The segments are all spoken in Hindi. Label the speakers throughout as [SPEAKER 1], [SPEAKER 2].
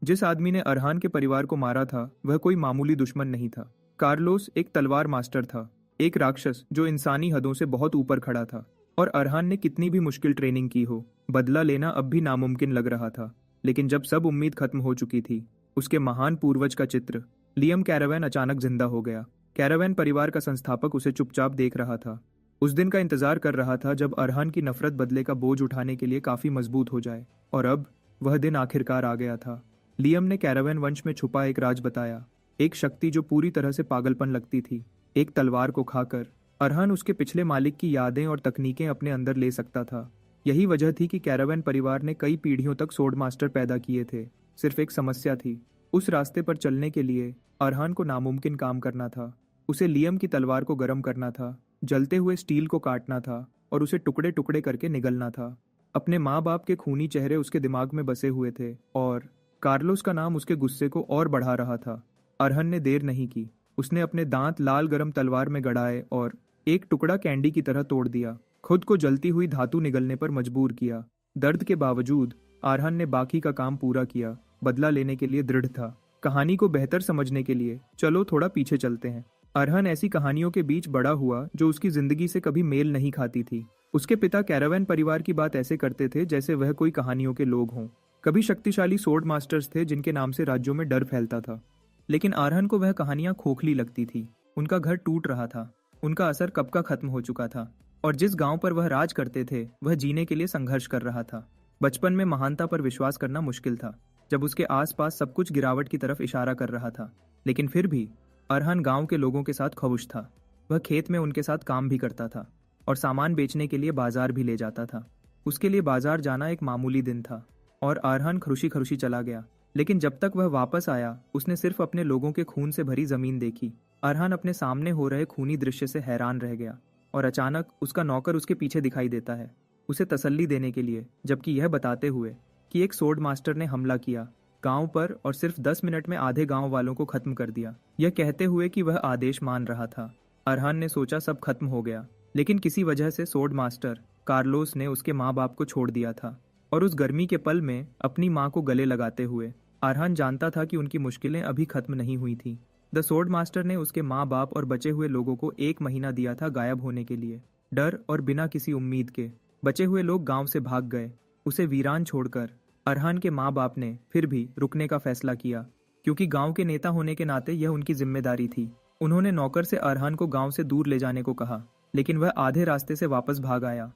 [SPEAKER 1] जिस आदमी ने अरहान के परिवार को मारा था वह कोई मामूली दुश्मन नहीं था। कार्लोस एक तलवार मास्टर था, एक राक्षस जो इंसानी हदों से बहुत ऊपर खड़ा था। और अरहान ने कितनी भी मुश्किल ट्रेनिंग की हो, बदला लेना अब भी नामुमकिन लग रहा था। लेकिन जब सब उम्मीद खत्म हो चुकी थी, उसके महान पूर्वज का चित्र लियम कैरावैन अचानक जिंदा हो गया। कैरावैन परिवार का संस्थापक उसे चुपचाप देख रहा था। उस दिन का इंतजार कर रहा था जब अरहान की नफरत बदले का बोझ उठाने के लिए काफी मजबूत हो जाए। और अब वह दिन आखिरकार आ गया था। लियम ने कैरावैन वंश में छुपा एक राज बताया, एक शक्ति जो पूरी तरह से पागलपन लगती थी। एक तलवार को खाकर अरहान उसके पिछले मालिक की यादें और तकनीकें अपने अंदर ले सकता था। यही वजह थी कि कैरावैन परिवार ने कई पीढ़ियों तक सोर्ड मास्टर पैदा किए थे। सिर्फ एक समस्या थी, उस रास्ते पर चलने के लिए अरहान को नामुमकिन काम करना था। उसे लियम की तलवार को गर्म करना था, जलते हुए स्टील को काटना था और उसे टुकड़े टुकड़े करके निगलना था। अपने माँ बाप के खूनी चेहरे उसके दिमाग में बसे हुए थे और कार्लोस का नाम उसके गुस्से को और बढ़ा रहा था। अरहन ने देर नहीं की। उसने अपने दांत लाल गरम तलवार में गड़ाए और एक टुकड़ा कैंडी की तरह तोड़ दिया, खुद को जलती हुई धातु निगलने पर मजबूर किया। दर्द के बावजूद अरहन ने बाकी का काम पूरा किया। बदला लेने के लिए दृढ़ था। कहानी को बेहतर समझने के लिए चलो थोड़ा पीछे चलते हैं। अरहन ऐसी कहानियों के बीच बड़ा हुआ जो उसकी जिंदगी से कभी मेल नहीं खाती थी। उसके पिता कैरावैन परिवार की बात ऐसे करते थे जैसे वह कोई कहानियों के लोग हों। कभी शक्तिशाली सोर्ड मास्टर्स थे जिनके नाम से राज्यों में डर फैलता था, लेकिन अरहन को वह कहानियां खोखली लगती थी। उनका घर टूट रहा था, उनका असर कब का खत्म हो चुका था और जिस गांव पर वह राज करते थे वह जीने के लिए संघर्ष कर रहा था। बचपन में महानता पर विश्वास करना मुश्किल था, जब उसके आसपास सब कुछ गिरावट की तरफ इशारा कर रहा था। लेकिन फिर भी अरहन गांव के लोगों के साथ खुश था। वह खेत में उनके साथ काम भी करता था और सामान बेचने के लिए बाजार भी ले जाता था। उसके लिए बाजार जाना एक मामूली दिन था और अरहन खुशी खुशी चला गया। लेकिन जब तक वह वापस आया, उसने सिर्फ अपने लोगों के खून से भरी जमीन देखी। अरहन अपने सामने हो रहे खूनी दृश्य से हैरान रह गया और अचानक उसका नौकर उसके पीछे दिखाई देता है, उसे तसल्ली देने के लिए, जबकि यह बताते हुए कि एक सोर्ड मास्टर ने हमला किया गांव पर और सिर्फ 10 मिनट में आधे गांव वालों को खत्म कर दिया। यह कहते हुए कि वह आदेश मान रहा था। अरहान ने सोचा सब खत्म हो गया, लेकिन किसी वजह से सोर्ड मास्टर कार्लोस ने उसके माँ बाप को छोड़ दिया था। और उस गर्मी के पल में अपनी माँ को गले लगाते हुए अरहान जानता था कि उनकी मुश्किलें अभी खत्म नहीं हुई थी। द सोर्ड मास्टर ने उसके माँ बाप और बचे हुए लोगों को 1 महीना दिया था गायब होने के लिए। डर और बिना किसी उम्मीद के बचे हुए लोग गांव से भाग गए, उसे वीरान छोड़कर। अरहान के माँ बाप ने फिर भी रुकने का फैसला किया, क्योंकि गांव के नेता होने के नाते यह उनकी जिम्मेदारी थी। उन्होंने नौकर से अरहान को गांव से दूर ले जाने को कहा, लेकिन वह आधे रास्ते से वापस भाग आया,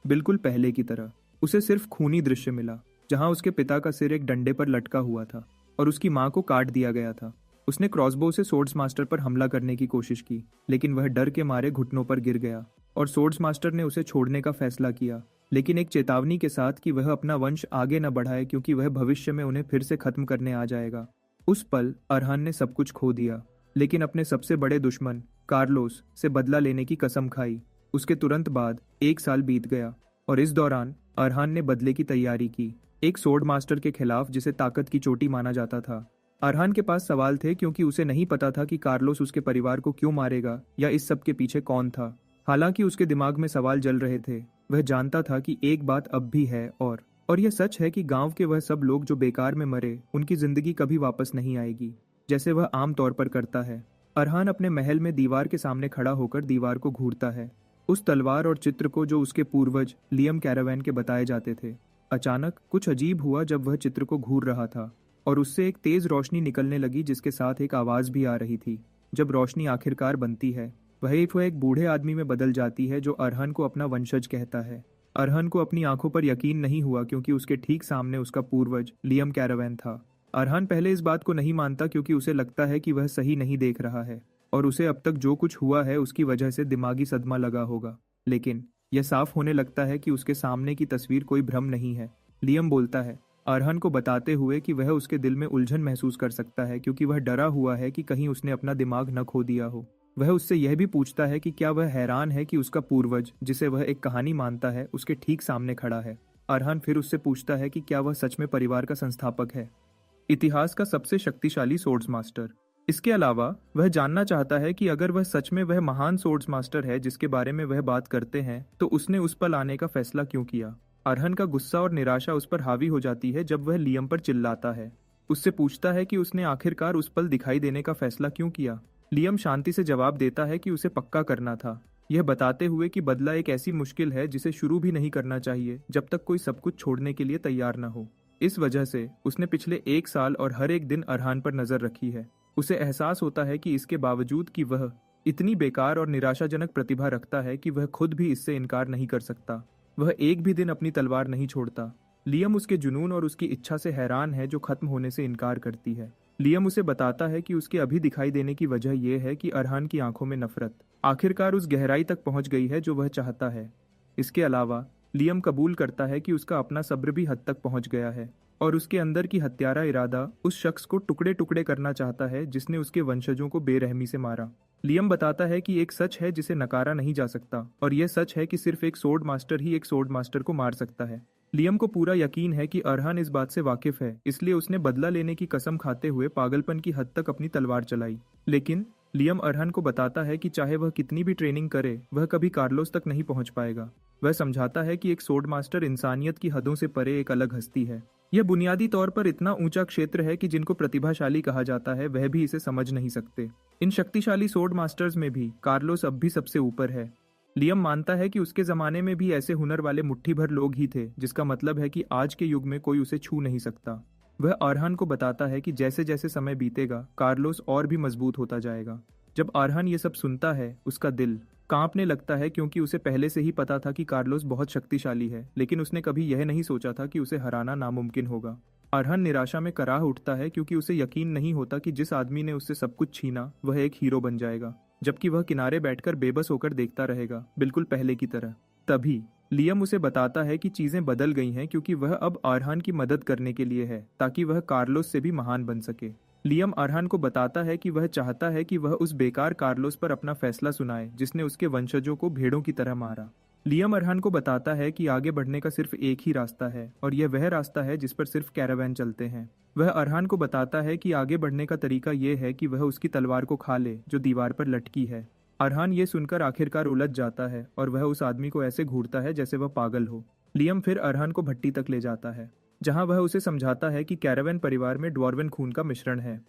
[SPEAKER 1] बिल्कुल पहले की तरह। उसे सिर्फ खूनी दृश्य मिला, जहां उसके पिता का सिर एक डंडे पर लटका हुआ था और उसकी माँ को काट दिया गया था। उसने क्रॉसबो से सोर्ड्स मास्टर पर हमला करने की कोशिश की, लेकिन वह डर के मारे घुटनों पर गिर गया और सोर्ड्स मास्टर ने उसे छोड़ने का फैसला किया, लेकिन एक चेतावनी के साथ कि वह अपना वंश आगे न बढ़ाए, क्योंकि वह भविष्य में उन्हें फिर से खत्म करने आ जाएगा। उस पल अरहान ने सब कुछ खो दिया, लेकिन अपने सबसे बड़े दुश्मन कार्लोस से बदला लेने की कसम खाई। उसके तुरंत बाद 1 साल बीत गया और इस दौरान अरहान ने बदले की तैयारी की, एक सोर्ड मास्टर के खिलाफ जिसे ताकत की चोटी माना जाता था। अरहान के पास सवाल थे, क्योंकि उसे नहीं पता था कि कार्लोस उसके परिवार को क्यों मारेगा या इस सब के पीछे कौन था। हालांकि उसके दिमाग में सवाल जल रहे थे, वह जानता था कि एक बात अब भी है और यह सच है कि गांव के वह सब लोग जो बेकार में मरे, उनकी जिंदगी कभी वापस नहीं आएगी, जैसे वह आम तौर पर करता है। अरहान अपने महल में दीवार के सामने खड़ा होकर दीवार को घूरता है, उस तलवार और चित्र को जो उसके पूर्वज लियम कैरावैन के बताए जाते थे। अचानक कुछ अजीब हुआ जब वह चित्र को घूर रहा था और उससे एक तेज रोशनी निकलने लगी, जिसके साथ एक आवाज भी आ रही थी। जब रोशनी आखिरकार बनती है, वह एक बूढ़े आदमी में बदल जाती है जो अरहान को अपना वंशज कहता है। अरहान को अपनी आंखों पर यकीन नहीं हुआ, क्योंकि उसके ठीक सामने उसका पूर्वज लियम कैरावैन था। अरहान पहले इस बात को नहीं मानता, क्योंकि उसे लगता है कि वह सही नहीं देख रहा है और उसे अब तक जो कुछ हुआ है उसकी वजह से दिमागी सदमा लगा होगा। लेकिन यह साफ होने लगता है कि उसके सामने की तस्वीर कोई भ्रम नहीं है। लियम बोलता है, अरहान को बताते हुए कि वह उसके दिल में उलझन महसूस कर सकता है, क्योंकि वह डरा हुआ है कि कहीं उसने अपना दिमाग न खो दिया हो। वह उससे यह भी पूछता है कि क्या वह हैरान है कि उसका पूर्वज, जिसे वह एक कहानी मानता है, उसके ठीक सामने खड़ा है। अरहान फिर उससे पूछता है कि क्या वह सच में परिवार का संस्थापक है, इतिहास का सबसे शक्तिशाली सोर्ड्स मास्टर। इसके अलावा वह जानना चाहता है कि अगर वह सच में वह महान सोर्ड्स मास्टर है जिसके बारे में वह बात करते हैं, तो उसने उस पल आने का फैसला क्यों किया। अरहान का गुस्सा और निराशा उस पर हावी हो जाती है जब वह लियम पर चिल्लाता है, उससे पूछता है कि उसने आखिरकार उस पल दिखाई देने का फैसला क्यों किया। लियम शांति से जवाब देता है कि उसे पक्का करना था, यह बताते हुए कि बदला एक ऐसी मुश्किल है जिसे शुरू भी नहीं करना चाहिए जब तक कोई सब कुछ छोड़ने के लिए तैयार न हो। इस वजह से उसने पिछले 1 साल और हर एक दिन अरहान पर नजर रखी है। उसे एहसास होता है कि इसके बावजूद कि वह इतनी बेकार और निराशाजनक प्रतिभा रखता है कि वह खुद भी इससे इनकार नहीं कर सकता। वह एक भी दिन अपनी तलवार नहीं छोड़ता। लियम उसके जुनून और उसकी इच्छा से हैरान है जो खत्म होने से इनकार करती है। लियम उसे बताता है कि उसके अभी दिखाई देने की वजह यह है कि अरहान की आंखों में नफरत आखिरकार उस गहराई तक पहुंच गई है जो वह चाहता है। इसके अलावा लियम कबूल करता है कि उसका अपना सब्र भी हद तक पहुंच गया है और उसके अंदर की हत्यारा इरादा उस शख्स को टुकड़े टुकड़े करना चाहता है जिसने उसके वंशजों को बेरहमी से मारा। लियम बताता है कि एक सच है जिसे नकारा नहीं जा सकता और यह सच है कि सिर्फ एक सोर्ड मास्टर ही एक सोर्ड मास्टर को मार सकता है। लियम को पूरा यकीन है कि अरहान इस बात से वाकिफ है, इसलिए उसने बदला लेने की कसम खाते हुए पागलपन की हद तक अपनी तलवार चलाई। लेकिन लियम अरहान को बताता है कि चाहे वह कितनी भी ट्रेनिंग करे वह कभी कार्लोस तक नहीं पहुंच पाएगा। वह समझाता है कि एक सोर्ड मास्टर इंसानियत की हदों से परे एक अलग हस्ती है। यह बुनियादी तौर पर इतना ऊंचा क्षेत्र है कि जिनको प्रतिभाशाली कहा जाता है वह भी इसे समझ नहीं सकते। इन शक्तिशाली सोर्ड मास्टर्स में भी कार्लोस अब भी सबसे ऊपर है। लियम मानता है कि उसके जमाने में भी ऐसे हुनर वाले मुट्ठी भर लोग ही थे, जिसका मतलब है कि आज के युग में कोई उसे छू नहीं सकता। वह अरहान को बताता है कि जैसे जैसे समय बीतेगा कार्लोस और भी मजबूत होता जाएगा। जब अरहान ये सब सुनता है उसका दिल कांपने लगता है, क्योंकि उसे पहले से ही पता था कि कार्लोस बहुत शक्तिशाली है, लेकिन उसने कभी यह नहीं सोचा था कि उसे हराना नामुमकिन होगा। अरहान निराशा में कराह उठता है क्योंकि उसे यकीन नहीं होता कि जिस आदमी ने उससे सब कुछ छीना वह एक हीरो बन जाएगा, जबकि वह किनारे बैठकर बेबस होकर देखता रहेगा, बिल्कुल पहले की तरह। तभी लियम उसे बताता है कि चीजें बदल गई हैं क्योंकि वह अब अरहान की मदद करने के लिए है ताकि वह कार्लोस से भी महान बन सके। लियम अरहान को बताता है कि वह चाहता है कि वह उस बेकार कार्लोस पर अपना फैसला सुनाए जिसने उसके वंशजों को भेड़ों की तरह मारा। लियम अरहान को बताता है कि आगे बढ़ने का सिर्फ एक ही रास्ता है और यह वह रास्ता है जिस पर सिर्फ कैरावैन चलते हैं। वह अरहान को बताता है कि आगे बढ़ने का तरीका यह है कि वह उसकी तलवार को खा ले जो दीवार पर लटकी है। अरहान ये सुनकर आखिरकार उलझ जाता है और वह उस आदमी को ऐसे घूरता है जैसे वह पागल हो। लियम फिर अरहान को भट्टी तक ले जाता है जहां वह उसे समझाता है कि कैरावैन परिवार में ड्वार्वन खून का मिश्रण है।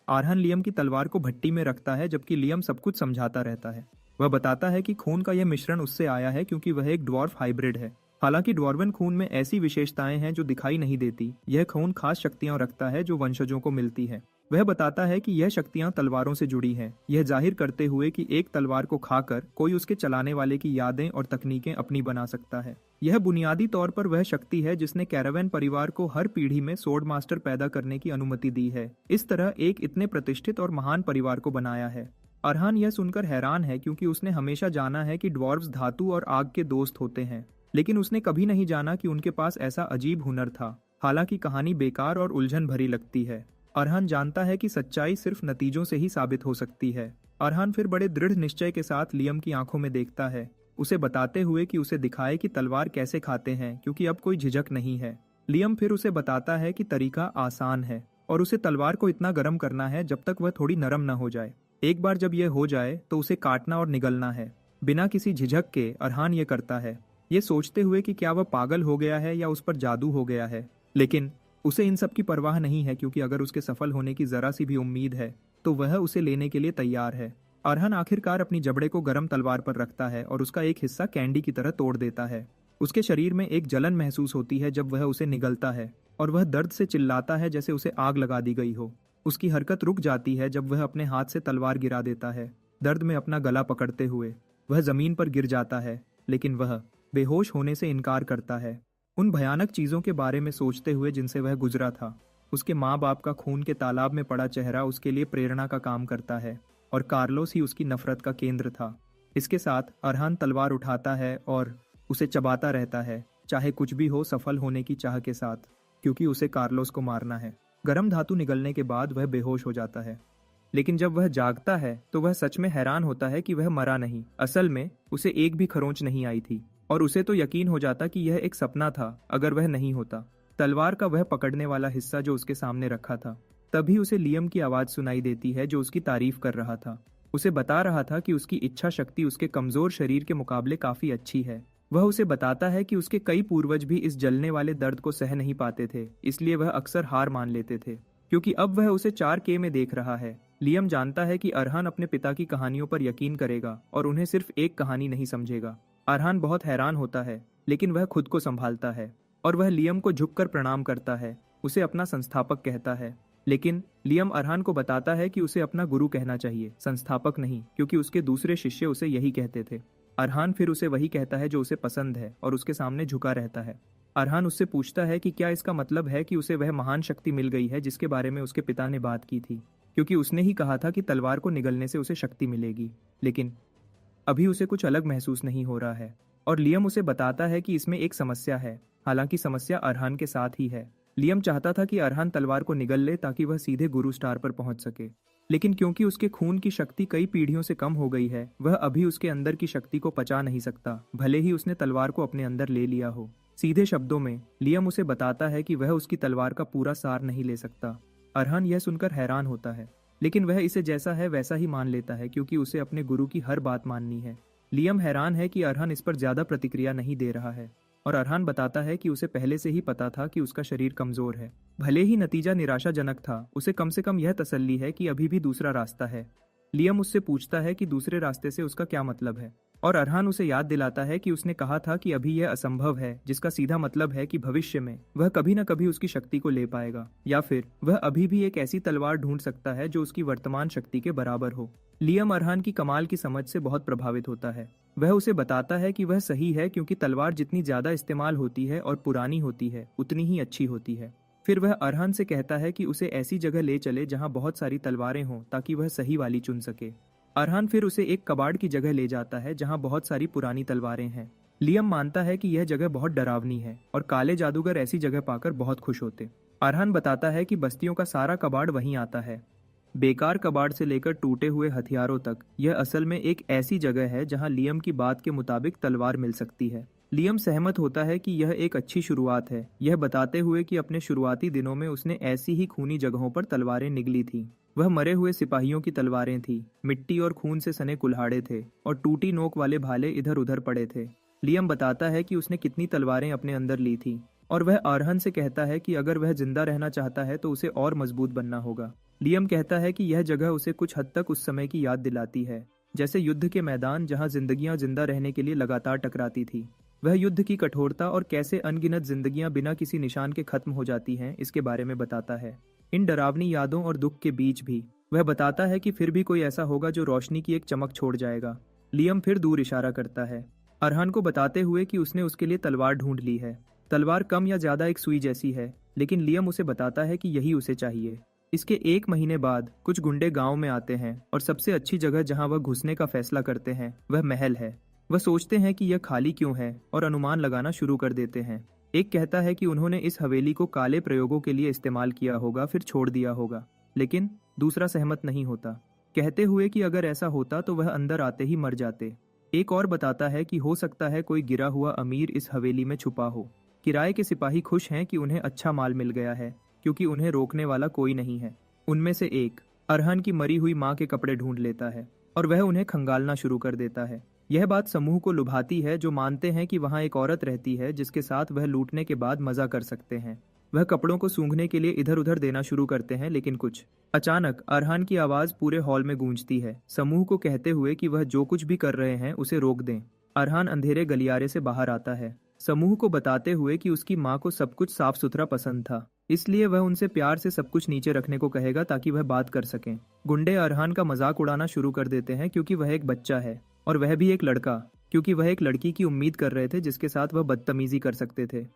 [SPEAKER 1] अरहान लियम की तलवार को भट्टी में रखता है जबकि लियम सब कुछ समझाता रहता है। वह बताता है कि खून का यह मिश्रण उससे आया है क्योंकि वह एक ड्वार्फ हाइब्रिड है। हालांकि ड्वार्वन खून में ऐसी विशेषताएं हैं जो दिखाई नहीं देती। यह खून खास शक्तियां रखता है जो वंशजों को मिलती है। वह बताता है कि यह शक्तियां तलवारों से जुड़ी हैं, यह जाहिर करते हुए कि एक तलवार को खाकर कोई उसके चलाने वाले की यादें और तकनीकें अपनी बना सकता है। यह बुनियादी तौर पर वह शक्ति है जिसने कैरावैन परिवार को हर पीढ़ी में सोर्ड मास्टर पैदा करने की अनुमति दी है, इस तरह एक इतने प्रतिष्ठित और महान परिवार को बनाया है। अरहान यह सुनकर हैरान है क्योंकि उसने हमेशा जाना है कि ड्वार्फ्स धातु और आग के दोस्त होते हैं, लेकिन उसने कभी नहीं जाना कि उनके पास ऐसा अजीब हुनर था। हालांकि कहानी बेकार और उलझन भरी लगती है। अरहान जानता है कि सच्चाई सिर्फ नतीजों से ही साबित हो सकती है। अरहान फिर बड़े दृढ़ निश्चय के साथ लियम की आंखों में देखता है, उसे बताते हुए कि उसे दिखाए कि तलवार कैसे खाते हैं क्योंकि अब कोई झिझक नहीं है। लियम फिर उसे बताता है कि तरीका आसान है और उसे तलवार को इतना गर्म करना है जब तक वह थोड़ी नरम न हो जाए। एक बार जब यह हो जाए तो उसे काटना और निगलना है। बिना किसी झिझक के अरहान ये करता है, ये सोचते हुए कि क्या वह पागल हो गया है या उस पर जादू हो गया है। लेकिन उसे इन सब की परवाह नहीं है क्योंकि अगर उसके सफल होने की जरा सी भी उम्मीद है तो वह उसे लेने के लिए तैयार है। अरहान आखिरकार अपनी जबड़े को गर्म तलवार पर रखता है और उसका एक हिस्सा कैंडी की तरह तोड़ देता है। उसके शरीर में एक जलन महसूस होती है जब वह उसे निगलता है और वह दर्द से चिल्लाता है जैसे उसे आग लगा दी गई हो। उसकी हरकत रुक जाती है जब वह अपने हाथ से तलवार गिरा देता है। दर्द में अपना गला पकड़ते हुए वह जमीन पर गिर जाता है, लेकिन वह बेहोश होने से इनकार करता है, उन भयानक चीजों के बारे में सोचते हुए जिनसे वह गुजरा था। उसके माँ बाप का खून के तालाब में पड़ा चेहरा उसके लिए प्रेरणा का काम करता है और कार्लोस ही उसकी नफरत का केंद्र था। इसके साथ अरहान तलवार उठाता है और उसे चबाता रहता है, चाहे कुछ भी हो, सफल होने की चाह के साथ, क्योंकि उसे कार्लोस को मारना है। गर्म धातु निगलने के बाद वह बेहोश हो जाता है, लेकिन जब वह जागता है तो वह सच में हैरान होता है कि वह मरा नहीं। असल में उसे एक भी खरोंच नहीं आई थी और उसे तो यकीन हो जाता कि यह एक सपना था अगर वह नहीं होता। तलवार का वह पकड़ने वाला हिस्सा जो उसके सामने रखा था। तभी उसे लियम की आवाज सुनाई देती है जो उसकी तारीफ कर रहा था। उसे बता रहा था कि उसकी इच्छा शक्ति उसके कमजोर शरीर के मुकाबले काफी अच्छी है। वह उसे बताता है कि उसके कई पूर्वज भी इस जलने वाले दर्द को सह नहीं पाते थे, इसलिए वह अक्सर हार मान लेते थे। क्योंकि अब वह उसे 4K में देख रहा है। लियम जानता है कि अरहान अपने पिता की कहानियों पर यकीन करेगा और उन्हें सिर्फ एक कहानी नहीं समझेगा। अरहान बहुत हैरान होता है, लेकिन वह खुद को संभालता है और वह लियम को झुककर प्रणाम करता है, उसे अपना संस्थापक कहता है। लेकिन लियम अरहान को बताता है कि उसे अपना गुरु कहना चाहिए, संस्थापक नहीं, क्योंकि उसके दूसरे शिष्य उसे यही कहते थे। अरहान फिर उसे वही कहता है जो उसे पसंद है और उसके सामने झुका रहता है। अरहान उससे पूछता है कि क्या इसका मतलब है कि उसे वह महान शक्ति मिल गई है जिसके बारे में उसके पिता ने बात की थी, क्योंकि उसने ही कहा था कि तलवार को निगलने से उसे शक्ति मिलेगी। लेकिन अभी उसे कुछ अलग महसूस नहीं हो रहा है और लियम उसे बताता है कि इसमें एक समस्या है। हालांकि समस्या अरहान के साथ ही है। लियम चाहता था कि अरहान तलवार को निगल ले ताकि वह सीधे गुरु स्टार पर पहुंच सके, लेकिन क्योंकि उसके खून की शक्ति कई पीढ़ियों से कम हो गई है, वह अभी उसके अंदर की शक्ति को पचा नहीं सकता, भले ही उसने तलवार को अपने अंदर ले लिया हो। सीधे शब्दों में लियम उसे बताता है कि वह उसकी तलवार का पूरा सार नहीं ले सकता। अरहान यह सुनकर हैरान होता है, लेकिन वह इसे जैसा है वैसा ही मान लेता है, क्योंकि उसे अपने गुरु की हर बात माननी है। लियम हैरान है कि अरहान इस पर ज्यादा प्रतिक्रिया नहीं दे रहा है और अरहान बताता है कि उसे पहले से ही पता था कि उसका शरीर कमजोर है। भले ही नतीजा निराशाजनक था, उसे कम से कम यह तसल्ली है कि अभी भी दूसरा रास्ता है। लियम उससे पूछता है कि दूसरे रास्ते से उसका क्या मतलब है, और अरहान उसे याद दिलाता है कि उसने कहा था कि अभी यह असंभव है, जिसका सीधा मतलब है कि भविष्य में वह कभी न कभी उसकी शक्ति को ले पाएगा, या फिर वह अभी भी एक ऐसी तलवार ढूंढ सकता है जो उसकी वर्तमान शक्ति के बराबर हो। लियम अरहान की कमाल की समझ से बहुत प्रभावित होता है। वह उसे बताता है कि वह सही है, क्योंकि तलवार जितनी ज्यादा इस्तेमाल होती है और पुरानी होती है उतनी ही अच्छी होती है। फिर वह अरहान से कहता है कि उसे ऐसी जगह ले चले जहां बहुत सारी तलवारें हों ताकि वह सही वाली चुन सके। अरहान फिर उसे एक कबाड़ की जगह ले जाता है जहां बहुत सारी पुरानी तलवारें हैं। लियम मानता है कि यह जगह बहुत डरावनी है और काले जादूगर ऐसी जगह पाकर बहुत खुश होते। अरहान बताता है कि बस्तियों का सारा कबाड़ वहीं आता है, बेकार कबाड़ से लेकर टूटे हुए हथियारों तक। यह असल में एक ऐसी जगह है जहां लियम की बात के मुताबिक तलवार मिल सकती है। लियम सहमत होता है कि यह एक अच्छी शुरुआत है, यह बताते हुए कि अपने शुरुआती दिनों में उसने ऐसी ही खूनी जगहों पर तलवारें निगली थीं। वह मरे हुए सिपाहियों की तलवारें थी, मिट्टी और खून से सने कुल्हाड़े थे और टूटी नोक वाले भाले इधर उधर पड़े थे। लियम बताता है कि उसने कितनी तलवारें अपने अंदर ली थी, और वह अरहान से कहता है कि अगर वह जिंदा रहना चाहता है तो उसे और मजबूत बनना होगा। लियम कहता है कि यह जगह उसे कुछ हद तक उस समय की याद दिलाती है, जैसे युद्ध के मैदान जहां जिंदगियां जिंदा रहने के लिए लगातार टकराती थी। वह युद्ध की कठोरता और कैसे अनगिनत जिंदगियां बिना किसी निशान के खत्म हो जाती हैं, इसके बारे में बताता है। इन डरावनी यादों और दुख के बीच भी वह बताता है कि फिर भी कोई ऐसा होगा जो रोशनी की एक चमक छोड़ जाएगा। लियम फिर दूर इशारा करता है, अरहान को बताते हुए कि उसने उसके लिए तलवार ढूंढ ली है। तलवार कम या ज्यादा एक सुई जैसी है, लेकिन लियम उसे बताता है कि यही उसे चाहिए। इसके 1 महीने बाद कुछ गुंडे गांव में आते हैं और सबसे अच्छी जगह जहां वह घुसने का फैसला करते हैं वह महल है। वह सोचते हैं कि यह खाली क्यों है और अनुमान लगाना शुरू कर देते हैं। एक कहता है कि उन्होंने इस हवेली को काले प्रयोगों के लिए इस्तेमाल किया होगा, फिर छोड़ दिया होगा, लेकिन दूसरा सहमत नहीं होता, कहते हुए कि अगर ऐसा होता तो वह अंदर आते ही मर जाते। एक और बताता है कि हो सकता है कोई गिरा हुआ अमीर इस हवेली में छुपा हो। किराए के सिपाही खुश हैं कि उन्हें अच्छा माल मिल गया है, क्योंकि उन्हें रोकने वाला कोई नहीं है। उनमें से एक अरहान की मरी हुई माँ के कपड़े ढूंढ लेता है और वह उन्हें खंगालना शुरू कर देता है। यह बात समूह को लुभाती है, जो मानते हैं कि वहां एक औरत रहती है जिसके साथ वह लूटने के बाद मजा कर सकते हैं। वह कपड़ों को सूंघने के लिए इधर उधर देना शुरू करते हैं, लेकिन कुछ अचानक अरहान की आवाज पूरे हॉल में गूंजती है, समूह को कहते हुए कि वह जो कुछ भी कर रहे हैं उसे रोक दें। अरहान अंधेरे गलियारे से बाहर आता है, समूह को बताते हुए कि उसकी माँ को सब कुछ साफ सुथरा पसंद था, इसलिए वह उनसे प्यार से सब कुछ नीचे रखने को कहेगा ताकि वह बात कर सकें। गुंडे अरहान का मजाक उड़ाना शुरू कर देते हैं, क्योंकि वह एक बच्चा है और वह भी एक लड़का, क्योंकि वह एक लड़की की उम्मीद कर रहे थे जिसके साथ वह बदतमीजी कर सकते थे।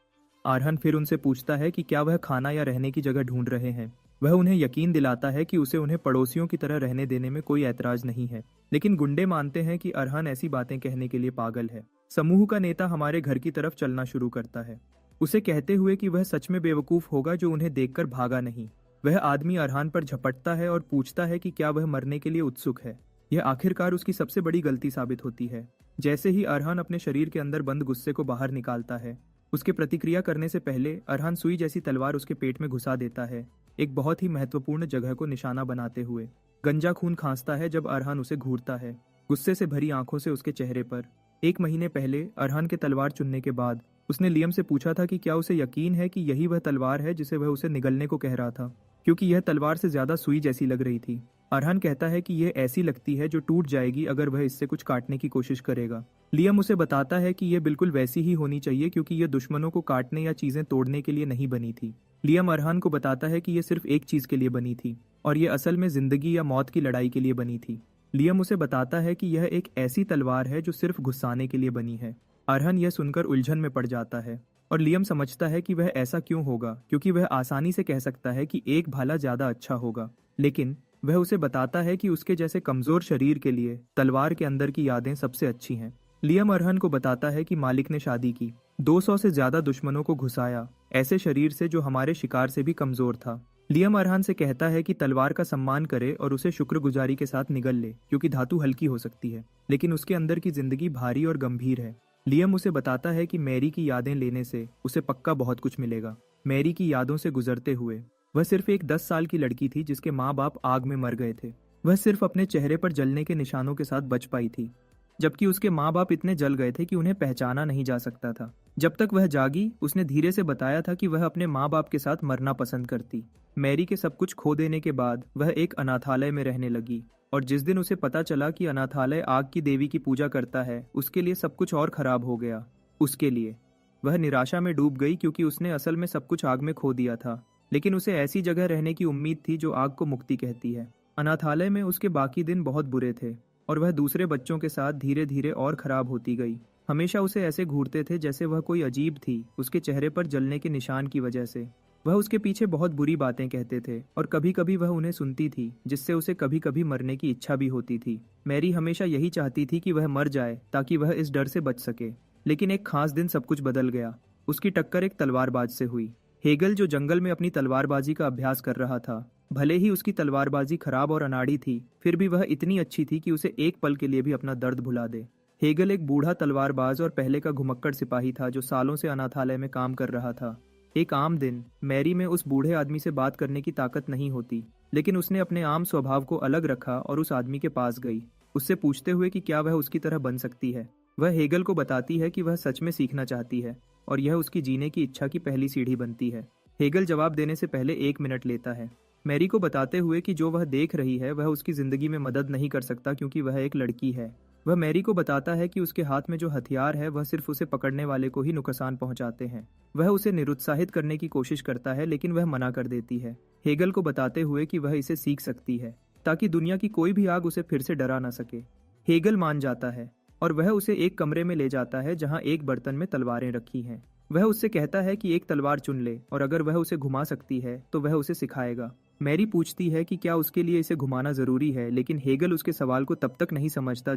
[SPEAKER 1] अरहान फिर उनसे पूछता है कि क्या वह खाना या रहने की जगह ढूंढ रहे हैं। वह उन्हें यकीन दिलाता है कि उसे उन्हें पड़ोसियों की तरह रहने देने में कोई ऐतराज नहीं है, लेकिन गुंडे मानते हैं कि अरहान ऐसी बातें कहने के लिए पागल है। समूह का नेता हमारे घर की तरफ चलना शुरू करता है, उसे कहते हुए कि वह सच में बेवकूफ होगा जो उन्हें देखकर भागा नहीं। वह आदमी अरहान पर झपटता है और पूछता है कि क्या वह मरने के लिए उत्सुक है। यह आखिरकार उसकी सबसे बड़ी गलती साबित होती है। जैसे ही अरहान अपने शरीर के अंदर बंद गुस्से को बाहर निकालता है, उसके प्रतिक्रिया करने से पहले अरहान सुई जैसी तलवार उसके पेट में घुसा देता है, एक बहुत ही महत्वपूर्ण जगह को निशाना बनाते हुए। गंजा खून खांसता है जब अरहान उसे घूरता है, गुस्से से भरी आंखों से उसके चेहरे पर। 1 महीने पहले अरहान के तलवार चुनने के बाद उसने लियम से पूछा था कि क्या उसे यकीन है कि यही वह तलवार है जिसे वह उसे निगलने को कह रहा था, क्योंकि यह तलवार से ज्यादा सुई जैसी लग रही थी। अरहान कहता है कि यह ऐसी लगती है जो टूट जाएगी अगर वह इससे कुछ काटने की कोशिश करेगा। लियम उसे बताता है कि यह बिल्कुल वैसी ही होनी चाहिए क्योंकि यह दुश्मनों को काटने या चीजें तोड़ने के लिए नहीं बनी थी। लियम अरहान को बताता है कि यह सिर्फ एक चीज के लिए बनी थी और यह असल में जिंदगी या मौत की लड़ाई के लिए बनी थी। लियम उसे बताता है कि यह एक ऐसी तलवार है जो सिर्फ गुस्साने के लिए बनी है। अरहान यह सुनकर उलझन में पड़ जाता है और लियम समझता है कि वह ऐसा क्यों होगा, क्योंकि वह आसानी से कह सकता है कि एक भाला ज्यादा अच्छा होगा, लेकिन वह उसे बताता है कि उसके जैसे कमजोर शरीर के लिए तलवार के अंदर की यादें सबसे अच्छी हैं। लियम अरहान को बताता है कि मालिक ने शादी की, 200 से ज्यादा दुश्मनों को घुसाया, ऐसे शरीर से जो हमारे शिकार से भी कमजोर था। लियम अरहान से कहता है कि तलवार का सम्मान करे और उसे शुक्रगुजारी के साथ निगल ले, क्योंकि धातु हल्की हो सकती है लेकिन उसके अंदर की जिंदगी भारी और गंभीर है। लियम उसे बताता है कि मैरी की यादें लेने से उसे पक्का बहुत कुछ मिलेगा। मैरी की यादों से गुजरते हुए वह सिर्फ एक 10 साल की लड़की थी जिसके माँ बाप आग में मर गए थे। वह सिर्फ अपने चेहरे पर जलने के निशानों के साथ बच पाई थी, जबकि उसके माँ बाप इतने जल गए थे कि उन्हें पहचाना नहीं जा सकता था। जब तक वह जागी, उसने धीरे से बताया था कि वह अपने माँ बाप के साथ मरना पसंद करती। मैरी के सब कुछ खो देने के बाद वह एक अनाथालय में रहने लगी और जिस दिन उसे पता चला कि अनाथालय आग की देवी की पूजा करता है, उसके लिए सब कुछ और खराब हो गया। उसके लिए वह निराशा में डूब गई क्योंकि उसने असल में सब कुछ आग में खो दिया था, लेकिन उसे ऐसी जगह रहने की उम्मीद थी जो आग को मुक्ति कहती है। अनाथालय में उसके बाकी दिन बहुत बुरे थे और वह दूसरे बच्चों के साथ धीरे धीरे और खराब होती गई। हमेशा उसे ऐसे घूरते थे जैसे वह कोई अजीब थी, उसके चेहरे पर जलने के निशान की वजह से। वह उसके पीछे बहुत बुरी बातें कहते थे और कभी कभी वह उन्हें सुनती थी, जिससे उसे कभी कभी मरने की इच्छा भी होती थी। मैरी हमेशा यही चाहती थी कि वह मर जाए ताकि वह इस डर से बच सके, लेकिन एक खास दिन सब कुछ बदल गया। उसकी टक्कर एक तलवारबाज से हुई। हेगल, जो जंगल में अपनी तलवारबाजी का अभ्यास कर रहा था, भले ही उसकी तलवारबाजी खराब और अनाड़ी थी, फिर भी वह इतनी अच्छी थी कि उसे एक पल के लिए भी अपना दर्द भुला दे। हेगल एक बूढ़ा तलवारबाज और पहले का घुमक्कड़ सिपाही था जो सालों से अनाथालय में काम कर रहा था। एक आम दिन मैरी में उस बूढ़े आदमी से बात करने की ताकत नहीं होती, लेकिन उसने अपने आम स्वभाव को अलग रखा और उस आदमी के पास गई, उससे पूछते हुए कि क्या वह उसकी तरह बन सकती है। वह हेगल को बताती है कि वह सच में सीखना चाहती है और यह उसकी जीने की इच्छा की पहली सीढ़ी बनती है। हेगल जवाब देने से पहले 1 मिनट लेता है, मैरी को बताते हुए कि जो वह देख रही है वह उसकी जिंदगी में मदद नहीं कर सकता क्योंकि वह एक लड़की है। वह मैरी को बताता है कि उसके हाथ में जो हथियार है वह सिर्फ उसे पकड़ने वाले को ही नुकसान पहुंचाते हैं। वह उसे निरुत्साहित करने की कोशिश करता है लेकिन वह मना कर देती है, हेगल को बताते हुए कि वह इसे सीख सकती है ताकि दुनिया की कोई भी आग उसे फिर से डरा ना सके। हेगल मान जाता है और वह उसे एक कमरे में ले जाता है जहां एक बर्तन में तलवारें रखी हैं। वह उससे कहता है कि एक तलवार चुन ले और अगर वह उसे घुमा सकती है तो वह उसे सिखाएगा। मैरी पूछती है कि क्या उसके लिए इसे घुमाना जरूरी है, लेकिन हेगल उसके सवाल को तब तक नहीं समझता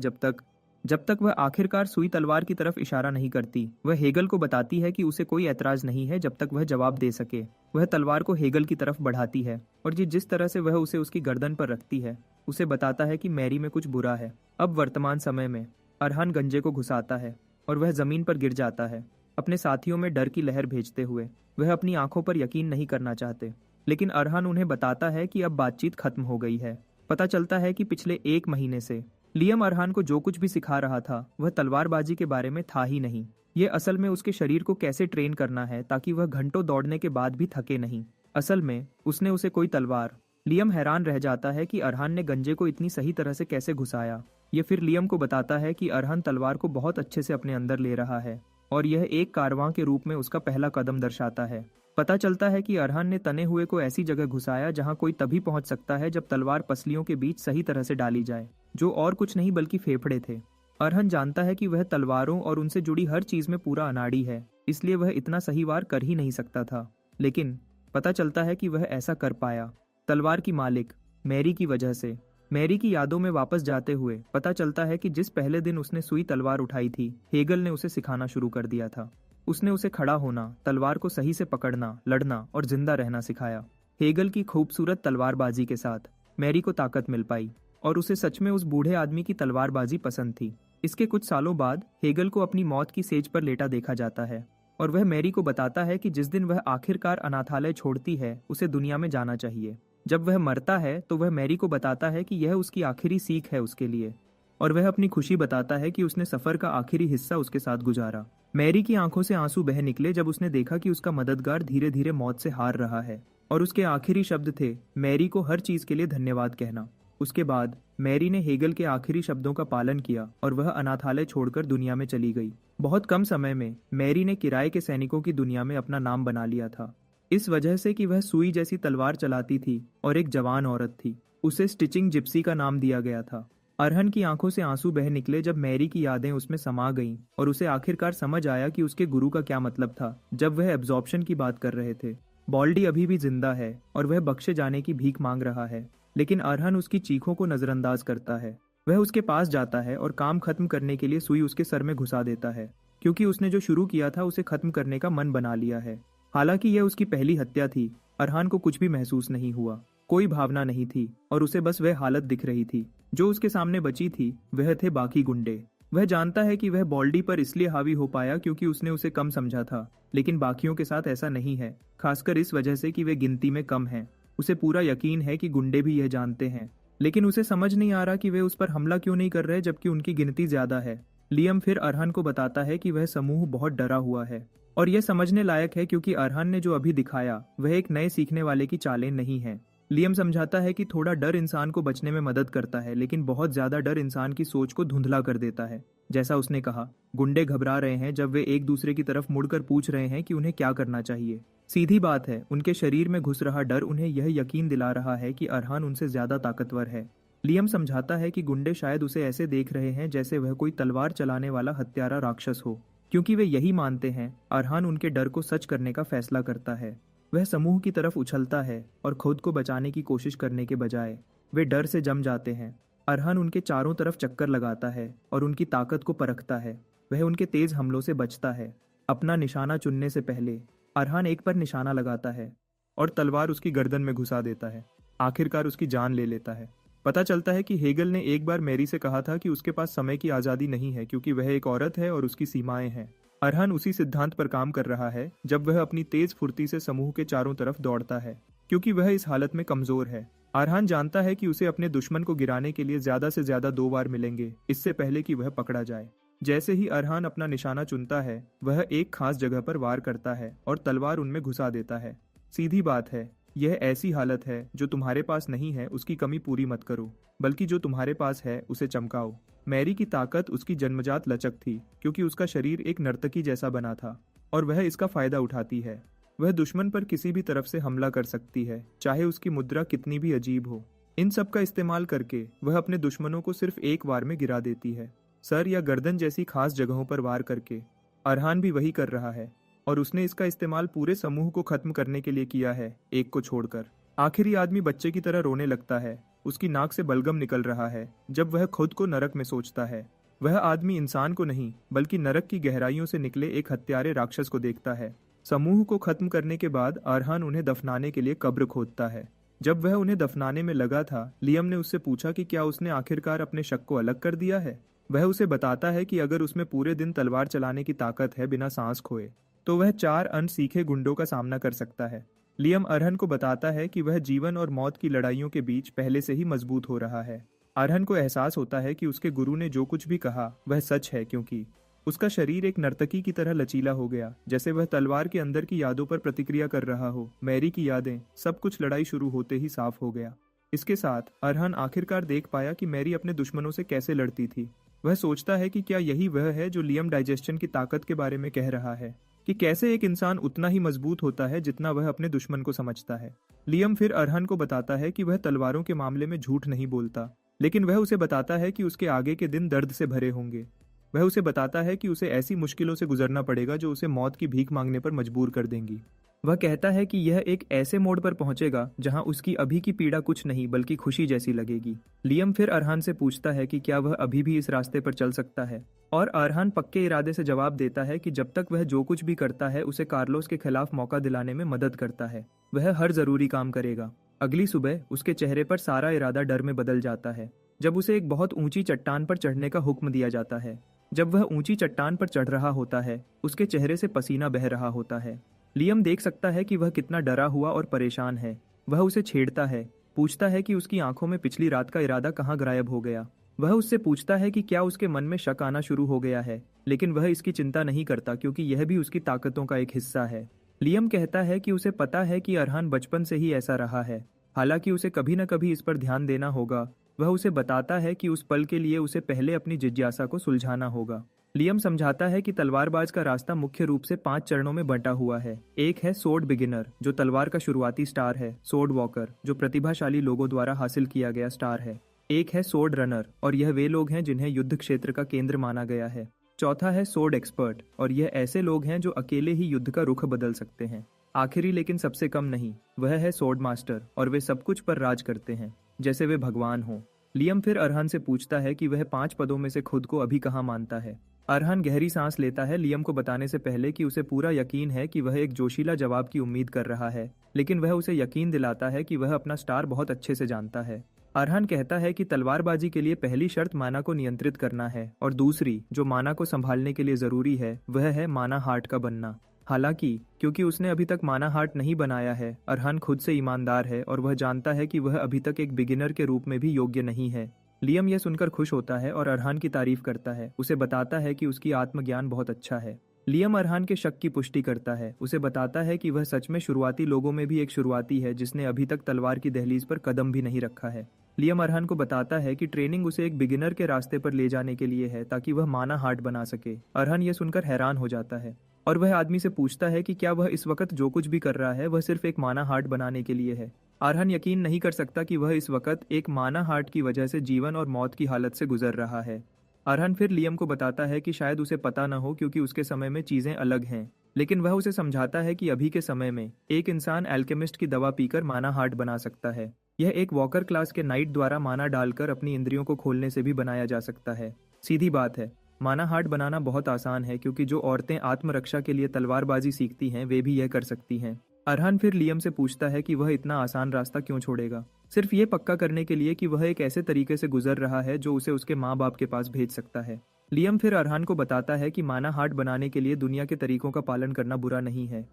[SPEAKER 1] जब तक वह आखिरकार सुई तलवार की तरफ इशारा नहीं करती। वह हेगल को बताती है कि उसे कोई ऐतराज नहीं है जब तक वह जवाब दे सके। वह तलवार को हेगल की तरफ बढ़ाती है और जिस तरह से वह उसे उसकी गर्दन पर रखती है, उसे बताता है कि मैरी में कुछ बुरा है। अब वर्तमान समय में अरहान गंजे को घुसाता है और वह जमीन पर गिर जाता है, अपने साथियों में डर की लहर भेजते हुए। वह अपनी आंखों पर यकीन नहीं करना चाहते, लेकिन अरहान उन्हें बताता है कि अब बातचीत खत्म हो गई है। पता चलता है कि पिछले 1 महीने से लियम अरहान को जो कुछ भी सिखा रहा था वह तलवारबाजी के बारे में था ही नहीं। ये असल में उसके शरीर को कैसे ट्रेन करना है ताकि वह घंटों दौड़ने के बाद भी थके नहीं। असल में उसने उसे कोई तलवार। लियम हैरान रह जाता है कि अरहान ने गंजे को इतनी सही तरह से कैसे घुसाया। ये फिर लियम को बताता है कि अरहान तलवार को बहुत अच्छे से अपने अंदर ले रहा है और यह एक कारवां के रूप में उसका पहला कदम दर्शाता है। पता चलता है कि अरहान ने तने हुए को ऐसी जगह घुसाया जहां कोई तभी पहुंच सकता है जब तलवार पसलियों के बीच सही तरह से डाली जाए, जो और कुछ नहीं बल्कि फेफड़े थे। अरहान जानता है कि वह तलवारों और उनसे जुड़ी हर चीज में पूरा अनाड़ी है, इसलिए वह इतना सही वार कर ही नहीं सकता था, लेकिन पता चलता है कि वह ऐसा कर पाया तलवार की मालिक मैरी की वजह से। मैरी की यादों में वापस जाते हुए पता चलता है कि जिस पहले दिन उसने सुई तलवार उठाई थी, हेगल ने उसे सिखाना शुरू कर दिया था। उसने उसे खड़ा होना, तलवार को सही से पकड़ना, लड़ना और जिंदा रहना सिखाया। हेगल की खूबसूरत तलवारबाजी के साथ मैरी को ताकत मिल पाई और उसे सच में उस बूढ़े आदमी की तलवारबाजी पसंद थी। इसके कुछ सालों बाद हेगल को अपनी मौत की सेज पर लेटा देखा जाता है और वह मैरी को बताता है कि जिस दिन वह आखिरकार अनाथालय छोड़ती है उसे दुनिया में जाना चाहिए। जब वह मरता है तो वह मैरी को बताता है कि यह उसकी आखिरी सीख है उसके लिए, और वह अपनी खुशी बताता है कि उसने सफर का आखिरी हिस्सा उसके साथ गुजारा। मैरी की आंखों से आंसू बह निकले जब उसने देखा कि उसका मददगार धीरे धीरे मौत से हार रहा है। और उसके आखिरी शब्द थे मैरी को हर चीज के लिए धन्यवाद कहना। उसके बाद मैरी ने हेगल के आखिरी शब्दों का पालन किया और वह अनाथालय छोड़कर दुनिया में चली गई। बहुत कम समय में मैरी ने किराए के सैनिकों की दुनिया में अपना नाम बना लिया था, इस वजह से कि वह सुई जैसी तलवार चलाती थी और एक जवान औरत थी। उसे स्टिचिंग जिप्सी का नाम दिया गया था। अरहन की आंखों से आंसू बह निकले जब मैरी की यादें उसमें समा गईं और उसे आखिरकार समझ आया कि उसके गुरु का क्या मतलब था जब वह एब्जॉर्प्शन की बात कर रहे थे। बॉल्डी अभी भी जिंदा है और वह बख्शे जाने की भीख मांग रहा है, लेकिन अरहन उसकी चीखों को नजरअंदाज करता है। वह उसके पास जाता है और काम खत्म करने के लिए सुई उसके सर में घुसा देता है, क्योंकि उसने जो शुरू किया था उसे खत्म करने का मन बना लिया है। हालांकि यह उसकी पहली हत्या थी, अरहान को कुछ भी महसूस नहीं हुआ, कोई भावना नहीं थी और उसे बस वह हालत दिख रही थी। जो उसके सामने बची थी वह थे बाकी गुंडे। वह जानता है कि वह बॉल्डी पर इसलिए हावी हो पाया क्योंकि उसने उसे कम समझा था, लेकिन बाकियों के साथ ऐसा नहीं है, खासकर इस वजह से कि वे गिनती में कम हैं। उसे पूरा यकीन है कि गुंडे भी यह जानते हैं, लेकिन उसे समझ नहीं आ रहा कि वे उस पर हमला क्यों नहीं कर रहे जबकि उनकी गिनती ज्यादा है। लियम फिर अरहान को बताता है कि वह समूह बहुत डरा हुआ है और यह समझने लायक है क्योंकि अरहान ने जो अभी दिखाया वह एक नए सीखने वाले की चालें नहीं है। लियम समझाता है कि थोड़ा डर इंसान को बचने में मदद करता है, लेकिन बहुत ज्यादा डर इंसान की सोच को धुंधला कर देता है। जैसा उसने कहा, गुंडे घबरा रहे हैं जब वे एक दूसरे की तरफ मुड़कर पूछ रहे हैं कि उन्हें क्या करना चाहिए। सीधी बात है, उनके शरीर में घुस रहा डर उन्हें यह यकीन दिला रहा है कि अरहान उनसे ज्यादा ताकतवर है। लियम समझाता है कि गुंडे शायद उसे ऐसे देख रहे हैं जैसे वह कोई तलवार चलाने वाला हत्यारा राक्षस हो, क्योंकि वे यही मानते हैं अरहान उनके डर को सच करने का फैसला करता है। वह समूह की तरफ उछलता है और खुद को बचाने की कोशिश करने के बजाय वे डर से जम जाते हैं। अरहान उनके चारों तरफ चक्कर लगाता है और उनकी ताकत को परखता है। वह उनके तेज हमलों से बचता है। अपना निशाना चुनने से पहले अरहान एक पर निशाना लगाता है और तलवार उसकी गर्दन में घुसा देता है। आखिरकार उसकी जान ले लेता है। पता चलता है कि हेगल ने एक बार मैरी से कहा था कि उसके पास समय की आज़ादी नहीं है क्योंकि वह एक औरत है और उसकी सीमाएं हैं। अरहान उसी सिद्धांत पर काम कर रहा है जब वह अपनी तेज फुर्ती से समूह के चारों तरफ दौड़ता है, क्योंकि वह इस हालत में कमजोर है। अरहान जानता है कि उसे अपने दुश्मन को गिराने के लिए ज्यादा से ज्यादा 2 बार मिलेंगे इससे पहले कि वह पकड़ा जाए। जैसे ही अरहान अपना निशाना चुनता है वह एक खास जगह पर वार करता है और तलवार उनमें घुसा देता है। सीधी बात है, यह ऐसी हालत है जो तुम्हारे पास नहीं है उसकी कमी पूरी मत करो, बल्कि जो तुम्हारे पास है उसे चमकाओ। मैरी की ताकत उसकी जन्मजात लचक थी क्योंकि उसका शरीर एक नर्तकी जैसा बना था और वह इसका फायदा उठाती है। वह दुश्मन पर किसी भी तरफ से हमला कर सकती है, चाहे उसकी मुद्रा कितनी भी अजीब हो। इन सब का इस्तेमाल करके वह अपने दुश्मनों को सिर्फ एक वार में गिरा देती है, सर या गर्दन जैसी खास जगहों पर वार करके। अरहान भी वही कर रहा है और उसने इसका इस्तेमाल पूरे समूह को खत्म करने के लिए किया है, एक को छोड़कर। आखिरी आदमी बच्चे की तरह रोने लगता है, उसकी नाक से बलगम निकल रहा है जब वह खुद को नरक में सोचता है। वह आदमी इंसान को नहीं बल्कि नरक की गहराइयों से निकले एक हत्यारे राक्षस को देखता है। समूह को खत्म करने के बाद अरहान उन्हें दफनाने के लिए कब्र खोदता है। जब वह उन्हें दफनाने में लगा था, लियम ने उससे पूछा कि क्या उसने आखिरकार अपने शक को अलग कर दिया है। वह उसे बताता है कि अगर उसमें पूरे दिन तलवार चलाने की ताकत है बिना सांस खोए, तो वह 4 अनसीखे गुंडों का सामना कर सकता है। लियम अरहन को बताता है कि वह जीवन और मौत की लड़ाइयों के बीच पहले से ही मजबूत हो रहा है। अरहन को एहसास होता है कि उसके गुरु ने जो कुछ भी कहा वह सच है, क्योंकि उसका शरीर एक नर्तकी की तरह लचीला हो गया, जैसे वह तलवार के अंदर की यादों पर प्रतिक्रिया कर रहा हो। मैरी की यादें, सब कुछ लड़ाई शुरू होते ही साफ हो गया। इसके साथ अरहन आखिरकार देख पाया कि मैरी अपने दुश्मनों से कैसे लड़ती थी। वह सोचता है कि क्या यही वह है जो लियम डाइजेस्शन की ताकत के बारे में कह रहा है, कि कैसे एक इंसान उतना ही मजबूत होता है जितना वह अपने दुश्मन को समझता है। लियम फिर अरहन को बताता है कि वह तलवारों के मामले में झूठ नहीं बोलता, लेकिन वह उसे बताता है कि उसके आगे के दिन दर्द से भरे होंगे। वह उसे बताता है कि उसे ऐसी मुश्किलों से गुजरना पड़ेगा जो उसे मौत की भीख मांगने पर मजबूर कर देंगी। वह कहता है कि यह एक ऐसे मोड़ पर पहुंचेगा जहां उसकी अभी की पीड़ा कुछ नहीं बल्कि खुशी जैसी लगेगी। लियम फिर अरहान से पूछता है कि क्या वह अभी भी इस रास्ते पर चल सकता है, और अरहान पक्के इरादे से जवाब देता है कि जब तक वह जो कुछ भी करता है उसे कार्लोस के खिलाफ मौका दिलाने में मदद करता है, वह हर जरूरी काम करेगा। अगली सुबह उसके चेहरे पर सारा इरादा डर में बदल जाता है जब उसे एक बहुत ऊंची चट्टान पर चढ़ने का हुक्म दिया जाता है। जब वह ऊंची चट्टान पर चढ़ रहा होता है, उसके चेहरे से पसीना बह रहा होता है। लियम देख सकता है कि वह कितना डरा हुआ और परेशान है। वह उसे छेड़ता है, पूछता है कि उसकी आंखों में पिछली रात का इरादा कहाँ गायब हो गया। वह उससे पूछता है कि क्या उसके मन में शक आना शुरू हो गया है, लेकिन वह इसकी चिंता नहीं करता क्योंकि यह भी उसकी ताकतों का एक हिस्सा है। लियम कहता है कि उसे पता है कि अरहान बचपन से ही ऐसा रहा है, हालांकि उसे कभी न कभी इस पर ध्यान देना होगा। वह उसे बताता है कि उस पल के लिए उसे पहले अपनी जिज्ञासा को सुलझाना होगा। लियम समझाता है कि तलवारबाज का रास्ता मुख्य रूप से 5 चरणों में बंटा हुआ है। एक है सोर्ड बिगिनर, जो तलवार का शुरुआती स्टार है। सोर्ड वॉकर, जो प्रतिभाशाली लोगों द्वारा हासिल किया गया स्टार है। एक है सोर्ड रनर, और यह वे लोग हैं जिन्हें युद्ध क्षेत्र का केंद्र माना गया है। चौथा है सोर्ड एक्सपर्ट, और यह ऐसे लोग हैं जो अकेले ही युद्ध का रुख बदल सकते हैं। आखिरी लेकिन सबसे कम नहीं, वह है सोर्ड मास्टर, और वे सब कुछ पर राज करते हैं, जैसे वे भगवान हों। लियम फिर अरहान से पूछता है कि वह 5 पदों में से खुद को अभी कहाँ मानता है। अरहान गहरी सांस लेता है, लियम को बताने से पहले कि उसे पूरा यकीन है कि वह एक जोशीला जवाब की उम्मीद कर रहा है, लेकिन वह उसे यकीन दिलाता है कि वह अपना स्टार बहुत अच्छे से जानता है। अरहान कहता है कि तलवारबाजी के लिए पहली शर्त माना को नियंत्रित करना है, और दूसरी, जो माना को संभालने के लिए जरूरी है, वह है माना हार्ट का बनना। हालांकि क्योंकि उसने अभी तक माना हार्ट नहीं बनाया है, अरहान खुद से ईमानदार है और वह जानता है कि वह अभी तक एक बिगिनर के रूप में भी योग्य नहीं है। लियम यह सुनकर खुश होता है और अरहान की तारीफ करता है, उसे बताता है कि उसकी आत्मज्ञान बहुत अच्छा है। लियम अरहान के शक की पुष्टि करता है, उसे बताता है कि वह सच में शुरुआती लोगों में भी एक शुरुआती है जिसने अभी तक तलवार की दहलीज पर कदम भी नहीं रखा है। लियम अरहान को बताता है कि ट्रेनिंग उसे एक बिगिनर के रास्ते पर ले जाने के लिए है, ताकि वह माना हार्ट बना सके। अरहान यह सुनकर हैरान हो जाता है, और वह आदमी से पूछता है कि क्या वह इस वक्त जो कुछ भी कर रहा है वह सिर्फ एक माना हार्ट बनाने के लिए है। अरहान यकीन नहीं कर सकता कि वह इस वक्त एक माना हार्ट की वजह से जीवन और मौत की हालत से गुजर रहा है। अरहान फिर लियम को बताता है कि शायद उसे पता न हो, क्योंकि उसके समय में चीजें अलग हैं, लेकिन वह उसे समझाता है कि अभी के समय में एक इंसान एल्केमिस्ट की दवा पीकर माना हार्ट बना सकता है। यह एक वॉकर क्लास के नाइट द्वारा माना डालकर अपनी इंद्रियों को खोलने से भी बनाया जा सकता है। सीधी बात है, माना हार्ट बनाना बहुत आसान है, क्योंकि जो औरतें आत्मरक्षा के लिए तलवारबाजी सीखती हैं वे भी यह कर सकती हैं। अरहान फिर लियम से पूछता है कि वह इतना आसान रास्ता क्यों छोड़ेगा, सिर्फ ये पक्का करने के लिए कि वह एक ऐसे तरीके से गुजर रहा है जो उसे उसके माँ बाप के पास भेज सकता है। लियम फिर अरहान को बताता है कि माना हार्ट बनाने के लिए दुनिया के तरीकों का पालन करना बुरा नहीं है,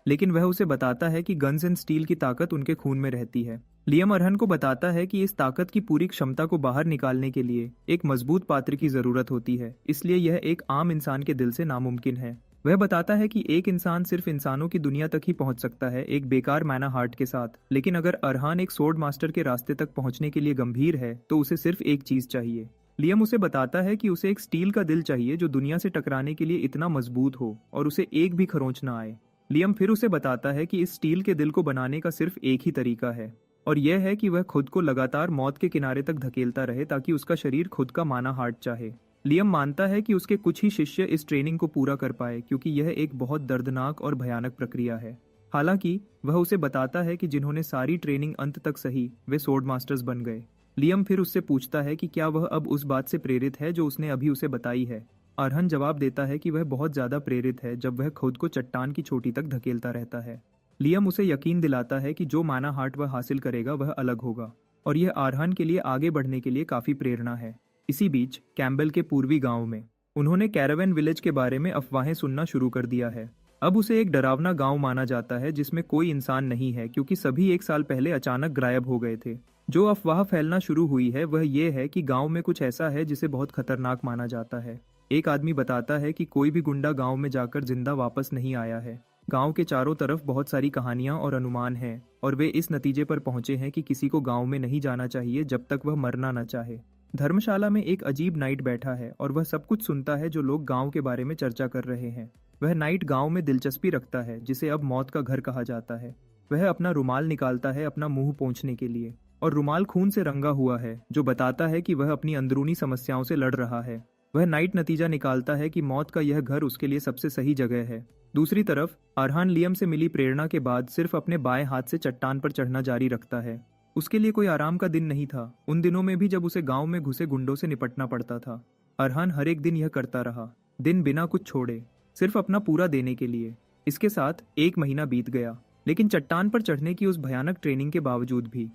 [SPEAKER 1] लेकिन वह उसे बताता है कि गन्स एंड स्टील की ताकत उनके खून में रहती है। लियम अरहान को बताता है कि इस ताकत की पूरी क्षमता को बाहर निकालने के लिए एक मजबूत पात्र की जरूरत होती है, इसलिए यह एक आम इंसान के दिल से नामुमकिन है। वह बताता है कि एक इंसान सिर्फ इंसानों की दुनिया तक ही पहुंच सकता है एक बेकार माना हार्ट के साथ, लेकिन अगर अरहान एक सोर्ड मास्टर के रास्ते तक पहुंचने के लिए गंभीर है तो उसे सिर्फ एक चीज चाहिए। लियम उसे बताता है कि उसे एक स्टील का दिल चाहिए जो दुनिया से टकराने के लिए इतना मजबूत हो और उसे एक भी खरोंच न आए। लियम फिर उसे बताता है कि इस स्टील के दिल को बनाने का सिर्फ एक ही तरीका है, और यह है कि वह खुद को लगातार मौत के किनारे तक धकेलता रहे ताकि उसका शरीर खुद का माना हार्ट चाहे। लियम मानता है कि उसके कुछ ही शिष्य इस ट्रेनिंग को पूरा कर पाए, क्योंकि यह एक बहुत दर्दनाक और भयानक प्रक्रिया है। हालांकि वह उसे बताता है कि जिन्होंने सारी ट्रेनिंग अंत तक सही वे सोर्ड मास्टर्स बन गए। लियम फिर उससे पूछता है कि क्या वह अब उस बात से प्रेरित है जो उसने अभी उसे बताई है। अरहान जवाब देता है कि वह बहुत ज्यादा प्रेरित है, जब वह खुद को चट्टान की चोटी तक धकेलता रहता है। लियम उसे यकीन दिलाता है कि जो माना हार्ट वह हासिल करेगा वह अलग होगा, और यह अरहान के लिए आगे बढ़ने के लिए काफी प्रेरणा है। इसी बीच कैम्बल के पूर्वी गांव में उन्होंने कैरावन विलेज के बारे में अफवाहें सुनना शुरू कर दिया है। अब उसे एक डरावना गांव माना जाता है जिसमें कोई इंसान नहीं है, क्योंकि सभी 1 साल पहले अचानक गायब हो गए थे। जो अफवाह फैलना शुरू हुई है वह ये है कि गांव में कुछ ऐसा है जिसे बहुत खतरनाक माना जाता है। एक आदमी बताता है कि कोई भी गुंडा गांव में जाकर जिंदा वापस नहीं आया है। गांव के चारों तरफ बहुत सारी कहानियां और अनुमान हैं, और वे इस नतीजे पर पहुंचे हैं कि किसी को गांव में नहीं जाना चाहिए जब तक वह मरना न चाहे। धर्मशाला में एक अजीब नाइट बैठा है और वह सब कुछ सुनता है जो लोग गांव के बारे में चर्चा कर रहे हैं। वह नाइट गांव में दिलचस्पी रखता है, जिसे अब मौत का घर कहा जाता है। वह अपना रुमाल निकालता है अपना मुंह पोंछने के लिए, और रुमाल खून से रंगा हुआ है, जो बताता है कि वह अपनी अंदरूनी समस्याओं से लड़ रहा है। वह नाइट नतीजा निकालता है कि मौत का यह घर उसके लिए सबसे सही जगह है। दूसरी तरफ अरहान लियम से मिली प्रेरणा के बाद सिर्फ अपने बाएं हाथ से चट्टान पर चढ़ना जारी रखता है। उसके लिए कोई आराम का दिन नहीं था, उन दिनों में भी जब उसे गांव में घुसे गुंडों से निपटना पड़ता था। अरहान हर एक दिन यह करता रहा, दिन बिना कुछ छोड़े, सिर्फ अपना पूरा देने के लिए। इसके साथ 1 महीना बीत गया, लेकिन चट्टान पर चढ़ने की उस भयानक ट्रेनिंग के बावजूद भी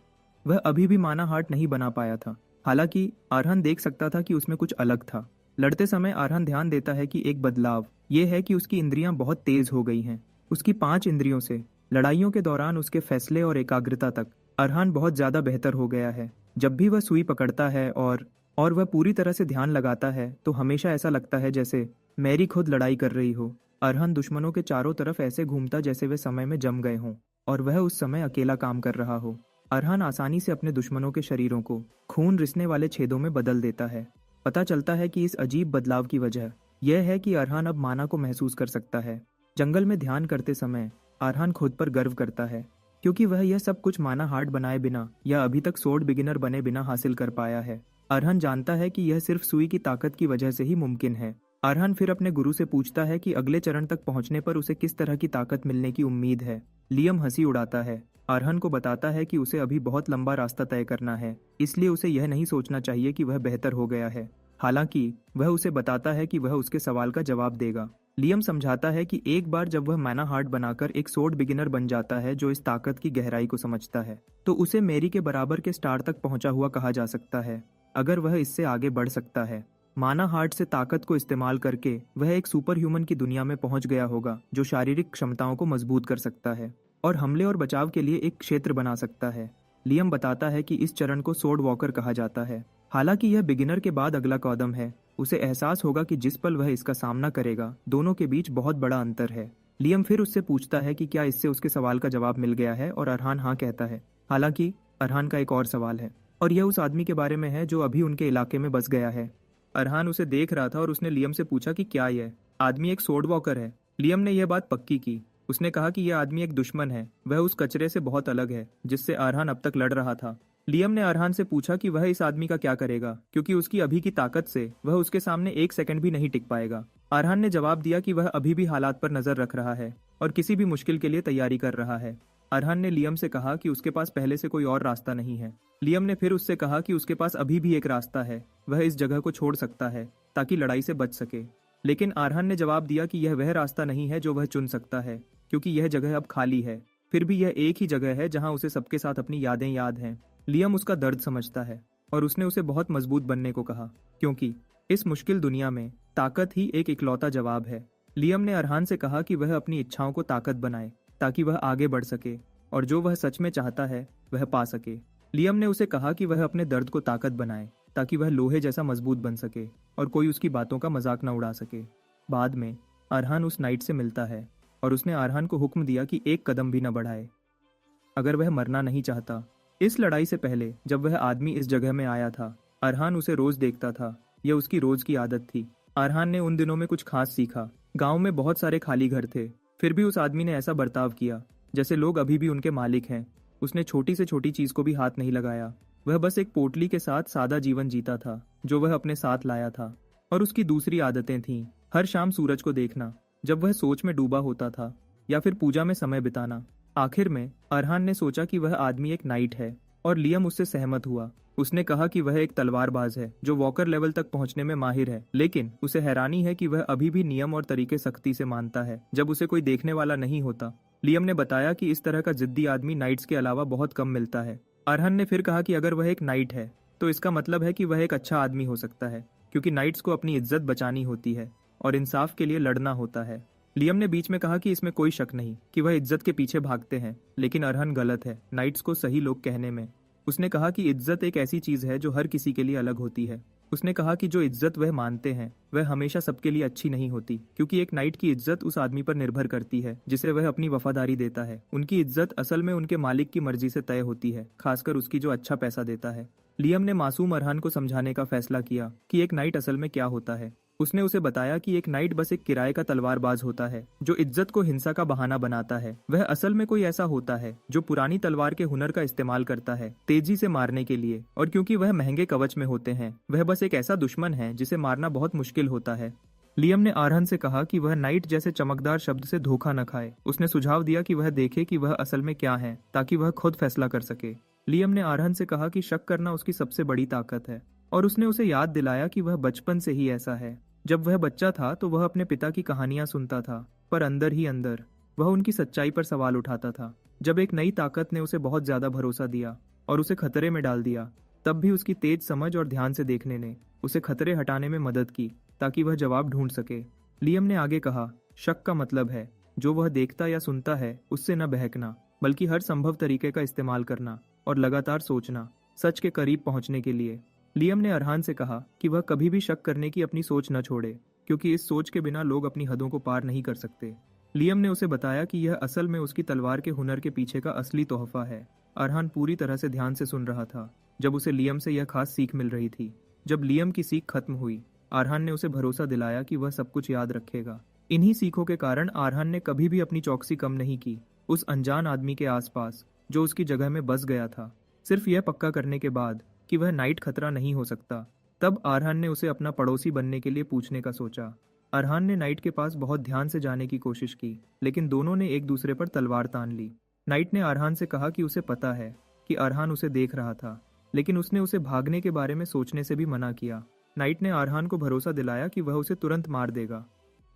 [SPEAKER 1] वह अभी भी माना हार्ट नहीं बना पाया था। हालांकि अरहान देख सकता था कि उसमें कुछ अलग था। लड़ते समय अरहान ध्यान देता है कि एक बदलाव यह है कि उसकी इंद्रियां बहुत तेज हो गई हैं। उसकी 5 इंद्रियों से लड़ाइयों के दौरान उसके फैसले और एकाग्रता तक अरहान बहुत ज्यादा बेहतर हो गया है। जब भी वह सुई पकड़ता है और वह पूरी तरह से ध्यान लगाता है तो हमेशा ऐसा लगता है जैसे मैरी खुद लड़ाई कर रही हो। अरहान दुश्मनों के चारों तरफ ऐसे घूमता जैसे वे समय में जम गए हों और वह उस समय अकेला काम कर रहा हो। अरहान आसानी से अपने दुश्मनों के शरीरों को खून रिसने वाले छेदों में बदल देता है। पता चलता है कि इस अजीब बदलाव की वजह यह है कि अरहान अब माना को महसूस कर सकता है। जंगल में ध्यान करते समय अरहान खुद पर गर्व करता है, क्योंकि वह यह सब कुछ माना हार्ड बनाए बिना या अभी तक सोर्ड बिगिनर बने बिना हासिल कर पाया है। अरहान जानता है कि यह सिर्फ सुई की ताकत की वजह से ही मुमकिन है। अरहान फिर अपने गुरु से पूछता है कि अगले चरण तक पहुंचने पर उसे किस तरह की ताकत मिलने की उम्मीद है। लियम हंसी उड़ाता है। अरहान को बताता है कि उसे अभी बहुत लंबा रास्ता तय करना है, इसलिए उसे यह नहीं सोचना चाहिए कि वह बेहतर हो गया है। हालांकि वह उसे बताता है कि वह उसके सवाल का जवाब देगा। लियम समझाता है कि एक बार जब वह मैना हार्ट बनाकर एक सोर्ड बिगिनर बन जाता है जो इस ताकत की गहराई को समझता है, तो उसे मेरी के बराबर के स्टार तक पहुंचा हुआ कहा जा सकता है, अगर वह इससे आगे बढ़ सकता है। माना हार्ट से ताकत को इस्तेमाल करके वह एक सुपर ह्यूमन की दुनिया में पहुंच गया होगा, जो शारीरिक क्षमताओं को मजबूत कर सकता है और हमले और बचाव के लिए एक क्षेत्र बना सकता है। लियम बताता है कि इस चरण को सोर्ड वॉकर कहा जाता है। हालांकि यह बिगिनर के बाद अगला कदम है। उसे एहसास होगा कि जिस पल वह इसका सामना करेगा, दोनों के बीच बहुत बड़ा अंतर है। लियम फिर उससे पूछता है कि क्या इससे उसके सवाल का जवाब मिल गया है, और अरहान हाँ कहता है। हालांकि अरहान का एक और सवाल है, और यह उस आदमी के बारे में है जो अभी उनके इलाके में बस गया है। अरहान उसे देख रहा था और उसने लियम से पूछा कि क्या यह आदमी एक सोर्ड वॉकर है। लियम ने यह बात पक्की की। उसने कहा कि यह आदमी एक दुश्मन है, वह उस कचरे से बहुत अलग है जिससे अरहान अब तक लड़ रहा था। लियम ने अरहान से पूछा कि वह इस आदमी का क्या करेगा, क्योंकि उसकी अभी की ताकत से वह उसके सामने एक सेकंड भी नहीं टिक पाएगा। अरहान ने जवाब दिया कि वह अभी भी हालात पर नजर रख रहा है और किसी भी मुश्किल के लिए तैयारी कर रहा है। अरहान ने लियम से कहा कि उसके पास पहले से कोई और रास्ता नहीं है। लियम ने फिर उससे कहा कि उसके पास अभी भी एक रास्ता है, वह इस जगह को छोड़ सकता है ताकि लड़ाई से बच सके। लेकिन अरहान ने जवाब दिया कि यह वह रास्ता नहीं है जो वह चुन सकता है, क्योंकि यह जगह अब खाली है। फिर भी यह एक ही जगह है जहां उसे सबके साथ अपनी यादें याद हैं। लियम उसका दर्द समझता है और उसने उसे बहुत मजबूत बनने को कहा, क्योंकि इस मुश्किल दुनिया में ताकत ही एक इकलौता जवाब है। लियम ने अरहान से कहा कि वह अपनी इच्छाओं को ताकत बनाए ताकि वह आगे बढ़ सके और जो वह सच में चाहता है वह पा सके। लियम ने उसे कहा कि वह अपने दर्द को ताकत बनाए ताकि वह लोहे जैसा मजबूत बन सके और कोई उसकी बातों का मजाक न उड़ा सके। बाद में अरहान उस नाइट से मिलता है और उसने अरहान को हुक्म दिया कि एक कदम भी न बढ़ाए अगर वह मरना नहीं चाहता। इस लड़ाई से पहले जब वह आदमी इस जगह में आया था, अरहान उसे रोज देखता था। यह उसकी रोज की आदत थी। अरहान ने उन दिनों में कुछ खास सीखा। गांव में बहुत सारे खाली घर थे, फिर भी उस आदमी ने ऐसा बर्ताव किया जैसे लोग अभी भी उनके मालिक हैं। उसने छोटी से छोटी चीज को भी हाथ नहीं लगाया। वह बस एक पोटली के साथ सादा जीवन जीता था जो वह अपने साथ लाया था। और उसकी दूसरी आदतें थीं, हर शाम सूरज को देखना जब वह सोच में डूबा होता था, या फिर पूजा में समय बिताना। आखिर में अरहान ने सोचा कि वह आदमी एक नाइट है और लियम उससे सहमत हुआ। उसने कहा कि वह एक तलवारबाज है जो वॉकर लेवल तक पहुंचने में माहिर है, लेकिन उसे हैरानी है कि वह अभी भी नियम और तरीके सख्ती से मानता है जब उसे कोई देखने वाला नहीं होता। लियम ने बताया कि इस तरह का जिद्दी आदमी नाइट्स के अलावा बहुत कम मिलता है। अरहान ने फिर कहा कि अगर वह एक नाइट है तो इसका मतलब है कि वह एक अच्छा आदमी हो सकता है, क्योंकि नाइट्स को अपनी इज्जत बचानी होती है और इंसाफ के लिए लड़ना होता है। लियम ने बीच में कहा कि इसमें कोई शक नहीं कि वह इज्जत के पीछे भागते हैं, लेकिन अरहान गलत है नाइट्स को सही लोग कहने में। उसने कहा कि इज्जत एक ऐसी चीज है जो हर किसी के लिए अलग होती है। उसने कहा कि जो इज्जत वह मानते हैं वह हमेशा सबके लिए अच्छी नहीं होती, क्योंकि एक नाइट की इज्जत उस आदमी पर निर्भर करती है जिसे वह अपनी वफादारी देता है। उनकी इज्जत असल में उनके मालिक की मर्जी से तय होती है, खासकर उसकी जो अच्छा पैसा देता है। लियम ने मासूम अरहान को समझाने का फैसला किया कि एक नाइट असल में क्या होता है। उसने उसे बताया कि एक नाइट बस एक किराए का तलवारबाज होता है जो इज्जत को हिंसा का बहाना बनाता है। वह असल में कोई ऐसा होता है जो पुरानी तलवार के हुनर का इस्तेमाल करता है तेजी से मारने के लिए, और क्योंकि वह महंगे कवच में होते हैं वह बस एक ऐसा दुश्मन है जिसे मारना बहुत मुश्किल होता है। लियम ने अरहान से कहा कि वह नाइट जैसे चमकदार शब्द से धोखा न खाए। उसने सुझाव दिया कि वह देखे कि वह असल में क्या है ताकि वह खुद फैसला कर सके। लियम ने अरहान से कहा कि शक करना उसकी सबसे बड़ी ताकत है, और उसने उसे याद दिलाया कि वह बचपन से ही ऐसा है। जब वह बच्चा था तो वह अपने पिता की कहानियां सुनता था, पर अंदर ही अंदर वह उनकी सच्चाई पर सवाल उठाता था। जब एक नई ताकत ने उसे बहुत ज्यादा भरोसा दिया और उसे खतरे में डाल दिया, तब भी उसकी तेज समझ और ध्यान से देखने ने उसे खतरे हटाने में मदद की ताकि वह जवाब ढूंढ सके। लियम ने आगे कहा, शक का मतलब है जो वह देखता या सुनता है उससे न बहकना, बल्कि हर संभव तरीके का इस्तेमाल करना और लगातार सोचना सच के करीब पहुंचने के लिए। लियम ने अरहान से कहा कि वह कभी भी शक करने की अपनी सोच न छोड़े। क्योंकि इस सोच के बिना लोग अपनी हदों को पार नहीं कर सकते। लियम ने उसे बताया कि यह असल में उसकी तलवार के हुनर के पीछे का असली तोहफा है। अरहान पूरी तरह से ध्यान से सुन रहा था जब उसे लियम से यह खास सीख मिल रही थी। जब लियम की सीख खत्म हुई, अरहान ने उसे भरोसा दिलाया कि वह सब कुछ याद रखेगा। इन्हीं सीखों के कारण अरहान ने कभी भी अपनी चौकसी कम नहीं की उस अनजान आदमी के आसपास जो उसकी जगह में बस गया था, सिर्फ यह पक्का करने के बाद कि वह नाइट खतरा नहीं हो सकता। तब अरहान ने उसे अपना पड़ोसी बनने के लिए पूछने का सोचा। अरहान ने नाइट के पास बहुत ध्यान से जाने की कोशिश की, लेकिन दोनों ने एक दूसरे पर तलवार तान ली। नाइट ने अरहान से कहा कि उसे पता है कि अरहान उसे देख रहा था, लेकिन उसने उसे भागने के बारे में सोचने से भी मना किया। नाइट ने अरहान को भरोसा दिलाया कि वह उसे तुरंत मार देगा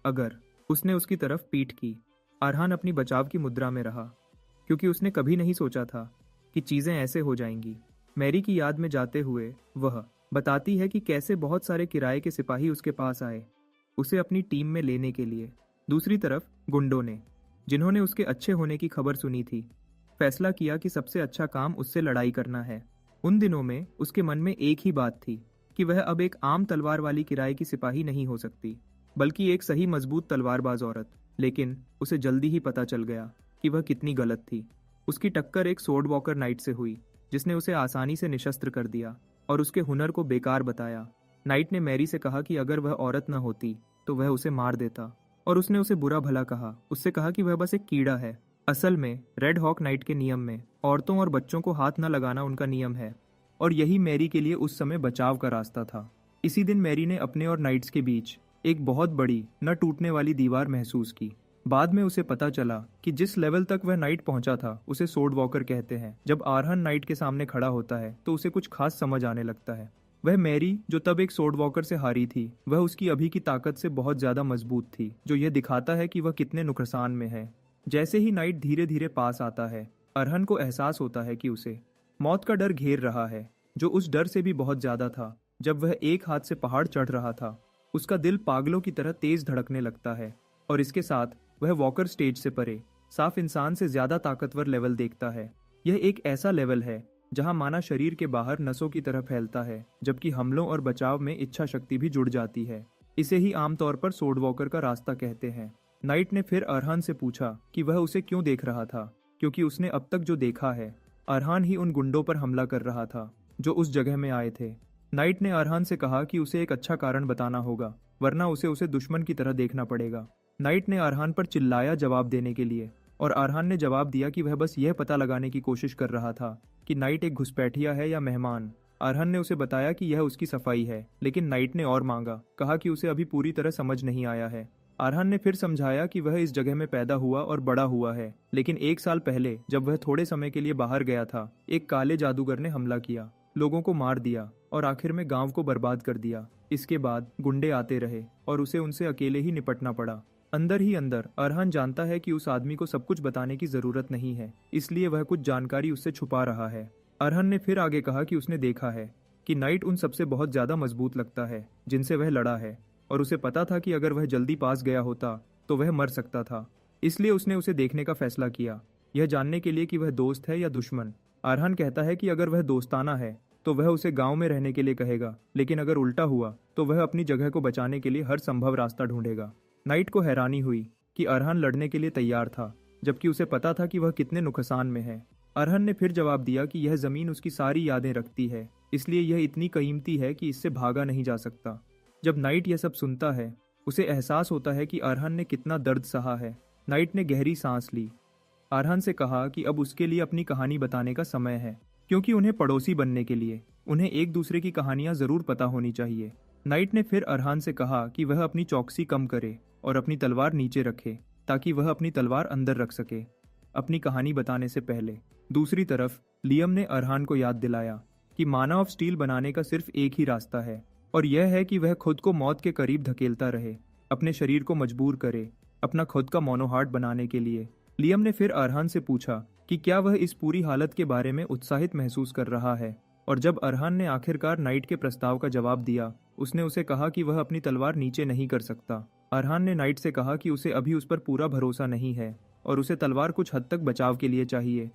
[SPEAKER 1] अगर उसने उसकी तरफ पीठ की। अरहान अपनी बचाव की मुद्रा में रहा, क्योंकि उसने कभी नहीं सोचा था कि चीजें ऐसे हो जाएंगी। मैरी की याद में जाते हुए वह बताती है कि कैसे बहुत सारे किराए के सिपाही उसके पास आए उसे अपनी टीम में लेने के लिए। दूसरी तरफ गुंडों ने, जिन्होंने उसके अच्छे होने की खबर सुनी थी, फैसला किया कि सबसे अच्छा काम उससे लड़ाई करना है। उन दिनों में उसके मन में एक ही बात थी कि वह अब एक आम तलवार वाली किराए की सिपाही नहीं हो सकती, बल्कि एक सही मजबूत तलवारबाज औरत। लेकिन उसे जल्दी ही पता चल गया कि वह कितनी गलत थी। उसकी टक्कर एक सोर्ड वॉकर नाइट से हुई, जिसने उसे आसानी से निशस्त्र कर दिया और उसके हुनर को बेकार बताया। नाइट ने मैरी से कहा कि अगर वह औरत न होती तो वह उसे मार देता, और उसने उसे बुरा भला कहा। उससे कहा कि वह बस एक कीड़ा है। असल में रेड हॉक नाइट के नियम में औरतों और बच्चों को हाथ न लगाना उनका नियम है, और यही मैरी के लिए उस समय बचाव का रास्ता था। इसी दिन मैरी ने अपने और नाइट्स के बीच एक बहुत बड़ी न टूटने वाली दीवार महसूस की। बाद में उसे पता चला कि जिस लेवल तक वह नाइट पहुंचा था उसे सोर्ड वॉकर कहते हैं। जब अरहान नाइट के सामने खड़ा होता है तो उसे कुछ खास समझ आने लगता है। वह मैरी, जो तब एक सोर्ड वॉकर से हारी थी, वह उसकी अभी की ताकत से बहुत ज्यादा मजबूत थी, जो यह दिखाता है कि वह कितने नुकसान में है। जैसे ही नाइट धीरे धीरे पास आता है, अरहान को एहसास होता है कि उसे मौत का डर घेर रहा है, जो उस डर से भी बहुत ज्यादा था जब वह एक हाथ से पहाड़ चढ़ रहा था। उसका दिल पागलों की तरह तेज धड़कने लगता है, और इसके साथ वह वॉकर स्टेज से परे साफ इंसान से ज्यादा ताकतवर लेवल देखता है। यह एक ऐसा लेवल है जहां माना शरीर के बाहर नसों की तरह फैलता है, जबकि हमलों और बचाव में इच्छा शक्ति भी जुड़ जाती है। इसे ही आमतौर पर सोर्ड वॉकर का रास्ता कहते हैं। नाइट ने फिर अरहान से पूछा कि वह उसे क्यों देख रहा था, क्योंकि उसने अब तक जो देखा है, अरहान ही उन गुंडों पर हमला कर रहा था जो उस जगह में आए थे। नाइट ने अरहान से कहा कि उसे एक अच्छा कारण बताना होगा, वरना उसे दुश्मन की तरह देखना पड़ेगा। नाइट ने अरहान पर चिल्लाया जवाब देने के लिए, और अरहान ने जवाब दिया कि वह बस यह पता लगाने की कोशिश कर रहा था कि नाइट एक घुसपैठिया है या मेहमान। अरहान ने उसे बताया कि यह उसकी सफाई है, लेकिन नाइट ने और मांगा, कहा कि उसे अभी पूरी तरह समझ नहीं आया है। अरहान ने फिर समझाया कि वह इस जगह में पैदा हुआ और बड़ा हुआ है, लेकिन 1 साल पहले जब वह थोड़े समय के लिए बाहर गया था, एक काले जादूगर ने हमला किया, लोगों को मार दिया और आखिर में गांव को बर्बाद कर दिया। इसके बाद गुंडे आते रहे और उसे उनसे अकेले ही निपटना पड़ा। अंदर ही अंदर अरहान जानता है कि उस आदमी को सब कुछ बताने की जरूरत नहीं है, इसलिए वह कुछ जानकारी उससे छुपा रहा है। अरहान ने फिर आगे कहा कि उसने देखा है कि नाइट उन सबसे बहुत ज्यादा मजबूत लगता है जिनसे वह लड़ा है, और उसे पता था कि अगर वह जल्दी पास गया होता तो वह मर सकता था। इसलिए उसने उसे देखने का फैसला किया, यह जानने के लिए कि वह दोस्त है या दुश्मन। अरहान कहता है कि अगर वह दोस्ताना है तो वह उसे गांव में रहने के लिए कहेगा, लेकिन अगर उल्टा हुआ तो वह अपनी जगह को बचाने के लिए हर संभव रास्ता ढूंढेगा। नाइट को हैरानी हुई कि अरहान लड़ने के लिए तैयार था, जबकि उसे पता था कि वह कितने नुकसान में है। अरहान ने फिर जवाब दिया कि यह जमीन उसकी सारी यादें रखती है, इसलिए यह इतनी कीमती है कि इससे भागा नहीं जा सकता। जब नाइट यह सब सुनता है, उसे एहसास होता है कि अरहान ने कितना दर्द सहा है। नाइट ने गहरी सांस ली। अरहान से कहा कि अब उसके लिए अपनी कहानी बताने का समय है, क्योंकि उन्हें पड़ोसी बनने के लिए उन्हें एक दूसरे की कहानियां जरूर पता होनी चाहिए। नाइट ने फिर अरहान से कहा कि वह अपनी चौकसी कम करे और अपनी तलवार नीचे रखे, ताकि वह अपनी तलवार अंदर रख सके अपनी कहानी बताने से पहले। दूसरी तरफ लियम ने अरहान को याद दिलाया कि माना ऑफ स्टील बनाने का सिर्फ एक ही रास्ता है, और यह है कि वह खुद को मौत के करीब धकेलता रहे, अपने शरीर को मजबूर करे अपना खुद का मोनोहार्ट बनाने के लिए। लियम ने फिर अरहान से पूछा कि क्या वह इस पूरी हालत के बारे में उत्साहित महसूस कर रहा है, और जब अरहान ने आखिरकार नाइट के प्रस्ताव का जवाब दिया, उसने उसे कहा कि वह अपनी तलवार नीचे नहीं कर सकता। अरहान ने नाइट से कहा कि उसे अभी उस पर पूरा भरोसा नहीं है और उसे तलवार कुछ हद तक बचाव के लिए चाहिए।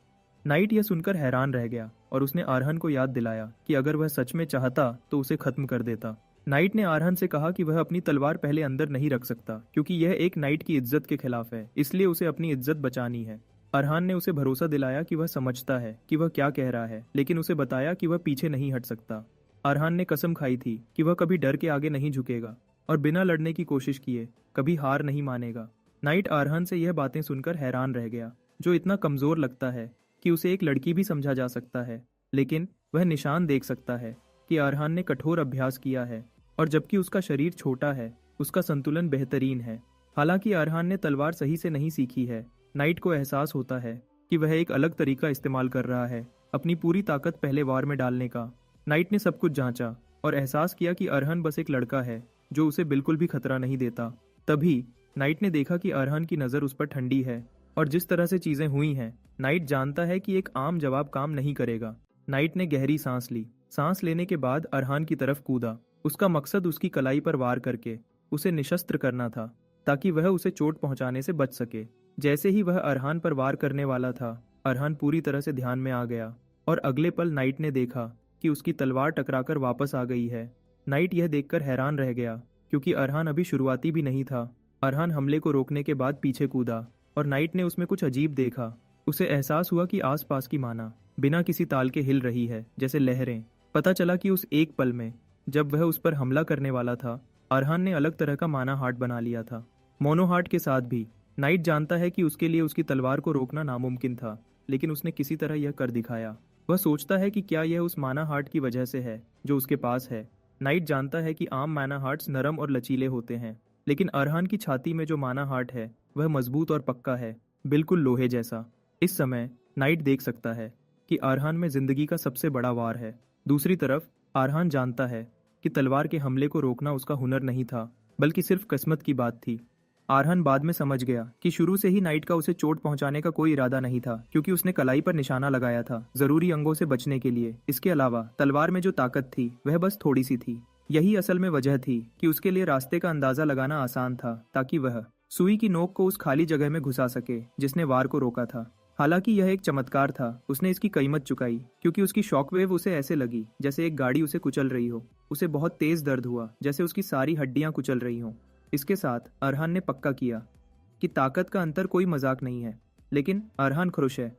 [SPEAKER 1] नाइट यह सुनकर हैरान रह गया और उसने अरहान को याद दिलाया कि अगर वह सच में चाहता तो उसे खत्म कर देता। नाइट ने अरहान से कहा कि वह अपनी तलवार पहले अंदर नहीं रख सकता क्योंकि यह एक नाइट की इज्जत के खिलाफ है, इसलिए उसे अपनी इज्जत बचानी है। अरहान ने उसे भरोसा दिलाया कि वह समझता है कि वह क्या कह रहा है, लेकिन उसे बताया कि वह पीछे नहीं हट सकता। अरहान ने कसम खाई थी कि वह कभी डर के आगे नहीं झुकेगा और बिना लड़ने की कोशिश किए कभी हार नहीं मानेगा। नाइट अरहान से यह बातें सुनकर हैरान रह गया, जो इतना कमजोर लगता है कि उसे एक लड़की भी समझा जा सकता है, लेकिन वह निशान देख सकता है कि अरहान ने कठोर अभ्यास किया है और जबकि उसका शरीर छोटा है, उसका संतुलन बेहतरीन है। हालांकि अरहान ने तलवार सही से नहीं सीखी है, नाइट को एहसास होता है कि वह एक अलग तरीका इस्तेमाल कर रहा है, अपनी पूरी ताकत पहले वार में डालने का। नाइट ने सब कुछ जांचा और एहसास किया कि अरहान बस एक लड़का है जो उसे बिल्कुल भी खतरा नहीं देता। तभी नाइट ने देखा कि अरहान की नज़र उस पर ठंडी है और जिस तरह से चीज़ें हुई हैं, नाइट जानता है कि एक आम जवाब काम नहीं करेगा। नाइट ने गहरी सांस ली। सांस लेने के बाद अरहान की तरफ कूदा। उसका मकसद उसकी कलाई पर वार करके उसे निशस्त्र करना था, ताकि वह उसे चोट पहुंचाने से बच सके। जैसे ही वह अरहान पर वार करने वाला था, अरहान पूरी तरह से ध्यान में आ गया और अगले पल नाइट ने देखा कि उसकी तलवार टकराकर वापस आ गई है। नाइट यह देखकर हैरान रह गया, क्योंकि अरहान अभी शुरुआती भी नहीं था। अरहान हमले को रोकने के बाद पीछे कूदा और नाइट ने उसमें कुछ अजीब देखा। उसे एहसास हुआ कि आसपास की माना बिना किसी ताल के हिल रही है, जैसे लहरें। पता चला कि उस एक पल में जब वह उस पर हमला करने वाला था, अरहान ने अलग तरह का माना हार्ट बना लिया था। मोनो हार्ट के साथ भी नाइट जानता है कि उसके लिए उसकी तलवार को रोकना नामुमकिन था, लेकिन उसने किसी तरह यह कर दिखाया। वह सोचता है कि क्या यह उस माना हार्ट की वजह से है जो उसके पास है। नाइट जानता है कि आम माना हार्ट्स नरम और लचीले होते हैं, लेकिन अरहान की छाती में जो माना हार्ट है वह मजबूत और पक्का है, बिल्कुल लोहे जैसा। इस समय नाइट देख सकता है कि अरहान में जिंदगी का सबसे बड़ा वार है। दूसरी तरफ अरहान जानता है कि तलवार के हमले को रोकना उसका हुनर नहीं था, बल्कि सिर्फ किस्मत की बात थी। अरहान बाद में समझ गया कि शुरू से ही नाइट का उसे चोट पहुंचाने का कोई इरादा नहीं था, क्योंकि उसने कलाई पर निशाना लगाया था जरूरी अंगों से बचने के लिए। इसके अलावा तलवार में जो ताकत थी वह बस थोड़ी सी थी। यही असल में वजह थी कि उसके लिए रास्ते का अंदाजा लगाना आसान था, ताकि वह सुई की नोक को उस खाली जगह में घुसा सके जिसने वार को रोका था। हालांकि यह एक चमत्कार था, उसने इसकी कीमत चुकाई, क्योंकि उसकी शॉकवेव उसे ऐसे लगी जैसे एक गाड़ी उसे कुचल रही हो। उसे बहुत तेज दर्द हुआ, जैसे उसकी सारी हड्डियां कुचल रही हों। इसके साथ अरहान ने पक्का किया कि ताकत का अंतर कोई मजाक नहीं है। लेकिन अरहान खुश है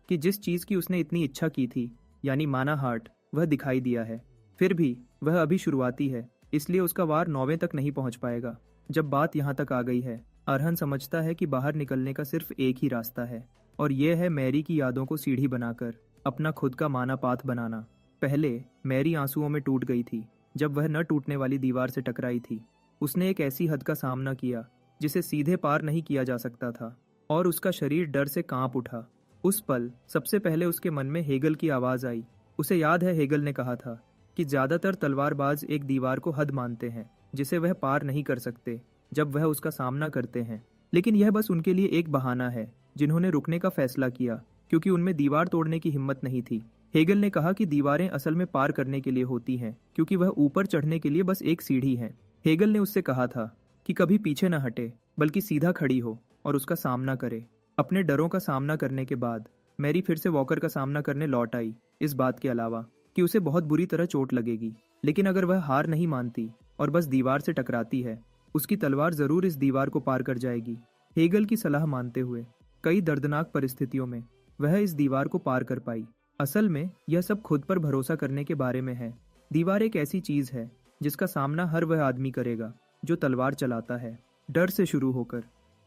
[SPEAKER 1] कि जिस चीज़ की उसने इतनी इच्छा की थी, यानी माना हार्ट, वह दिखाई दिया है। फिर भी वह अभी शुरुआती है, इसलिए उसका वार 9वें तक नहीं पहुंच पाएगा। जब बात यहाँ तक आ गई है, अरहान समझता है कि बाहर निकलने का सिर्फ एक ही रास्ता है, और यह है मैरी की यादों को सीढ़ी बनाकर अपना खुद का माना पाथ बनाना। पहले मैरी आंसुओं में टूट गई थी जब वह न टूटने वाली दीवार से टकराई थी। उसने एक ऐसी हद का सामना किया जिसे सीधे पार नहीं किया जा सकता था, और उसका शरीर डर से कांप उठा। उस पल सबसे पहले उसके मन में हेगल की आवाज़ आई। उसे याद है हेगल ने कहा था कि ज़्यादातर तलवारबाज एक दीवार को हद मानते हैं जिसे वह पार नहीं कर सकते जब वह उसका सामना करते हैं, लेकिन यह बस उनके लिए एक बहाना है जिन्होंने रुकने का फैसला किया, क्योंकि उनमें दीवार तोड़ने की हिम्मत नहीं थी। हेगल ने कहा कि दीवारें असल में पार करने के लिए होती हैं, क्योंकि वह ऊपर चढ़ने के लिए बस एक सीढ़ी है। हेगल ने उससे कहा था कि कभी पीछे न हटे, बल्कि सीधा खड़ी हो और उसका सामना करे। अपने डरों का सामना करने के बाद मैरी फिर से वॉकर का सामना करने लौट आई, इस बात के अलावा कि उसे बहुत बुरी तरह चोट लगेगी। लेकिन अगर वह हार नहीं मानती और बस दीवार से टकराती है, उसकी तलवार जरूर इस दीवार को पार कर जाएगी। हेगल की सलाह मानते हुए कई दर्दनाक परिस्थितियों में वह इस दीवार को पार कर पाई। असल में यह सब खुद पर भरोसा करने के बारे में है। दीवार एक ऐसी चीज है जिसका सामना हर वह आदमी करेगा जो तलवार चलाता है, डर से शुरू होकर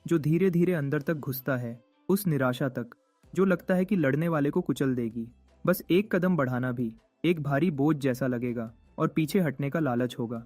[SPEAKER 1] जो धीरे धीरे अंदर तक घुसता है, उस निराशा तक जो लगता है कि लड़ने वाले को कुचल देगी। बस एक कदम बढ़ाना भी एक भारी बोझ जैसा लगेगा और पीछे हटने का लालच होगा।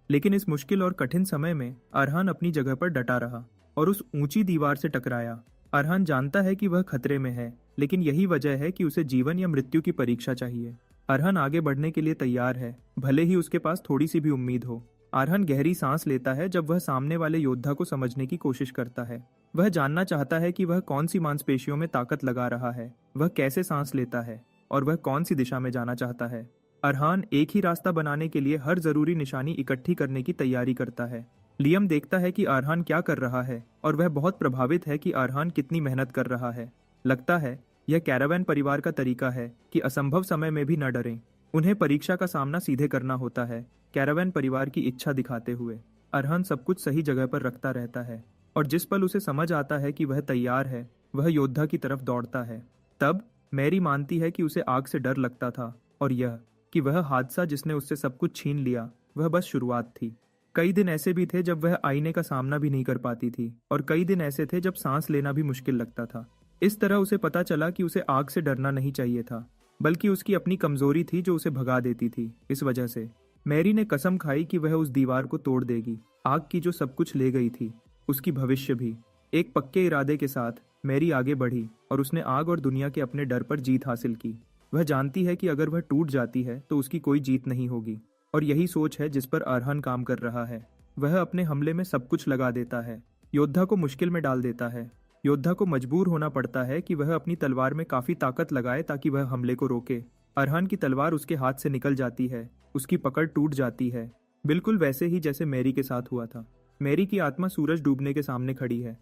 [SPEAKER 1] लेकिन इस मुश्किल और कठिन समय में अरहान अपनी जगह पर डटा रहा और उस ऊंची दीवार से टकराया। अरहान जानता है कि वह खतरे में है, लेकिन यही वजह है कि उसे जीवन या मृत्यु की परीक्षा चाहिए। अरहान आगे बढ़ने के लिए तैयार है, भले ही उसके पास थोड़ी सी भी उम्मीद हो। अरहान गहरी सांस लेता है जब वह सामने वाले योद्धा को समझने की कोशिश करता है। वह जानना चाहता है कि वह कौन सी मांसपेशियों में ताकत लगा रहा है, वह कैसे सांस लेता है और वह कौन सी दिशा में जाना चाहता है। अरहान एक ही रास्ता बनाने के लिए हर जरूरी निशानी इकट्ठी करने की तैयारी करता है। लियम देखता है कि अरहान क्या कर रहा है और वह बहुत प्रभावित है कि अरहान कितनी मेहनत कर रहा है। लगता है यह कैरावैन परिवार का तरीका है कि असंभव समय में भी न डरें। उन्हें परीक्षा का सामना सीधे करना होता है, कैरावैन परिवार की इच्छा दिखाते हुए। अरहान सब कुछ सही जगह पर रखता रहता है और जिस पल उसे समझ आता है कि वह तैयार है, वह योद्धा की तरफ दौड़ता है। तब मैरी मानती है कि उसे आग से डर लगता था और यह कि वह हादसा जिसने उससे सब कुछ छीन लिया, वह बस शुरुआत थी। कई दिन ऐसे भी थे जब वह आईने का सामना भी नहीं कर पाती थी और कई दिन ऐसे थे जब सांस लेना भी मुश्किल लगता था। इस तरह उसे पता चला कि उसे आग से डरना नहीं चाहिए था, बल्कि उसकी अपनी कमजोरी थी जो उसे भगा देती थी। इस वजह से मैरी ने कसम खाई कि वह उस दीवार को तोड़ देगी, आग की जो सब कुछ ले गई थी, उसकी भविष्य भी। एक पक्के इरादे के साथ मैरी आगे बढ़ी और उसने आग और दुनिया के अपने डर पर जीत हासिल की। वह जानती है कि अगर वह टूट जाती है तो उसकी कोई जीत नहीं होगी और यही सोच है जिस पर अरहान काम कर रहा है। वह अपने हमले में सब कुछ लगा देता है, योद्धा को मुश्किल में डाल देता है। योद्धा को मजबूर होना पड़ता है कि वह अपनी तलवार में काफी ताकत लगाए ताकि वह हमले को रोके। अरहान की तलवार उसके हाथ से निकल जाती है, उसकी पकड़ टूट जाती है, बिल्कुल वैसे ही जैसे मैरी के साथ हुआ था। मैरी की आत्मा सूरज डूबने के सामने खड़ी है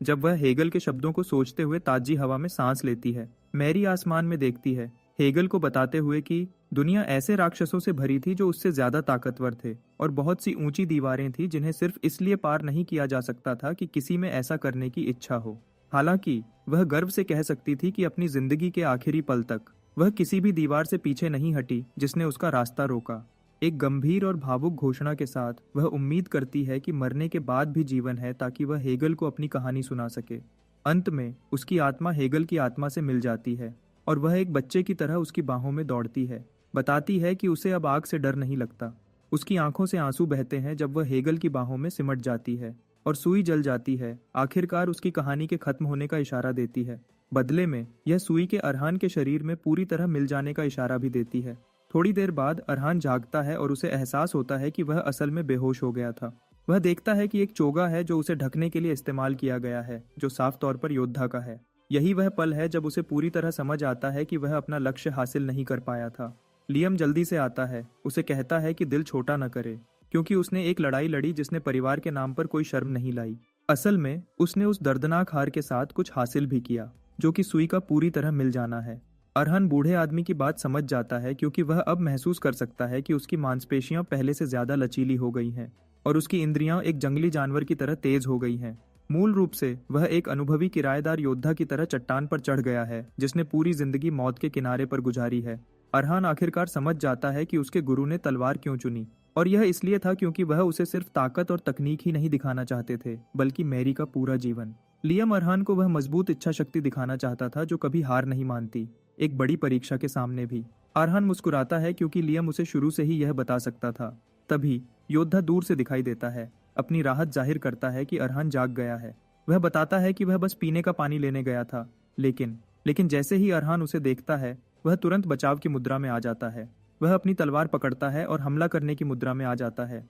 [SPEAKER 1] जब वह हेगल के शब्दों को सोचते हुए ताजी हवा में सांस लेती है। मैरी आसमान में देखती है, हेगल को बताते हुए कि दुनिया ऐसे राक्षसों से भरी थी जो उससे ज्यादा ताकतवर थे और बहुत सी ऊंची दीवारें थी जिन्हें सिर्फ इसलिए पार नहीं किया जा सकता था कि किसी में ऐसा करने की इच्छा हो। हालांकि वह गर्व से कह सकती थी कि अपनी जिंदगी के आखिरी पल तक वह किसी भी दीवार से पीछे नहीं हटी जिसने उसका रास्ता रोका। एक गंभीर और भावुक घोषणा के साथ वह उम्मीद करती है कि मरने के बाद भी जीवन है ताकि वह हेगल को अपनी कहानी सुना सके। अंत में उसकी आत्मा हेगल की आत्मा से मिल जाती है और वह एक बच्चे की तरह उसकी बाहों में दौड़ती है, बताती है कि उसे अब आग से डर नहीं लगता। उसकी आंखों से आंसू बहते हैं जब वह हेगल की बाहों में सिमट जाती है और सुई जल जाती है, आखिरकार उसकी कहानी के खत्म होने का इशारा देती है। बदले में यह सुई के अरहान के शरीर में पूरी तरह मिल जाने का इशारा भी देती है। थोड़ी देर बाद अरहान जागता है और उसे एहसास होता है कि वह असल में बेहोश हो गया था। वह देखता है कि एक चोगा है जो उसे ढकने के लिए इस्तेमाल किया गया है, जो साफ तौर पर योद्धा का है। यही वह पल है जब उसे पूरी तरह समझ आता है कि वह अपना लक्ष्य हासिल नहीं कर पाया था। लियम जल्दी से आता है, उसे कहता है कि दिल छोटा न करे, क्योंकि उसने एक लड़ाई लड़ी जिसने परिवार के नाम पर कोई शर्म नहीं लाई। असल में उसने उस दर्दनाक हार के साथ कुछ हासिल भी किया, जो कि सुई का पूरी तरह मिल जाना है। अरहान बूढ़े आदमी की बात समझ जाता है क्योंकि वह अब महसूस कर सकता है कि उसकी मांसपेशियां पहले से ज्यादा लचीली हो गई हैं और उसकी इंद्रियां एक जंगली जानवर की तरह तेज हो गई हैं। मूल रूप से वह एक अनुभवी किराएदार योद्धा की तरह चट्टान पर चढ़ गया है जिसने पूरी जिंदगी मौत के किनारे पर गुजारी है। अरहान आखिरकार समझ जाता है कि उसके गुरु ने तलवार क्यों चुनी, और यह इसलिए था क्योंकि वह उसे सिर्फ ताकत और तकनीक ही नहीं दिखाना चाहते थे, बल्कि मैरी का पूरा जीवन। लियम अरहान को वह मजबूत इच्छा शक्ति दिखाना चाहता था जो कभी हार नहीं मानती, एक बड़ी परीक्षा के सामने भी। अरहान मुस्कुराता है क्योंकि लियम उसे शुरू से ही यह बता सकता था। तभी योद्धा दूर से दिखाई देता है, अपनी राहत जाहिर करता है कि अरहान जाग गया है। वह बताता है कि वह बस पीने का पानी लेने गया था, लेकिन जैसे ही अरहान उसे देखता है, वह तुरंत बचाव की मुद्रा में आ जाता है। वह अपनी तलवार पकड़ता है और हमला करने की मुद्रा में आ जाता है,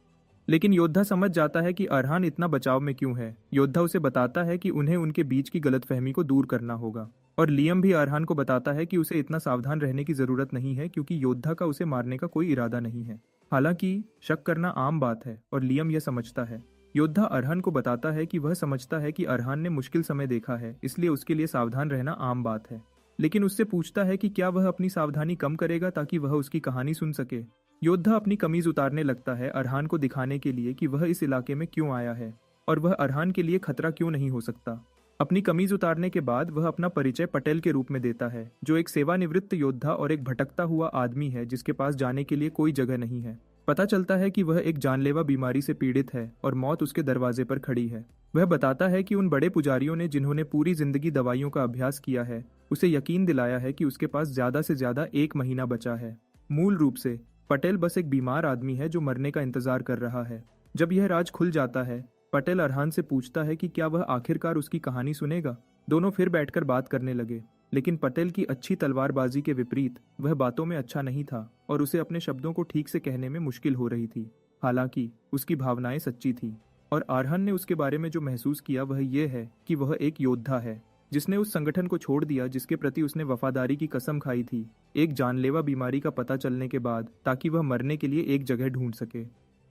[SPEAKER 1] लेकिन योद्धा समझ जाता है कि अरहान इतना बचाव में क्यों है। योद्धा उसे बताता है कि उन्हें उनके बीच की गलतफहमी को दूर करना होगा, और लियम भी अरहान को बताता है कि उसे इतना सावधान रहने की जरूरत नहीं है क्योंकि योद्धा का उसे मारने का कोई इरादा नहीं है। हालांकि शक करना आम बात है और लियम यह समझता है। योद्धा अरहान को बताता है कि वह समझता है कि अरहान ने मुश्किल समय देखा है, इसलिए उसके लिए सावधान रहना आम बात है, लेकिन उससे पूछता है कि क्या वह अपनी सावधानी कम करेगा ताकि वह उसकी कहानी सुन सके। योद्धा अपनी कमीज उतारने लगता है अरहान को दिखाने के लिए कि वह इस इलाके में क्यों आया है और वह अरहान के लिए खतरा क्यों नहीं हो सकता। अपनी कमीज उतारने के बाद वह अपना परिचय पटेल के रूप में देता है, जो एक सेवानिवृत्त योद्धा और एक भटकता हुआ आदमी है जिसके पास जाने के लिए कोई जगह नहीं है। पता चलता है कि वह एक जानलेवा बीमारी से पीड़ित है और मौत उसके दरवाजे पर खड़ी है। वह बताता है कि उन बड़े पुजारियों ने जिन्होंने पूरी जिंदगी दवाइयों का अभ्यास किया है, उसे यकीन दिलाया है कि उसके पास ज्यादा से ज्यादा 1 महीना बचा है। मूल रूप से पटेल बस एक बीमार आदमी है जो मरने का इंतजार कर रहा है। जब यह राज खुल जाता है, पटेल अरहान से पूछता है कि क्या वह आखिरकार उसकी कहानी सुनेगा। दोनों फिर बैठकर बात करने लगे, लेकिन पटेल की अच्छी तलवारबाजी के विपरीत वह बातों में अच्छा नहीं था और उसे अपने शब्दों को ठीक से कहने में मुश्किल हो रही थी। हालांकि उसकी भावनाएं सच्ची थी, और अरहान ने उसके बारे में जो महसूस किया वह यह है कि वह एक योद्धा है जिसने उस संगठन को छोड़ दिया जिसके प्रति उसने वफादारी की कसम खाई थी, एक जानलेवा बीमारी का पता चलने के बाद, ताकि वह मरने के लिए एक जगह ढूंढ सके।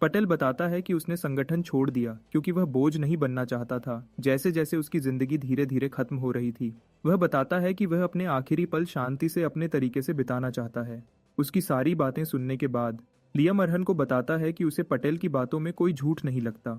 [SPEAKER 1] पटेल बताता है कि उसने संगठन छोड़ दिया क्योंकि वह बोझ नहीं बनना चाहता था। जैसे जैसे उसकी जिंदगी धीरे धीरे खत्म हो रही थी, वह बताता है कि वह अपने आखिरी पल शांति से अपने तरीके से बिताना चाहता है। उसकी सारी बातें सुनने के बाद लियम अरहन को बताता है कि उसे पटेल की बातों में कोई झूठ नहीं लगता,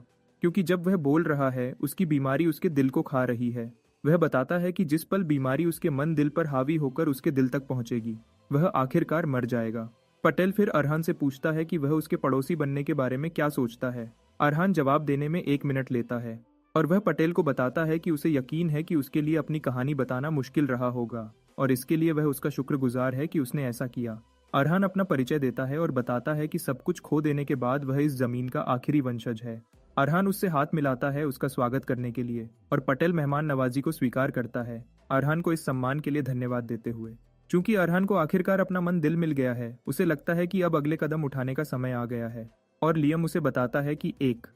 [SPEAKER 1] क्योंकि जब वह बोल रहा है उसकी बीमारी उसके दिल को खा रही है। वह बताता है कि जिस पल बीमारी उसके मन दिल पर हावी होकर उसके दिल तक पहुंचेगी, वह आखिरकार मर जाएगा। पटेल फिर अरहान से पूछता है कि वह उसके पड़ोसी बनने के बारे में क्या सोचता है। अरहान जवाब देने में 1 मिनट लेता है और वह पटेल को बताता है कि उसे यकीन है कि उसके लिए अपनी कहानी बताना मुश्किल रहा होगा और इसके लिए वह उसका शुक्रगुजार है कि उसने ऐसा किया। अरहान अपना परिचय देता है और बताता है कि सब कुछ खो देने के बाद वह इस जमीन का आखिरी वंशज है। अरहान उससे हाथ मिलाता है उसका स्वागत करने के लिए और पटेल मेहमान नवाजी को स्वीकार करता है, अरहान को इस सम्मान के लिए धन्यवाद देते हुए। चूंकि अरहान को आखिरकार अपना मन दिल मिल गया है, उसे लगता है कि अब अगले कदम उठाने का समय आ गया है और लियम उसे बताता है कि एक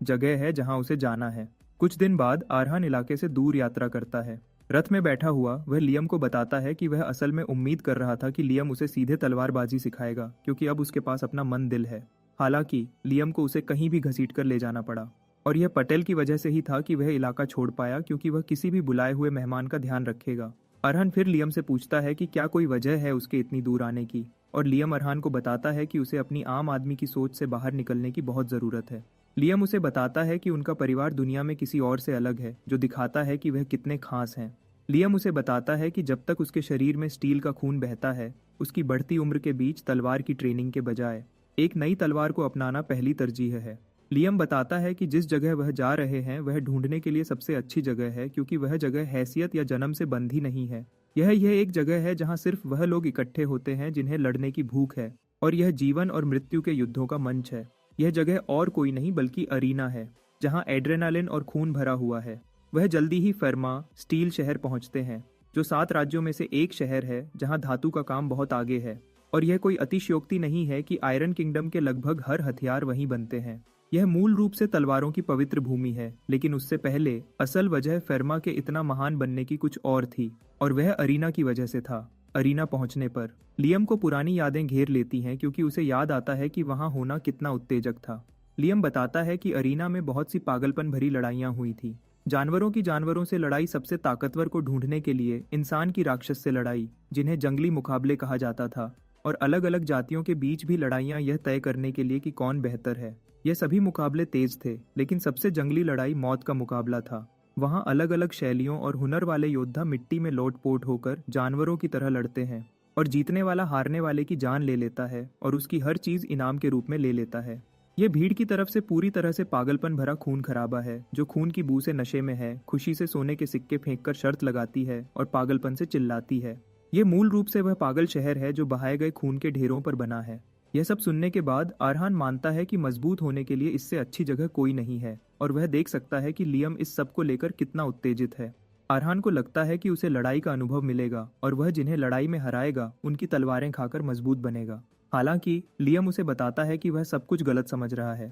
[SPEAKER 1] जगह है जहां उसे जाना है। कुछ दिन बाद अरहान इलाके से दूर यात्रा करता है। रथ में बैठा हुआ वह लियम को बताता है कि वह असल में उम्मीद कर रहा था कि लियम उसे सीधे तलवारबाजी सिखाएगा, क्योंकि अब उसके पास अपना मन दिल है। हालांकि लियम को उसे कहीं भी घसीट कर ले जाना पड़ा और यह पटेल की वजह से ही था कि वह इलाका छोड़ पाया, क्योंकि वह किसी भी बुलाए हुए मेहमान का ध्यान रखेगा। अरहान फिर लियम से पूछता है कि क्या कोई वजह है उसके इतनी दूर आने की, और लियम अरहान को बताता है कि उसे अपनी आम आदमी की सोच से बाहर निकलने की बहुत ज़रूरत है। लियम उसे बताता है कि उनका परिवार दुनिया में किसी और से अलग है, जो दिखाता है कि वह कितने खास हैं। लियम उसे बताता है कि जब तक उसके शरीर में स्टील का खून बहता है, उसकी बढ़ती उम्र के बीच तलवार की ट्रेनिंग के बजाय एक नई तलवार को अपनाना पहली तरजीह है। लियम बताता है कि जिस जगह वह जा रहे हैं वह ढूंढने के लिए सबसे अच्छी जगह है, क्योंकि वह जगह हैसियत या जन्म से बंधी नहीं है। यह एक जगह है जहां सिर्फ वह लोग इकट्ठे होते हैं जिन्हें लड़ने की भूख है, और यह जीवन और मृत्यु के युद्धों का मंच है। यह जगह और कोई नहीं बल्कि अरीना है, जहां एड्रेनालिन और खून भरा हुआ है। वह जल्दी ही फर्मा स्टील शहर पहुंचते हैं, जो 7 राज्यों में से एक शहर है जहां धातु का काम बहुत आगे है। और यह कोई अतिशयोक्ति नहीं है कि आयरन किंगडम के लगभग हर हथियार वहीं बनते हैं। यह मूल रूप से तलवारों की पवित्र भूमि है, लेकिन उससे पहले असल वजह फर्मा के इतना महान बनने की कुछ और थी, और वह अरीना की वजह से था। अरीना पहुंचने पर लियम को पुरानी यादें घेर लेती हैं, क्योंकि उसे याद आता है कि वहां होना कितना उत्तेजक था। लियम बताता है कि अरीना में बहुत सी पागलपन भरी लड़ाइयां हुई थी। जानवरों की जानवरों से लड़ाई, सबसे ताकतवर को ढूंढने के लिए इंसान की राक्षस से लड़ाई, जिन्हें जंगली मुकाबले कहा जाता था, और अलग अलग जातियों के बीच भी लड़ाइयां, यह तय करने के लिए कि कौन बेहतर है। यह सभी मुकाबले तेज थे, लेकिन सबसे जंगली लड़ाई मौत का मुकाबला था। वहां अलग अलग शैलियों और हुनर वाले योद्धा मिट्टी में लोटपोट होकर जानवरों की तरह लड़ते हैं, और जीतने वाला हारने वाले की जान ले लेता है और उसकी हर चीज इनाम के रूप में ले लेता है। यह भीड़ की तरफ से पूरी तरह से पागलपन भरा खून खराबा है, जो खून की बू से नशे में है, खुशी से सोने के सिक्के फेंककर शर्त लगाती है और पागलपन से चिल्लाती है। यह मूल रूप से वह पागल शहर है जो बहाए गए खून के ढेरों पर बना है। यह सब सुनने के बाद अरहान मानता है कि मजबूत होने के लिए इससे अच्छी जगह कोई नहीं है, और वह देख सकता है कि लियम इस सब को लेकर कितना उत्तेजित है। अरहान को लगता है कि उसे लड़ाई का अनुभव मिलेगा और वह जिन्हें लड़ाई में हराएगा उनकी तलवारें खाकर मजबूत बनेगा। हालांकि लियम उसे बताता है कि वह सब कुछ गलत समझ रहा है,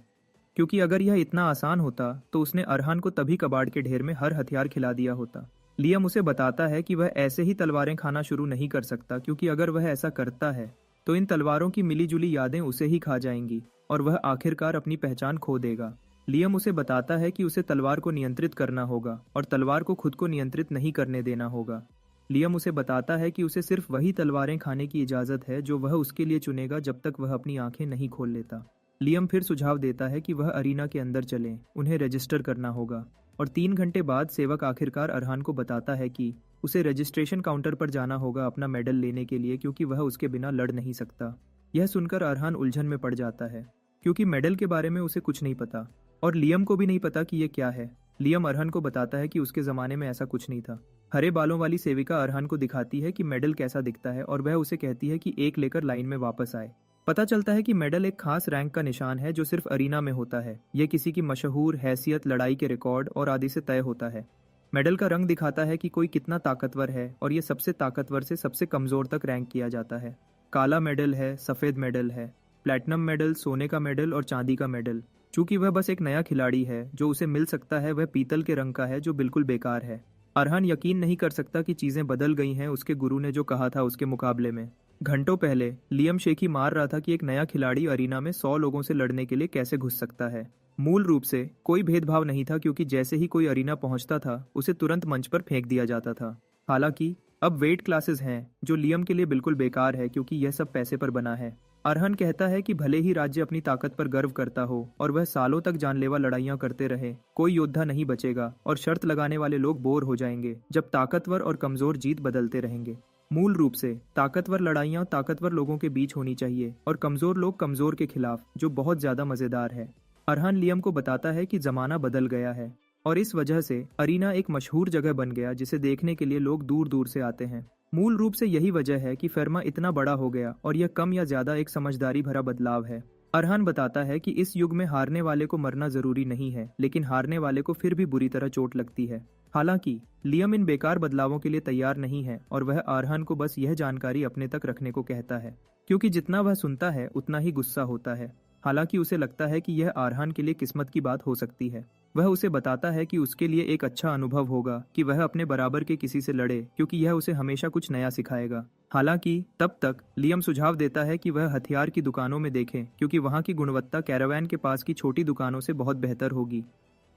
[SPEAKER 1] क्योंकि अगर यह इतना आसान होता तो उसने अरहान को तभी कबाड़ के ढेर में हर हथियार खिला दिया होता। लियम उसे बताता है कि वह ऐसे ही तलवारें खाना शुरू नहीं कर सकता, क्योंकि अगर वह ऐसा करता है तो इन तलवारों की मिलीजुली यादें उसे ही खा जाएंगी और वह आखिरकार अपनी पहचान खो देगा। लियम उसे बताता है कि उसे तलवार को नियंत्रित करना होगा और तलवार को खुद को नियंत्रित नहीं करने देना होगा। लियम उसे बताता है कि उसे सिर्फ वही तलवारें खाने की इजाज़त है जो वह उसके लिए चुनेगा, जब तक वह अपनी आंखें नहीं खोल लेता। लियम फिर सुझाव देता है कि वह अरीना के अंदर चलें, उन्हें रजिस्टर करना होगा, और 3 घंटे बाद सेवक आखिरकार अरहान को बताता है कि उसे रजिस्ट्रेशन काउंटर पर जाना होगा अपना मेडल लेने के लिए, क्योंकि वह उसके बिना लड़ नहीं सकता। यह सुनकर अरहान उलझन में पड़ जाता है, क्योंकि मेडल के बारे में उसे कुछ नहीं पता और लियम को भी नहीं पता कि यह क्या है। लियम अरहान को बताता है कि उसके ज़माने में ऐसा कुछ नहीं था। हरे बालों वाली सेविका अरहान को दिखाती है कि मेडल कैसा दिखता है, और वह उसे कहती है कि एक लेकर लाइन में वापस आए। पता चलता है कि मेडल एक खास रैंक का निशान है जो सिर्फ अरीना में होता है। यह किसी की मशहूर हैसियत, लड़ाई के रिकॉर्ड और आदि से तय होता है। मेडल का रंग दिखाता है कि कोई कितना ताकतवर है, और यह सबसे ताकतवर से सबसे कमज़ोर तक रैंक किया जाता है। काला मेडल है, सफ़ेद मेडल है, प्लैटिनम मेडल, सोने का मेडल और चांदी का मेडल। चूंकि वह बस एक नया खिलाड़ी है, जो उसे मिल सकता है वह पीतल के रंग का है, जो बिल्कुल बेकार है। अरहान यकीन नहीं कर सकता कि चीज़ें बदल गई हैं उसके गुरु ने जो कहा था उसके मुकाबले में। घंटों पहले लियम शेखी मार रहा था कि एक नया खिलाड़ी अरीना में 100 लोगों से लड़ने के लिए कैसे घुस सकता है। मूल रूप से कोई भेदभाव नहीं था, क्योंकि जैसे ही कोई अरीना पहुंचता था उसे तुरंत मंच पर फेंक दिया जाता था। हालांकि अब वेट क्लासेस हैं जो लियम के लिए बिल्कुल बेकार है क्योंकि यह सब पैसे पर बना है। अरहन कहता है कि भले ही राज्य अपनी ताकत पर गर्व करता हो और वह सालों तक जानलेवा लड़ाइयां करते रहे, कोई योद्धा नहीं बचेगा और शर्त लगाने वाले लोग बोर हो जाएंगे जब ताकतवर और कमजोर जीत बदलते रहेंगे। मूल रूप से ताकतवर लड़ाइयां ताकतवर लोगों के बीच होनी चाहिए और कमजोर लोग कमजोर के खिलाफ, जो बहुत ज्यादा मजेदार है। अरहान लियम को बताता है कि जमाना बदल गया है और इस वजह से अरीना एक मशहूर जगह बन गया जिसे देखने के लिए लोग दूर दूर से आते हैं। मूल रूप से यही वजह है कि फेरमा इतना बड़ा हो गया और यह कम या ज्यादा एक समझदारी भरा बदलाव है। अरहान बताता है कि इस युग में हारने वाले को मरना जरूरी नहीं है, लेकिन हारने वाले को फिर भी बुरी तरह चोट लगती है। हालांकि लियम इन बेकार बदलावों के लिए तैयार नहीं है और वह अरहान को बस यह जानकारी अपने तक रखने को कहता है, क्योंकि जितना वह सुनता है उतना ही गुस्सा होता है। हालांकि उसे लगता है कि यह अरहान के लिए किस्मत की बात हो सकती है। वह उसे बताता है कि उसके लिए एक अच्छा अनुभव होगा कि वह अपने बराबर के किसी से लड़े, क्योंकि यह उसे हमेशा कुछ नया सिखाएगा। हालांकि तब तक लियम सुझाव देता है कि वह हथियार की दुकानों में देखें, क्योंकि वहां की गुणवत्ता कैरावैन के पास की छोटी दुकानों से बहुत बेहतर होगी,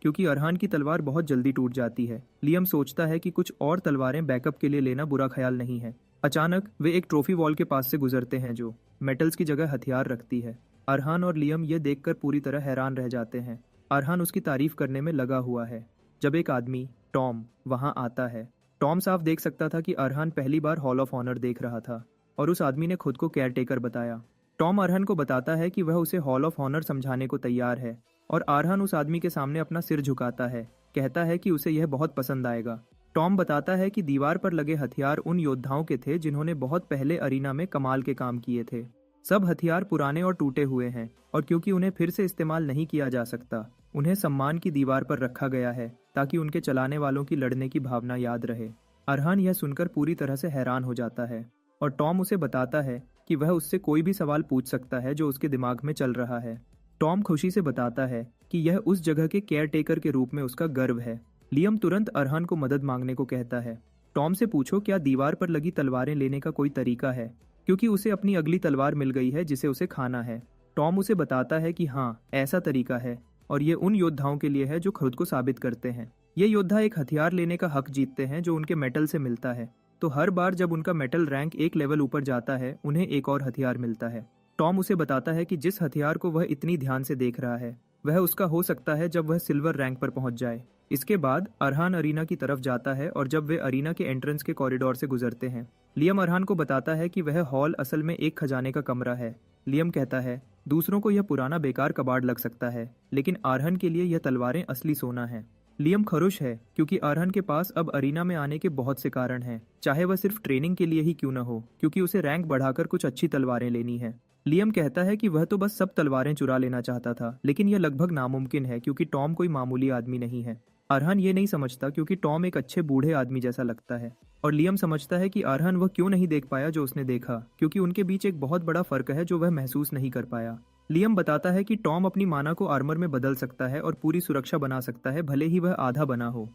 [SPEAKER 1] क्योंकि अरहान की तलवार बहुत जल्दी टूट जाती है। लियम सोचता है कि कुछ और तलवारें बैकअप के लिए लेना बुरा ख्याल नहीं है। अचानक वे एक ट्रॉफी वॉल के पास से गुजरते हैं जो मेटल्स की जगह हथियार रखती है। अरहान और लियम यह देखकर पूरी तरह हैरान रह जाते हैं। अरहान उसकी तारीफ करने में लगा हुआ है जब एक आदमी टॉम वहां आता है। टॉम साफ देख सकता था कि अरहान पहली बार हॉल ऑफ ऑनर देख रहा था और उस आदमी ने खुद को केयरटेकर बताया। टॉम अरहान को बताता है कि वह उसे हॉल ऑफ ऑनर समझाने को तैयार है और अरहान उस आदमी के सामने अपना सिर झुकाता है, कहता है कि उसे यह बहुत पसंद आएगा। टॉम बताता है कि दीवार पर लगे हथियार उन योद्धाओं के थे जिन्होंने बहुत पहले अरीना में कमाल के काम किए थे। सब हथियार पुराने और टूटे हुए हैं और क्योंकि उन्हें फिर से इस्तेमाल नहीं किया जा सकता, उन्हें सम्मान की दीवार पर रखा गया है ताकि उनके चलाने वालों की लड़ने की भावना याद रहे। अरहान यह सुनकर पूरी तरह से हैरान हो जाता है और टॉम उसे बताता है कि वह उससे कोई भी सवाल पूछ सकता है जो उसके दिमाग में चल रहा है। टॉम खुशी से बताता है कि यह उस जगह के केयरटेकर के रूप में उसका गर्व है। लियम तुरंत अरहान को मदद मांगने को कहता है। टॉम से पूछो क्या दीवार पर लगी तलवारें लेने का कोई तरीका है, क्योंकि उसे अपनी अगली तलवार मिल गई है जिसे उसे खाना है। टॉम उसे बताता है कि हाँ, ऐसा तरीका है और ये उन योद्धाओं के लिए है जो खुद को साबित करते हैं। ये योद्धा एक हथियार लेने का हक जीतते हैं जो उनके मेटल से मिलता है, तो हर बार जब उनका मेटल रैंक एक लेवल ऊपर जाता है उन्हें एक और हथियार मिलता है। टॉम उसे बताता है कि जिस हथियार को वह इतनी ध्यान से देख रहा है वह उसका हो सकता है जब वह सिल्वर रैंक पर पहुंच जाए। इसके बाद अरहान अरीना की तरफ जाता है और जब वे अरीना के एंट्रेंस के कॉरिडोर से गुजरते हैं, लियम अरहान को बताता है कि वह हॉल असल में एक खजाने का कमरा है। लियम कहता है दूसरों को यह पुराना बेकार कबाड़ लग सकता है, लेकिन अरहान के लिए यह तलवारें असली सोना है। लियम खुश है क्योंकि अरहान के पास अब अरीना में आने के बहुत से कारण हैं, चाहे वह सिर्फ ट्रेनिंग के लिए ही क्यों न हो, क्योंकि उसे रैंक बढ़ाकर कुछ अच्छी तलवारें लेनी है। लियम कहता है कि वह तो बस सब तलवारें चुरा लेना चाहता था, लेकिन यह लगभग नामुमकिन है क्योंकि टॉम कोई मामूली आदमी नहीं है। अरहान ये नहीं समझता क्योंकि टॉम एक अच्छे बूढ़े आदमी जैसा लगता है और लियम समझता है कि अरहान वह क्यों नहीं देख पाया जो उसने देखा, क्योंकि उनके बीच एक बहुत बड़ा फर्क है जो वह महसूस नहीं कर पाया। लियम बताता है कि टॉम अपनी माना को आर्मर में बदल सकता है और पूरी सुरक्षा बना सकता है, भले ही वह आधा बना हो।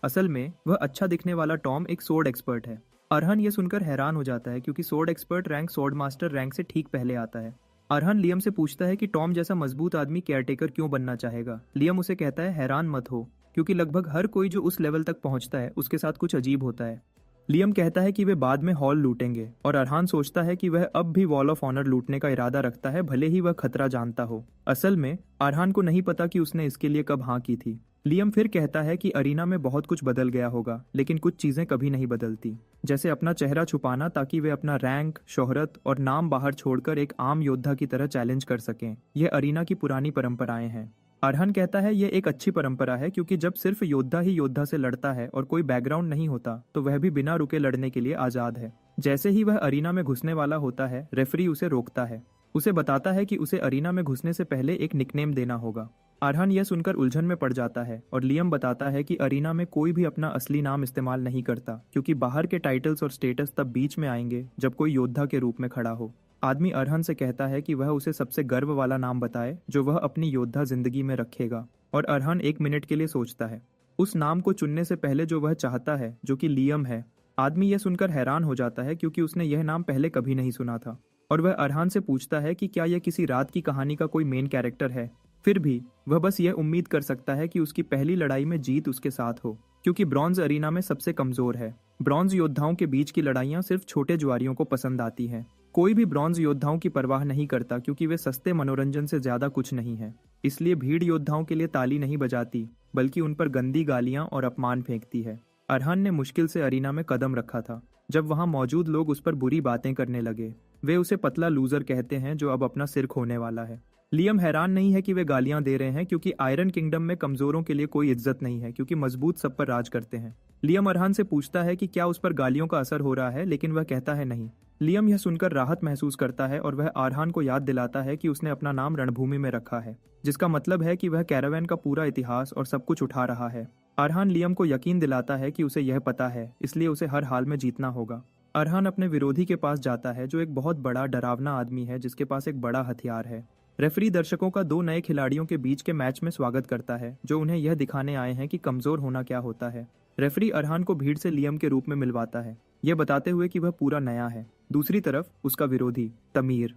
[SPEAKER 1] असल में वह अच्छा दिखने वाला टॉम एक सोर्ड एक्सपर्ट है। अरहान यह सुनकर हैरान हो जाता है क्योंकि sword expert rank sword master rank से ठीक पहले आता है। अरहान लियम से पूछता है कि टॉम जैसा मजबूत आदमी केयरटेकर क्यों बनना चाहेगा। लियम उसे कहता है हैरान मत हो, क्योंकि लगभग हर कोई जो उस लेवल तक पहुंचता है उसके साथ कुछ अजीब होता है। लियम कहता है कि वे बाद में हॉल लूटेंगे और अरहान सोचता है कि वह अब भी वॉल ऑफ ऑनर लूटने का इरादा रखता है, भले ही वह खतरा जानता हो। असल में अरहान को नहीं पता कि उसने इसके लिए कब हाँ की थी। लियम फिर कहता है कि अरीना में बहुत कुछ बदल गया होगा, लेकिन कुछ चीजें कभी नहीं बदलती, जैसे अपना चेहरा छुपाना ताकि वे अपना रैंक, शोहरत और नाम बाहर छोड़कर एक आम योद्धा की तरह चैलेंज कर सकें। यह अरीना की पुरानी परंपराएं हैं। अरहान कहता है यह एक अच्छी परंपरा है क्योंकि जब सिर्फ योद्धा ही योद्धा से लड़ता है और कोई बैकग्राउंड नहीं होता तो वह भी बिना रुके लड़ने के लिए आजाद है। जैसे ही वह अरीना में घुसने वाला होता है, रेफरी उसे रोकता है। उसे बताता है कि उसे अरीना में घुसने से पहले एक निकनेम देना होगा। अरहान यह सुनकर उलझन में पड़ जाता है और लियम बताता है कि अरीना में कोई भी अपना असली नाम इस्तेमाल नहीं करता, क्योंकि बाहर के टाइटल्स और स्टेटस तब बीच में आएंगे जब कोई योद्धा के रूप में खड़ा हो। आदमी अरहान से कहता है कि वह उसे सबसे गर्व वाला नाम बताए जो वह अपनी योद्धा जिंदगी में रखेगा, और अरहान 1 मिनट के लिए सोचता है उस नाम को चुनने से पहले जो वह चाहता है, जो कि लियम है। आदमी यह सुनकर हैरान हो जाता है क्योंकि उसने यह नाम पहले कभी नहीं सुना था और वह अरहान से पूछता है कि क्या यह किसी रात की कहानी का कोई मेन कैरेक्टर है। फिर भी वह बस यह उम्मीद कर सकता है कि उसकी पहली लड़ाई में जीत उसके साथ हो। क्योंकि ब्रॉन्ज अरीना में सबसे कमजोर है। ब्रॉन्ज योद्धाओं के बीच की लड़ाइयां सिर्फ छोटे जुआरियों को पसंद आती हैं। कोई भी ब्रॉन्ज योद्धाओं की परवाह नहीं करता क्योंकि वे सस्ते मनोरंजन से ज्यादा कुछ नहीं है। इसलिए भीड़ योद्धाओं के लिए ताली नहीं बजाती, बल्कि उन पर गंदी गालियां और अपमान फेंकती है। अरहान ने मुश्किल से अरीना में कदम रखा था जब वहां मौजूद लोग उस पर बुरी बातें करने लगे। वे उसे पतला लूजर कहते हैं जो अब अपना सिर खोने वाला है। लियम हैरान नहीं है कि वे गालियां दे रहे हैं, क्योंकि आयरन किंगडम में कमजोरों के लिए कोई इज्जत नहीं है, क्योंकि मजबूत सब पर राज करते हैं। लियम अरहान से पूछता है कि क्या उस पर गालियों का असर हो रहा है, लेकिन वह कहता है नहीं। लियम यह सुनकर राहत महसूस करता है और वह अरहान को याद दिलाता है कि उसने अपना नाम रणभूमि में रखा है, जिसका मतलब है कि वह कैरावैन का पूरा इतिहास और सब कुछ उठा रहा है। अरहान लियम को यकीन दिलाता है कि उसे यह पता है, इसलिए उसे हर हाल में जीतना होगा। अरहान अपने विरोधी के पास जाता है जो एक बहुत बड़ा डरावना आदमी है जिसके पास एक बड़ा हथियार है। रेफरी दर्शकों का दो नए खिलाड़ियों के बीच के मैच में स्वागत करता है जो उन्हें यह दिखाने आए हैं कि कमजोर होना क्या होता है। रेफरी अरहान को भीड़ से लियम के रूप में मिलवाता है, यह बताते हुए कि वह पूरा नया है। दूसरी तरफ उसका विरोधी तमीर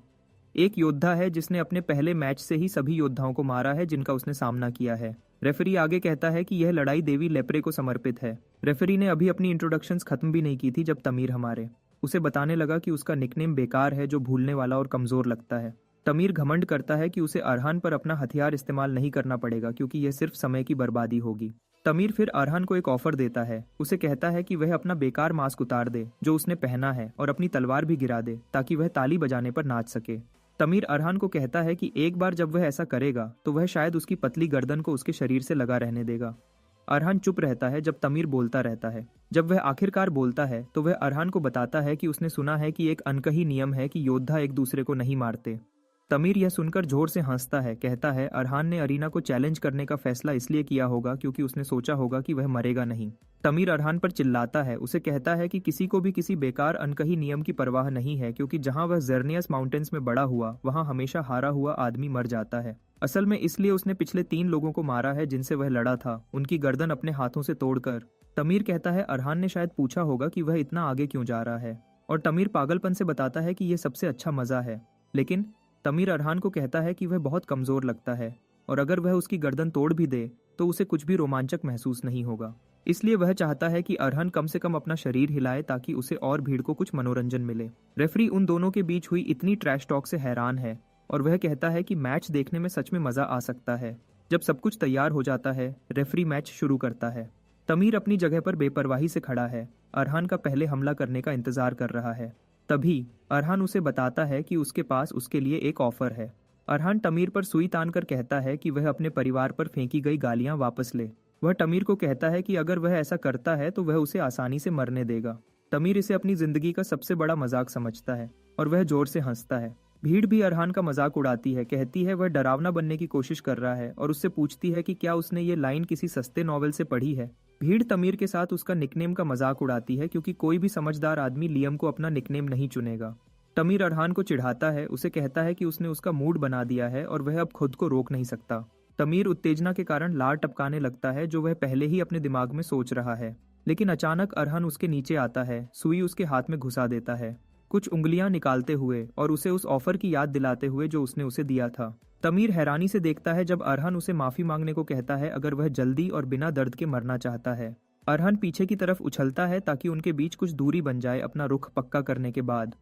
[SPEAKER 1] एक योद्धा है जिसने अपने पहले मैच से ही सभी योद्धाओं को मारा है जिनका उसने सामना किया है। रेफरी आगे कहता है कि यह लड़ाई देवी लेप्रे को समर्पित है। रेफरी ने अभी अपनी इंट्रोडक्शंस खत्म भी नहीं की थी जब तमीर हमारे उसे बताने लगा कि उसका निकनेम बेकार है, जो भूलने वाला और कमजोर लगता है। तमीर घमंड करता है कि उसे अरहान पर अपना हथियार इस्तेमाल नहीं करना पड़ेगा क्योंकि यह सिर्फ समय की बर्बादी होगी। तमीर फिर अरहान को एक ऑफर देता है। उसे कहता है कि वह अपना बेकार मास्क उतार दे जो उसने पहना है और अपनी तलवार भी गिरा दे ताकि वह ताली बजाने पर नाच सके। तमीर अरहान को कहता है कि एक बार जब वह ऐसा करेगा तो वह शायद उसकी पतली गर्दन को उसके शरीर से लगा रहने देगा। अरहान चुप रहता है जब तमीर बोलता रहता है। जब वह आखिरकार बोलता है तो वह अरहान को बताता है कि उसने सुना है कि एक अनकही नियम है कि योद्धा एक दूसरे को नहीं मारते। तमीर यह सुनकर जोर से हंसता है, कहता है अरहान ने अरीना को चैलेंज करने का फैसला इसलिए किया होगा क्योंकि उसने सोचा होगा कि वह मरेगा नहीं। तमीर अरहान पर चिल्लाता है, उसे कहता है कि किसी को भी किसी बेकार अनकही नियम की परवाह नहीं है, क्योंकि जहां वह जर्नियस माउंटेन्स में बड़ा हुआ वहां हमेशा हारा हुआ आदमी मर जाता है। असल में इसलिए उसने पिछले 3 लोगों को मारा है जिनसे वह लड़ा था, उनकी गर्दन अपने हाथों से तोड़कर। तमीर कहता है अरहान ने शायद पूछा होगा कि वह इतना आगे क्यों जा रहा है, और तमीर पागलपन से बताता है कि यह सबसे अच्छा मजा है। लेकिन तमीर अरहान को कहता है कि वह बहुत कमजोर लगता है और अगर वह उसकी गर्दन तोड़ भी दे तो उसे कुछ भी रोमांचक महसूस नहीं होगा। इसलिए वह चाहता है कि अरहान कम से कम अपना शरीर हिलाए ताकि उसे और भीड़ को कुछ मनोरंजन मिले। रेफरी उन दोनों के बीच हुई इतनी ट्रैश टॉक से हैरान है और वह कहता है कि मैच देखने में सच में मजा आ सकता है। जब सब कुछ तैयार हो जाता है, रेफरी मैच शुरू करता है। तमीर अपनी जगह पर बेपरवाही से खड़ा है, अरहान का पहले हमला करने का इंतजार कर रहा है। तभी अरहान उसे बताता है कि उसके पास उसके लिए एक ऑफर है। अरहान तमीर पर सुई तानकर कहता है कि वह अपने परिवार पर फेंकी गई गालियां वापस ले। वह तमीर को कहता है कि अगर वह ऐसा करता है तो वह उसे आसानी से मरने देगा। तमीर इसे अपनी जिंदगी का सबसे बड़ा मजाक समझता है और वह जोर से हंसता है। भीड़ भी अरहान का मजाक उड़ाती है, कहती है वह डरावना बनने की कोशिश कर रहा है और उससे पूछती है कि क्या उसने ये लाइन किसी सस्ते नॉवेल से पढ़ी है। भीड़ तमीर के साथ उसका निकनेम का मजाक उड़ाती है क्योंकि कोई भी समझदार आदमी लियम को अपना निकनेम नहीं चुनेगा। तमीर अरहान को चिढ़ाता है, उसे कहता है कि उसने उसका मूड बना दिया है और वह अब खुद को रोक नहीं सकता। तमीर उत्तेजना के कारण लार टपकाने लगता है जो वह पहले ही अपने दिमाग में सोच रहा है, लेकिन अचानक अरहान उसके नीचे आता है, सुई उसके हाथ में घुसा देता है, कुछ उंगलियां निकालते हुए और उसे उस ऑफर की याद दिलाते हुए जो उसने उसे दिया था। तमीर हैरानी से देखता है जब अरहान उसे माफी मांगने को कहता है अगर वह जल्दी और बिना दर्द के मरना चाहता है। अरहान पीछे की तरफ उछलता है ताकि उनके बीच कुछ दूरी बन जाए। अपना रुख पक्का करने के बाद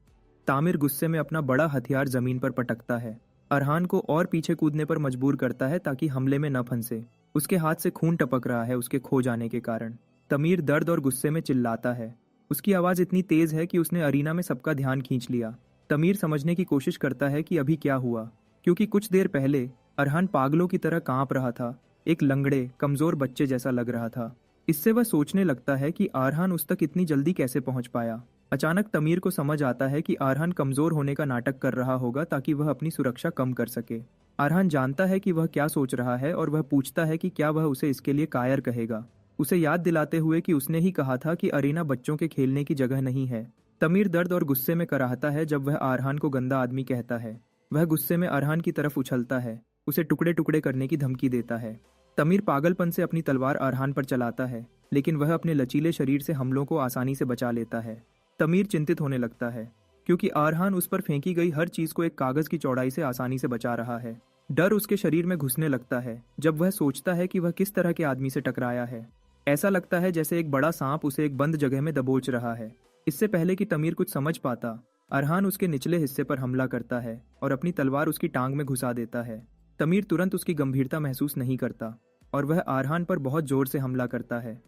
[SPEAKER 1] तामिर गुस्से में अपना बड़ा हथियार जमीन पर पटकता है, अरहान को और पीछे कूदने पर मजबूर करता है ताकि हमले में न फंसे। उसके हाथ से खून टपक रहा है उसके खो जाने के कारण। तमीर दर्द और गुस्से में चिल्लाता है, उसकी आवाज इतनी तेज है कि उसने अरीना में सबका ध्यान खींच लिया। तमीर समझने की कोशिश करता है कि अभी क्या हुआ, क्योंकि कुछ देर पहले अरहान पागलों की तरह कांप रहा था, एक लंगड़े कमजोर बच्चे जैसा लग रहा था। इससे वह सोचने लगता है कि अरहान उस तक इतनी जल्दी कैसे पहुंच पाया। अचानक तमीर को समझ आता है कि अरहान कमजोर होने का नाटक कर रहा होगा ताकि वह अपनी सुरक्षा कम कर सके। अरहान जानता है कि वह क्या सोच रहा है और वह पूछता है कि क्या वह उसे इसके लिए कायर कहेगा, उसे याद दिलाते हुए कि उसने ही कहा था कि अरीना बच्चों के खेलने की जगह नहीं है। तमीर दर्द और गुस्से में कराहता है जब वह अरहान को गंदा आदमी कहता है। वह गुस्से में अरहान की तरफ उछलता है, उसे टुकड़े टुकड़े करने की धमकी देता है। तमीर पागलपन से अपनी तलवार अरहान पर चलाता है, लेकिन वह अपने लचीले शरीर से हमलों को आसानी से बचा लेता है। तमीर चिंतित होने लगता है क्योंकि अरहान उस पर फेंकी गई हर चीज को एक कागज की चौड़ाई से आसानी से बचा रहा है। डर उसके शरीर में घुसने लगता है जब वह सोचता है कि वह किस तरह के आदमी से टकराया है। ऐसा लगता है जैसे एक बड़ा सांप उसे एक बंद जगह में दबोच रहा है। इससे पहले कि तमीर कुछ समझ पाता, अरहान उसके निचले हिस्से पर हमला करता है और अपनी तलवार उसकी टांग में घुसा देता है। तमीर तुरंत उसकी गंभीरता महसूस नहीं करता और वह अरहान पर बहुत जोर से हमला करता है,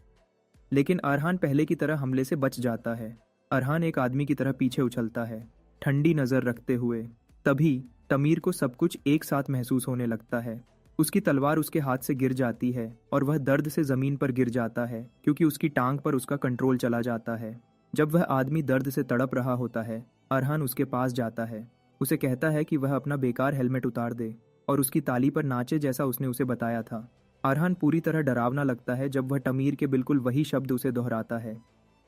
[SPEAKER 1] लेकिन अरहान पहले की तरह हमले से बच जाता है। अरहान एक आदमी की तरह पीछे उछलता है, ठंडी नजर रखते हुए। तभी तमीर को सब कुछ एक साथ महसूस होने लगता है। उसकी तलवार उसके हाथ से गिर जाती है और वह दर्द से जमीन पर गिर जाता है क्योंकि उसकी टांग पर उसका कंट्रोल चला जाता है। जब वह आदमी दर्द से तड़प रहा होता है, अरहान उसके पास जाता है। उसे कहता है कि वह अपना बेकार हेलमेट उतार दे और उसकी ताली पर नाचे जैसा उसने उसे बताया था। अरहान पूरी तरह डरावना लगता है जब वह तमीर के बिल्कुल वही शब्द उसे दोहराता है।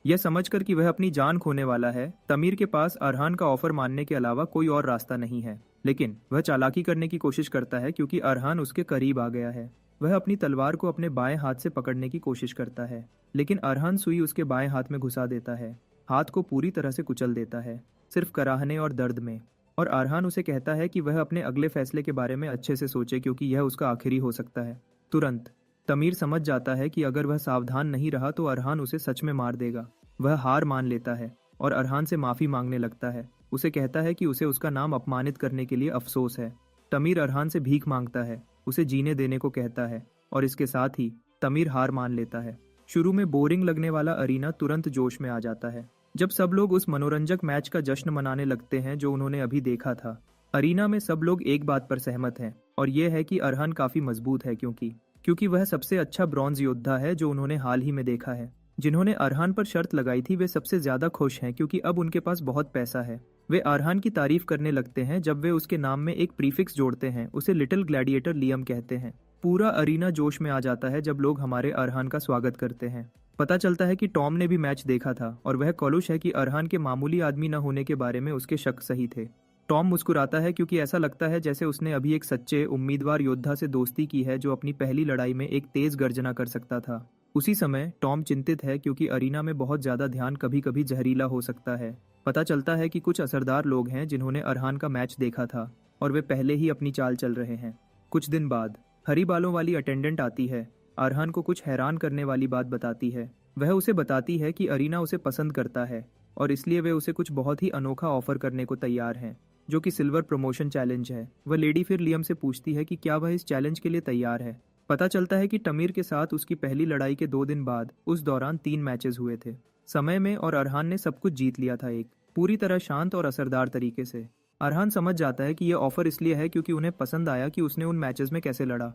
[SPEAKER 1] यह समझकर कि वह अपनी जान खोने वाला है, तमीर के पास अरहान का ऑफर मानने के अलावा कोई और रास्ता नहीं है। लेकिन वह चालाकी करने की कोशिश करता है क्योंकि अरहान उसके करीब आ गया है। वह अपनी तलवार को अपने बाएं हाथ से पकड़ने की कोशिश करता है, लेकिन अरहान सुई उसके बाएं हाथ में घुसा देता है, हाथ को पूरी तरह से कुचल देता है, सिर्फ कराहने और दर्द में। और अरहान उसे कहता है कि वह अपने अगले फैसले के बारे में अच्छे से सोचे क्योंकि यह उसका आखिरी हो सकता है। तुरंत तमीर समझ जाता है कि अगर वह सावधान नहीं रहा तो अरहान उसे सच में मार देगा। वह हार मान लेता है और अरहान से माफी मांगने लगता है। उसे कहता है कि उसे उसका नाम अपमानित करने के लिए अफसोस है। तमीर अरहान से भीख मांगता है, उसे जीने देने को कहता है और इसके साथ ही तमीर हार मान लेता है। शुरू में बोरिंग लगने वाला अरीना तुरंत जोश में आ जाता है जब सब लोग उस मनोरंजक मैच का जश्न मनाने लगते हैं जो उन्होंने अभी देखा था। अरीना में सब लोग एक बात पर सहमत हैं और यह है कि अरहान काफी मजबूत है क्योंकि वह सबसे अच्छा ब्रॉन्ज योद्धा है जो उन्होंने हाल ही में देखा है। जिन्होंने अरहान पर शर्त लगाई थी वे सबसे ज्यादा खुश हैं क्योंकि अब उनके पास बहुत पैसा है। वे अरहान की तारीफ करने लगते हैं जब वे उसके नाम में एक प्रीफिक्स जोड़ते हैं, उसे लिटिल ग्लैडिएटर लियम कहते हैं। पूरा अरीना जोश में आ जाता है जब लोग हमारे अरहान का स्वागत करते हैं। पता चलता है कि टॉम ने भी मैच देखा था और वह कॉलुश है कि अरहान के मामूली आदमी न होने के बारे में उसके शक सही थे। टॉम मुस्कुराता है क्योंकि ऐसा लगता है जैसे उसने अभी एक सच्चे उम्मीदवार योद्धा से दोस्ती की है जो अपनी पहली लड़ाई में एक तेज गर्जना कर सकता था। उसी समय टॉम चिंतित है क्योंकि अरीना में बहुत ज्यादा ध्यान कभी कभी जहरीला हो सकता है। पता चलता है कि कुछ असरदार लोग हैं जिन्होंने अरहान का मैच देखा था और वे पहले ही अपनी चाल चल रहे हैं। कुछ दिन बाद हरी बालों वाली अटेंडेंट आती है, अरहान को कुछ हैरान करने वाली बात बताती है। वह उसे बताती है कि अरीना उसे पसंद करता है और इसलिए वे उसे कुछ बहुत ही अनोखा ऑफर करने को तैयार हैं, जो कि सिल्वर प्रमोशन चैलेंज है। वह लेडी फिर लियम से पूछती है कि क्या वह इस चैलेंज के लिए तैयार है। पता चलता है कि तमीर के साथ उसकी पहली लड़ाई के 2 दिन बाद उस दौरान 3 मैचेस हुए थे समय में और अरहान ने सब कुछ जीत लिया था, एक पूरी तरह शांत और असरदार तरीके से। अरहान समझ जाता है कि यह ऑफर इसलिए है क्योंकि उन्हें पसंद आया कि उसने उन मैचेस में कैसे लड़ा,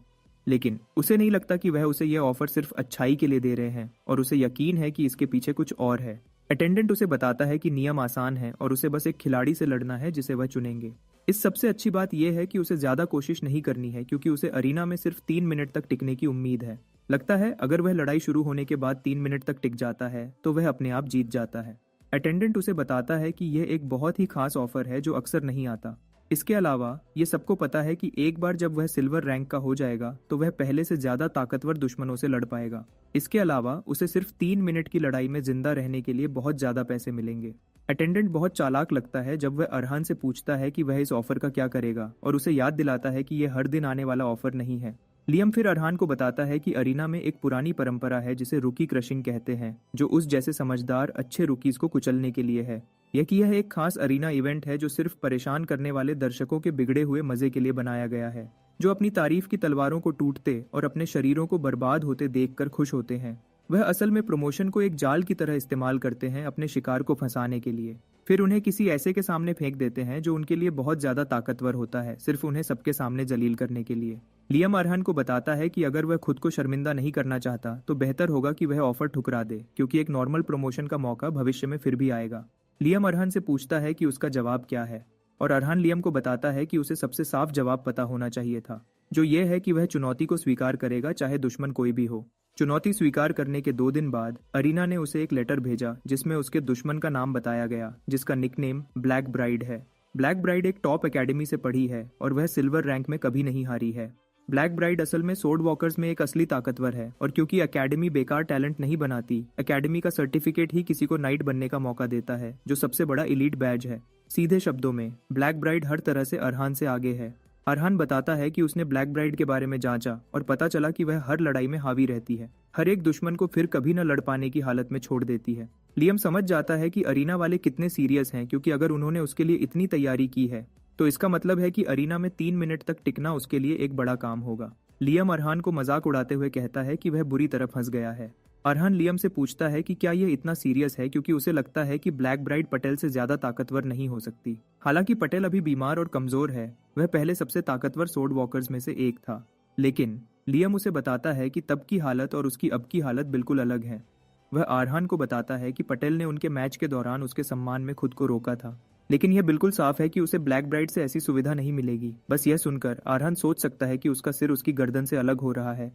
[SPEAKER 1] लेकिन उसे नहीं लगता कि वह उसे यह ऑफर सिर्फ अच्छाई के लिए दे रहे हैं और उसे यकीन है कि इसके पीछे कुछ और है। अटेंडेंट उसे बताता है कि नियम आसान है और उसे बस एक खिलाड़ी से लड़ना है जिसे वह चुनेंगे। इस सबसे अच्छी बात यह है कि उसे ज्यादा कोशिश नहीं करनी है क्योंकि उसे अरीना में सिर्फ 3 मिनट तक टिकने की उम्मीद है। लगता है अगर वह लड़ाई शुरू होने के बाद 3 मिनट तक टिक जाता है तो वह अपने आप जीत जाता है। अटेंडेंट उसे बताता है कि यह एक बहुत ही खास ऑफर है जो अक्सर नहीं आता। इसके अलावा ये सबको पता है कि एक बार जब वह सिल्वर रैंक का हो जाएगा तो वह पहले से ज्यादा ताकतवर दुश्मनों से लड़ पाएगा। इसके अलावा उसे सिर्फ 3 मिनट की लड़ाई में जिंदा रहने के लिए बहुत ज्यादा पैसे मिलेंगे। अटेंडेंट बहुत चालाक लगता है जब वह अरहान से पूछता है कि वह इस ऑफर का क्या करेगा और उसे याद दिलाता है कि यह हर दिन आने वाला ऑफर नहीं है। लियम फिर अरहान को बताता है कि अरीना में एक पुरानी परंपरा है जिसे रुकी क्रशिंग कहते हैं, जो उस जैसे समझदार अच्छे रुकीज को कुचलने के लिए है। यह एक खास अरीना इवेंट है जो सिर्फ परेशान करने वाले दर्शकों के बिगड़े हुए मजे के लिए बनाया गया है, जो अपनी तारीफ की तलवारों को टूटते और अपने शरीरों को बर्बाद होते देखकर खुश होते हैं। वह असल में प्रमोशन को एक जाल की तरह इस्तेमाल करते हैं अपने शिकार को फंसाने के लिए, फिर उन्हें किसी ऐसे के सामने फेंक देते हैं जो उनके लिए बहुत ज्यादा ताकतवर होता है, सिर्फ उन्हें सबके सामने जलील करने के लिए। लियम अरहान को बताता है कि अगर वह खुद को शर्मिंदा नहीं करना चाहता तो बेहतर होगा कि वह ऑफर ठुकरा दे क्योंकि एक नॉर्मल प्रमोशन का मौका भविष्य में फिर भी आएगा। लियम अरहान से पूछता है कि उसका जवाब क्या है और अरहान लियम को बताता है कि उसे सबसे साफ जवाब पता होना चाहिए था, जो ये है कि वह चुनौती को स्वीकार करेगा चाहे दुश्मन कोई भी हो। चुनौती स्वीकार करने के 2 दिन बाद अरीना ने उसे एक लेटर भेजा जिसमें उसके दुश्मन का नाम बताया गया, जिसका निकनेम ब्लैक ब्राइड है। ब्लैक ब्राइड एक टॉप एकेडमी से पढ़ी है और वह सिल्वर रैंक में कभी नहीं हारी है। ब्लैक ब्राइड असल में सोर्ड वॉकर्स में एक असली ताकतवर है और क्योंकि एकेडमी बेकार टैलेंट नहीं बनाती, एकेडमी का सर्टिफिकेट ही किसी को नाइट बनने का मौका देता है, जो सबसे बड़ा इलीट बैज है। सीधे शब्दों में ब्लैक ब्राइड हर तरह से अरहान से आगे है। अरहान बताता है कि उसने ब्लैक ब्राइड के बारे में जांचा और पता चला कि वह हर लड़ाई में हावी रहती है, हर एक दुश्मन को फिर कभी न लड़ पाने की हालत में छोड़ देती है। लियम समझ जाता है कि अरीना वाले कितने सीरियस हैं, क्योंकि अगर उन्होंने उसके लिए इतनी तैयारी की है तो इसका मतलब है कि अरीना में 3 मिनट तक टिकना उसके लिए एक बड़ा काम होगा। लियम अरहान को मजाक उड़ाते हुए कहता है कि वह बुरी तरह फंस गया है। अरहान लियम से पूछता है कि क्या यह इतना सीरियस है, क्योंकि उसे लगता है कि ब्लैक ब्राइड पटेल से ज्यादा ताकतवर नहीं हो सकती। हालांकि पटेल अभी बीमार और कमजोर है, वह पहले सबसे ताकतवर सोर्ड वॉकर्स में से एक था, लेकिन लियम उसे बताता है कि तब की हालत और उसकी अब की हालत बिल्कुल अलग है। वह अरहान को बताता है कि पटेल ने उनके मैच के दौरान उसके सम्मान में खुद को रोका था, लेकिन यह बिल्कुल साफ है कि उसे ब्लैक ब्राइड से ऐसी सुविधा नहीं मिलेगी। बस यह सुनकर अरहान सोच सकता है कि उसका सिर उसकी गर्दन से अलग हो रहा है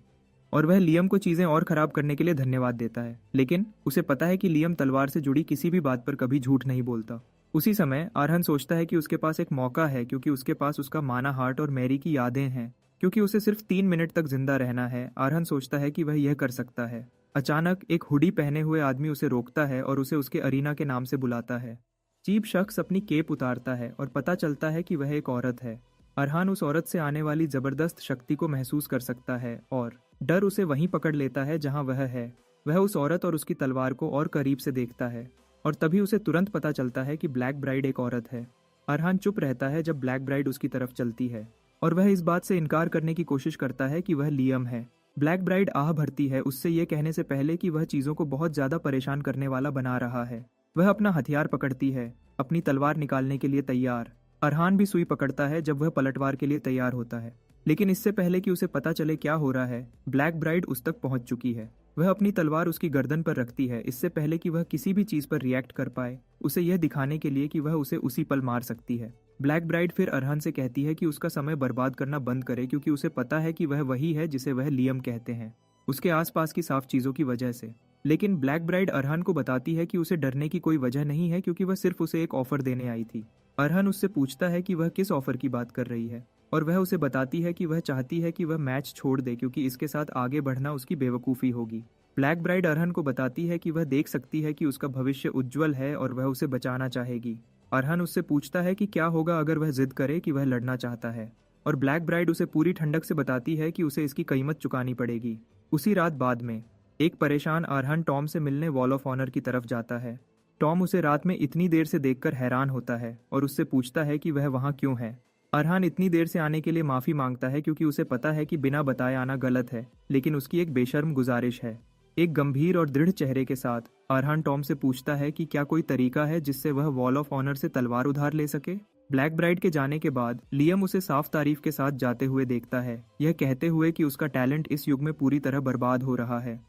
[SPEAKER 1] और वह लियम को चीजें और खराब करने के लिए धन्यवाद देता है, लेकिन उसे पता है कि लियम तलवार से जुड़ी किसी भी बात पर कभी झूठ नहीं बोलता। उसी समय अरहान सोचता है कि उसके पास एक मौका है, क्योंकि उसके पास उसका माना हार्ट और मैरी की यादें हैं। क्योंकि उसे सिर्फ 3 मिनट तक जिंदा रहना है, अरहान सोचता है कि वह यह कर सकता है। अचानक एक हुडी पहने हुए आदमी उसे रोकता है और उसे उसके अरीना के नाम से बुलाता है। चीप शख्स अपनी केप उतारता है और पता चलता है कि वह एक औरत है। अरहान उस औरत से आने वाली जबरदस्त शक्ति को महसूस कर सकता है और डर उसे वहीं पकड़ लेता है जहां वह है। वह उस औरत और उसकी तलवार को और करीब से देखता है और तभी उसे तुरंत पता चलता है कि ब्लैक ब्राइड एक औरत है। अरहान चुप रहता है जब ब्लैक ब्राइड उसकी तरफ चलती है और वह इस बात से इनकार करने की कोशिश करता है कि वह लियम है। ब्लैक ब्राइड आह भरती है उससे यह कहने से पहले कि वह चीजों को बहुत ज्यादा परेशान करने वाला बना रहा है। वह अपना हथियार पकड़ती है, अपनी तलवार निकालने के लिए तैयार। अरहान भी सुई पकड़ता है जब वह पलटवार के लिए तैयार होता है, लेकिन इससे पहले कि उसे पता चले क्या हो रहा है, ब्लैक ब्राइड उस तक पहुंच चुकी है। वह अपनी तलवार उसकी गर्दन पर रखती है, इससे पहले कि वह किसी भी चीज पर रिएक्ट कर पाए, उसे यह दिखाने के लिए कि वह उसे उसी पल मार सकती है। ब्लैक ब्राइड फिर अरहान से कहती है कि उसका समय बर्बाद करना बंद करे, क्योंकि उसे पता है कि वह वही है जिसे वह लियम कहते हैं, उसके आसपास की साफ चीजों की वजह से। लेकिन ब्लैक ब्राइड अरहान को बताती है कि उसे डरने की कोई वजह नहीं है, क्योंकि वह सिर्फ उसे एक ऑफर देने आई थी। अरहान उससे पूछता है कि वह किस ऑफर की बात कर रही है और वह उसे बताती है कि वह चाहती है कि वह मैच छोड़ दे, क्योंकि इसके साथ आगे बढ़ना उसकी बेवकूफ़ी होगी। ब्लैक ब्राइड अरहान को बताती है कि वह देख सकती है कि उसका भविष्य उज्जवल है और वह उसे बचाना चाहेगी। अरहान उससे पूछता है कि क्या होगा अगर वह जिद करे कि वह लड़ना चाहता है, और ब्लैक ब्राइड उसे पूरी ठंडक से बताती है कि उसे इसकी कीमत चुकानी पड़ेगी। उसी रात बाद में एक परेशान अरहान टॉम से मिलने वॉल ऑफ ऑनर की तरफ जाता है। टॉम उसे रात में इतनी देर से देखकर हैरान होता है और उससे पूछता है कि वह वहाँ क्यों है। अरहान इतनी देर से आने के लिए माफ़ी मांगता है, क्योंकि उसे पता है कि बिना बताए आना गलत है, लेकिन उसकी एक बेशर्म गुजारिश है। एक गंभीर और दृढ़ चेहरे के साथ अरहान टॉम से पूछता है कि क्या कोई तरीका है जिससे वह वॉल ऑफ ऑनर से तलवार उधार ले सके। ब्लैक ब्राइड के जाने के बाद लियम उसे साफ तारीफ के साथ जाते हुए देखता है, यह कहते हुए कि उसका टैलेंट इस युग में पूरी तरह बर्बाद हो रहा है।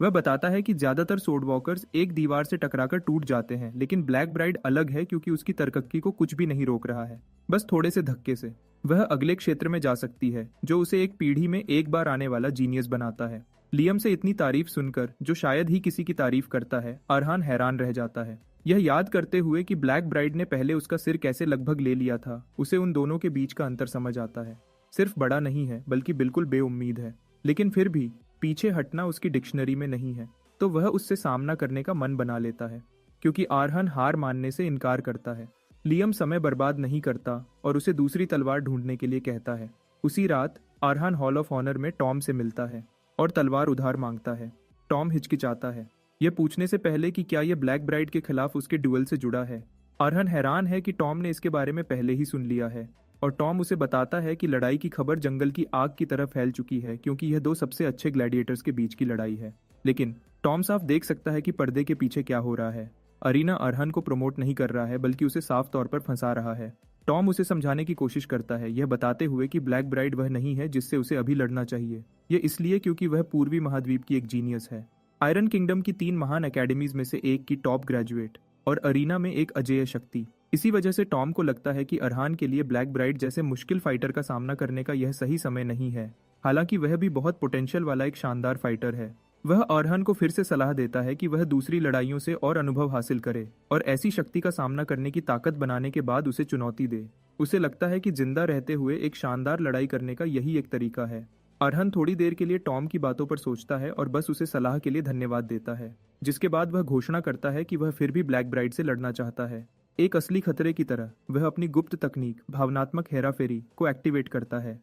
[SPEAKER 1] वह बताता है कि ज्यादातर सोर्ड वॉकर्स एक दीवार से टकराकर टूट जाते हैं, लेकिन ब्लैक ब्राइड अलग है, क्योंकि उसकी तरक्की को कुछ भी नहीं रोक रहा है, बस थोड़े से धक्के से वह अगले क्षेत्र में जा सकती है, जो उसे एक पीढ़ी में एक बार आने वाला जीनियस बनाता है। लियम से इतनी तारीफ सुनकर, जो शायद ही किसी की तारीफ करता है, अरहान हैरान रह जाता है, यह याद करते हुए कि ब्लैक ब्राइड ने पहले उसका सिर कैसे लगभग ले लिया था। उसे उन दोनों के बीच का अंतर समझ आता है, सिर्फ बड़ा नहीं है बल्कि बिल्कुल बेउम्मीद है, लेकिन फिर भी पीछे हटना उसकी डिक्शनरी में नहीं है, तो वह उससे सामना करने का मन बना लेता है, क्योंकि अरहान हार मानने से इनकार करता है। लियम समय बर्बाद नहीं करता और उसे दूसरी तलवार ढूंढने के लिए कहता है। उसी रात अरहान हॉल ऑफ ऑनर में टॉम से मिलता है और तलवार उधार मांगता है। टॉम हिचकिचाता है, यह पूछने से पहले कि क्या यह ब्लैक ब्राइड के खिलाफ उसके ड्यूअल से जुड़ा है। अरहान हैरान है कि टॉम ने इसके बारे में पहले ही सुन लिया है, और टॉम उसे बताता है कि लड़ाई की खबर जंगल की आग की तरह फैल चुकी है, क्योंकि यह दो सबसे अच्छे ग्लैडिएटर्स के बीच की लड़ाई है। लेकिन टॉम साफ देख सकता है कि पर्दे के पीछे क्या हो रहा है। अरीना अरहान को प्रमोट नहीं कर रहा है, बल्कि उसे साफ तौर पर फंसा रहा है। टॉम उसे समझाने की कोशिश करता है, यह बताते हुए कि ब्लैक ब्राइड वह नहीं है जिससे उसे अभी लड़ना चाहिए। यह इसलिए क्योंकि वह पूर्वी महाद्वीप की एक जीनियस है, आयरन किंगडम की 3 महान एकेडमीज में से एक की टॉप ग्रेजुएट, और अरीना में एक अजेय शक्ति। इसी वजह से टॉम को लगता है कि अरहान के लिए ब्लैक ब्राइड जैसे मुश्किल फाइटर का सामना करने का यह सही समय नहीं है। हालांकि वह भी बहुत पोटेंशियल वाला एक शानदार फाइटर है। वह अरहान को फिर से सलाह देता है कि वह दूसरी लड़ाइयों से और अनुभव हासिल करे और ऐसी शक्ति का सामना करने की ताकत बनाने के बाद उसे चुनौती दे। उसे लगता है कि जिंदा रहते हुए एक शानदार लड़ाई करने का यही एक तरीका है। अरहान थोड़ी देर के लिए टॉम की बातों पर सोचता है और बस उसे सलाह के लिए धन्यवाद देता है, जिसके बाद वह घोषणा करता है कि वह फिर भी ब्लैक ब्राइड से लड़ना चाहता है। एक असली खतरे की तरह वह अपनी गुप्त तकनीक भावनात्मक हेराफेरी को एक्टिवेट करता है।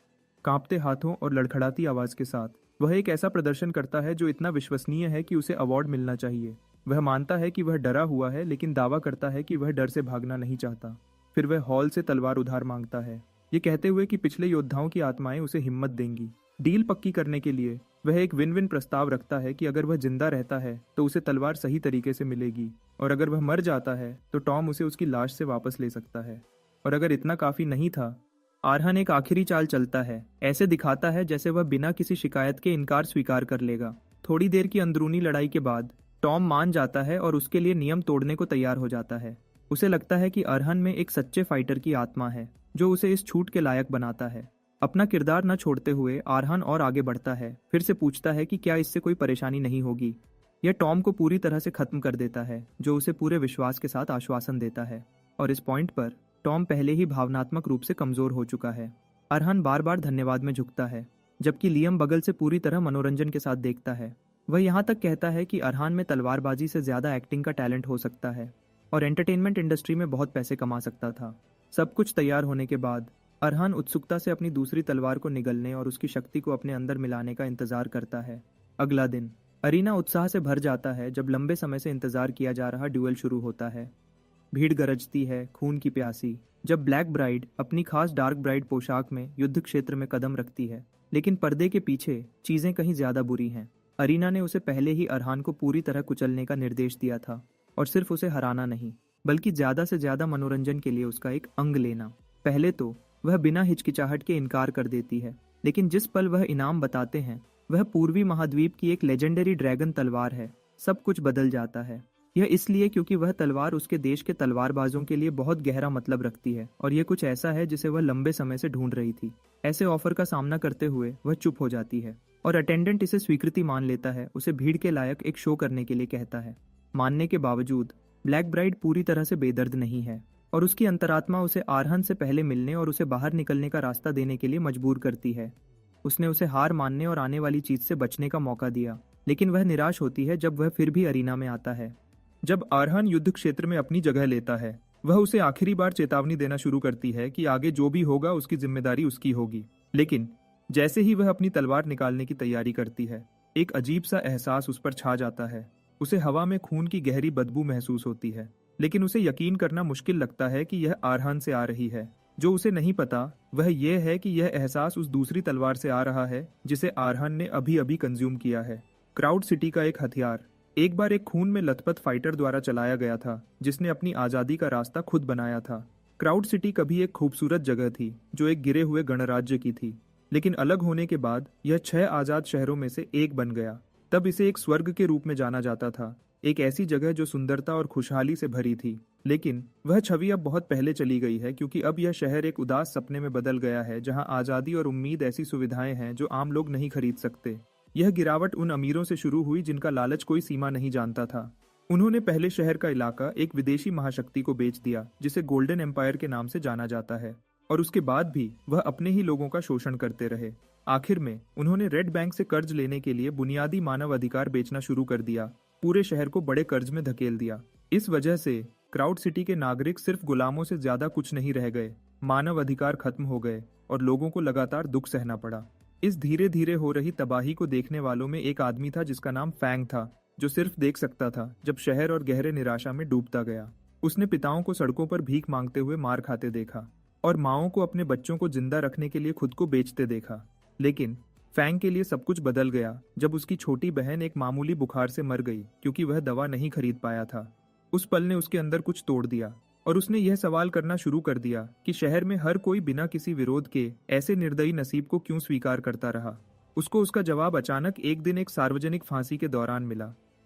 [SPEAKER 1] कांपते हाथों और लड़खड़ाती आवाज के साथ वह एक ऐसा प्रदर्शन करता है जो इतना विश्वसनीय है कि उसे अवार्ड मिलना चाहिए। वह मानता है कि वह डरा हुआ है, लेकिन दावा करता है कि वह डर से भागना नहीं चाहता। फिर वह हॉल से तलवार उधार मांगता है, ये कहते हुए कि पिछले योद्धाओं की आत्माएं उसे हिम्मत देंगी। डील पक्की करने के लिए वह एक विन विन प्रस्ताव रखता है कि अगर वह जिंदा रहता है तो उसे तलवार सही तरीके से मिलेगी, और अगर वह मर जाता है तो टॉम उसे उसकी लाश से वापस ले सकता है। और अगर इतना काफी नहीं था, आरहन एक आखिरी चाल चलता है। ऐसे दिखाता है जैसे वह बिना किसी शिकायत के इनकार स्वीकार कर लेगा। थोड़ी देर की अंदरूनी लड़ाई के बाद टॉम मान जाता है और उसके लिए नियम तोड़ने को तैयार हो जाता है। उसे लगता है कि अरहन में एक सच्चे फाइटर की आत्मा है जो उसे इस छूट के लायक बनाता है। अपना किरदार न छोड़ते हुए आरहन और आगे बढ़ता है, फिर से पूछता है कि क्या इससे कोई परेशानी नहीं होगी। यह टॉम को पूरी तरह से खत्म कर देता है, जो उसे पूरे विश्वास के साथ आश्वासन देता है। और इस पॉइंट पर टॉम पहले ही भावनात्मक रूप से कमजोर हो चुका है। अरहन बार बार धन्यवाद में झुकता है, जबकि लियम बगल से पूरी तरह मनोरंजन के साथ देखता है। वह यहाँ तक कहता है कि अरहान में तलवारबाजी से ज्यादा एक्टिंग का टैलेंट हो सकता है और एंटरटेनमेंट इंडस्ट्री में बहुत पैसे कमा सकता था। सब कुछ तैयार होने के बाद अरहान उत्सुकता से अपनी दूसरी तलवार को निगलने और उसकी शक्ति को अपने अंदर मिलाने का इंतजार करता है। अगला दिन अरीना उत्साह से भर जाता है जब लंबे समय से इंतजार किया जा रहा ड्यूअल शुरू होता है। भीड़ गरजती है, खून की प्यासी, जब ब्लैक ब्राइड अपनी खास डार्क ब्राइड पोशाक में युद्ध क्षेत्र में कदम रखती है। लेकिन पर्दे के पीछे चीजें कहीं ज्यादा बुरी हैं। अरीना ने उसे पहले ही अरहान को पूरी तरह कुचलने का निर्देश दिया था, और सिर्फ उसे हराना नहीं बल्कि ज्यादा से ज्यादा मनोरंजन के लिए उसका एक अंग लेना। पहले तो वह बिना हिचकिचाहट के इनकार कर देती है, लेकिन जिस पल वह इनाम बताते हैं वह पूर्वी महाद्वीप की एक लेजेंडरी ड्रैगन तलवार है। सब कुछ बदल जाता है। यह इसलिए क्योंकि वह तलवार उसके देश के तलवारबाजों के लिए बहुत गहरा मतलब रखती है, और यह कुछ ऐसा है जिसे वह लंबे समय से ढूंढ रही थी। ऐसे ऑफर का सामना करते हुए वह चुप हो जाती है, और अटेंडेंट इसे स्वीकृति मान लेता है। उसे भीड़ के लायक एक शो करने के लिए कहता है। मानने के बावजूद ब्लैक ब्राइड पूरी तरह से बेदर्द नहीं है, और उसकी अंतरात्मा उसे आरहन से पहले मिलने और उसे बाहर निकलने का रास्ता देने के लिए मजबूर करती है। उसने उसे हार मानने और आने वाली चीज से बचने का मौका दिया, लेकिन वह निराश होती है जब वह फिर भी अरीना में आता है। जब आरहन युद्ध क्षेत्र में अपनी जगह लेता है, वह उसे आखिरी बार चेतावनी देना शुरू करती है कि आगे जो भी होगा उसकी जिम्मेदारी उसकी होगी। लेकिन जैसे ही वह अपनी तलवार निकालने की तैयारी करती है, एक अजीब सा एहसास उस पर छा जाता है। उसे हवा में खून की गहरी बदबू महसूस होती है, लेकिन उसे यकीन करना मुश्किल लगता है कि यह आरहन से आ रही है। जो उसे नहीं पता वह यह है कि यह एहसास उस दूसरी तलवार से आ रहा है जिसे आरहन ने अभी अभी कंज्यूम किया है। क्राउड सिटी का एक हथियार एक बार एक खून में लथपथ फाइटर द्वारा चलाया गया था, जिसने अपनी आजादी का रास्ता खुद बनाया था। क्राउड सिटी कभी एक खूबसूरत जगह थी जो एक गिरे हुए गणराज्य की थी, लेकिन अलग होने के बाद यह 6 आजाद शहरों में से एक बन गया। तब इसे एक स्वर्ग के रूप में जाना जाता था, एक ऐसी जगह जो सुंदरता और खुशहाली से भरी थी। लेकिन वह छवि अब बहुत पहले चली गई है, क्योंकि अब यह शहर एक उदास सपने में बदल गया है जहां आजादी और उम्मीद ऐसी सुविधाएं हैं जो आम लोग नहीं खरीद सकते। यह गिरावट उन अमीरों से शुरू हुई जिनका लालच कोई सीमा नहीं जानता था। उन्होंने पहले शहर का इलाका एक विदेशी महाशक्ति को बेच दिया जिसे गोल्डन एम्पायर के नाम से जाना जाता है, और उसके बाद भी वह अपने ही लोगों का शोषण करते रहे। आखिर में उन्होंने रेड बैंक से कर्ज लेने के लिए बुनियादी मानव अधिकार बेचना शुरू कर दिया, पूरे शहर को बड़े कर्ज में धकेल दिया। इस वजह से क्राउड सिटी के नागरिक सिर्फ गुलामों से ज्यादा कुछ नहीं रह गए, मानव अधिकार खत्म हो गए और लोगों को लगातार दुख सहना पड़ा। इस धीरे धीरे हो रही तबाही को देखने वालों में एक आदमी था जिसका नाम फैंग था, जो सिर्फ देख सकता था जब शहर और गहरे निराशा में डूबता गया। उसने पिताओं को सड़कों पर भीख मांगते हुए मार खाते देखा और माओं को अपने बच्चों को जिंदा रखने के लिए खुद को बेचते देखा। लेकिन फैंग के लिए सब कुछ बदल गया जब उसकी छोटी बहन एक मामूली बुखार से मर गई क्योंकि वह दवा नहीं खरीद पाया था। उस पल ने उसके अंदर कुछ तोड़ दिया और उसने यह सवाल करना शुरू कर दिया कि शहर में हर कोई बिना किसी विरोध के ऐसे निर्दयी नसीब को क्यों स्वीकार करता रहा। उसको उसका जवाब अचानक एक दिन एक सार्वजनिक फांसी के दौरान मिला।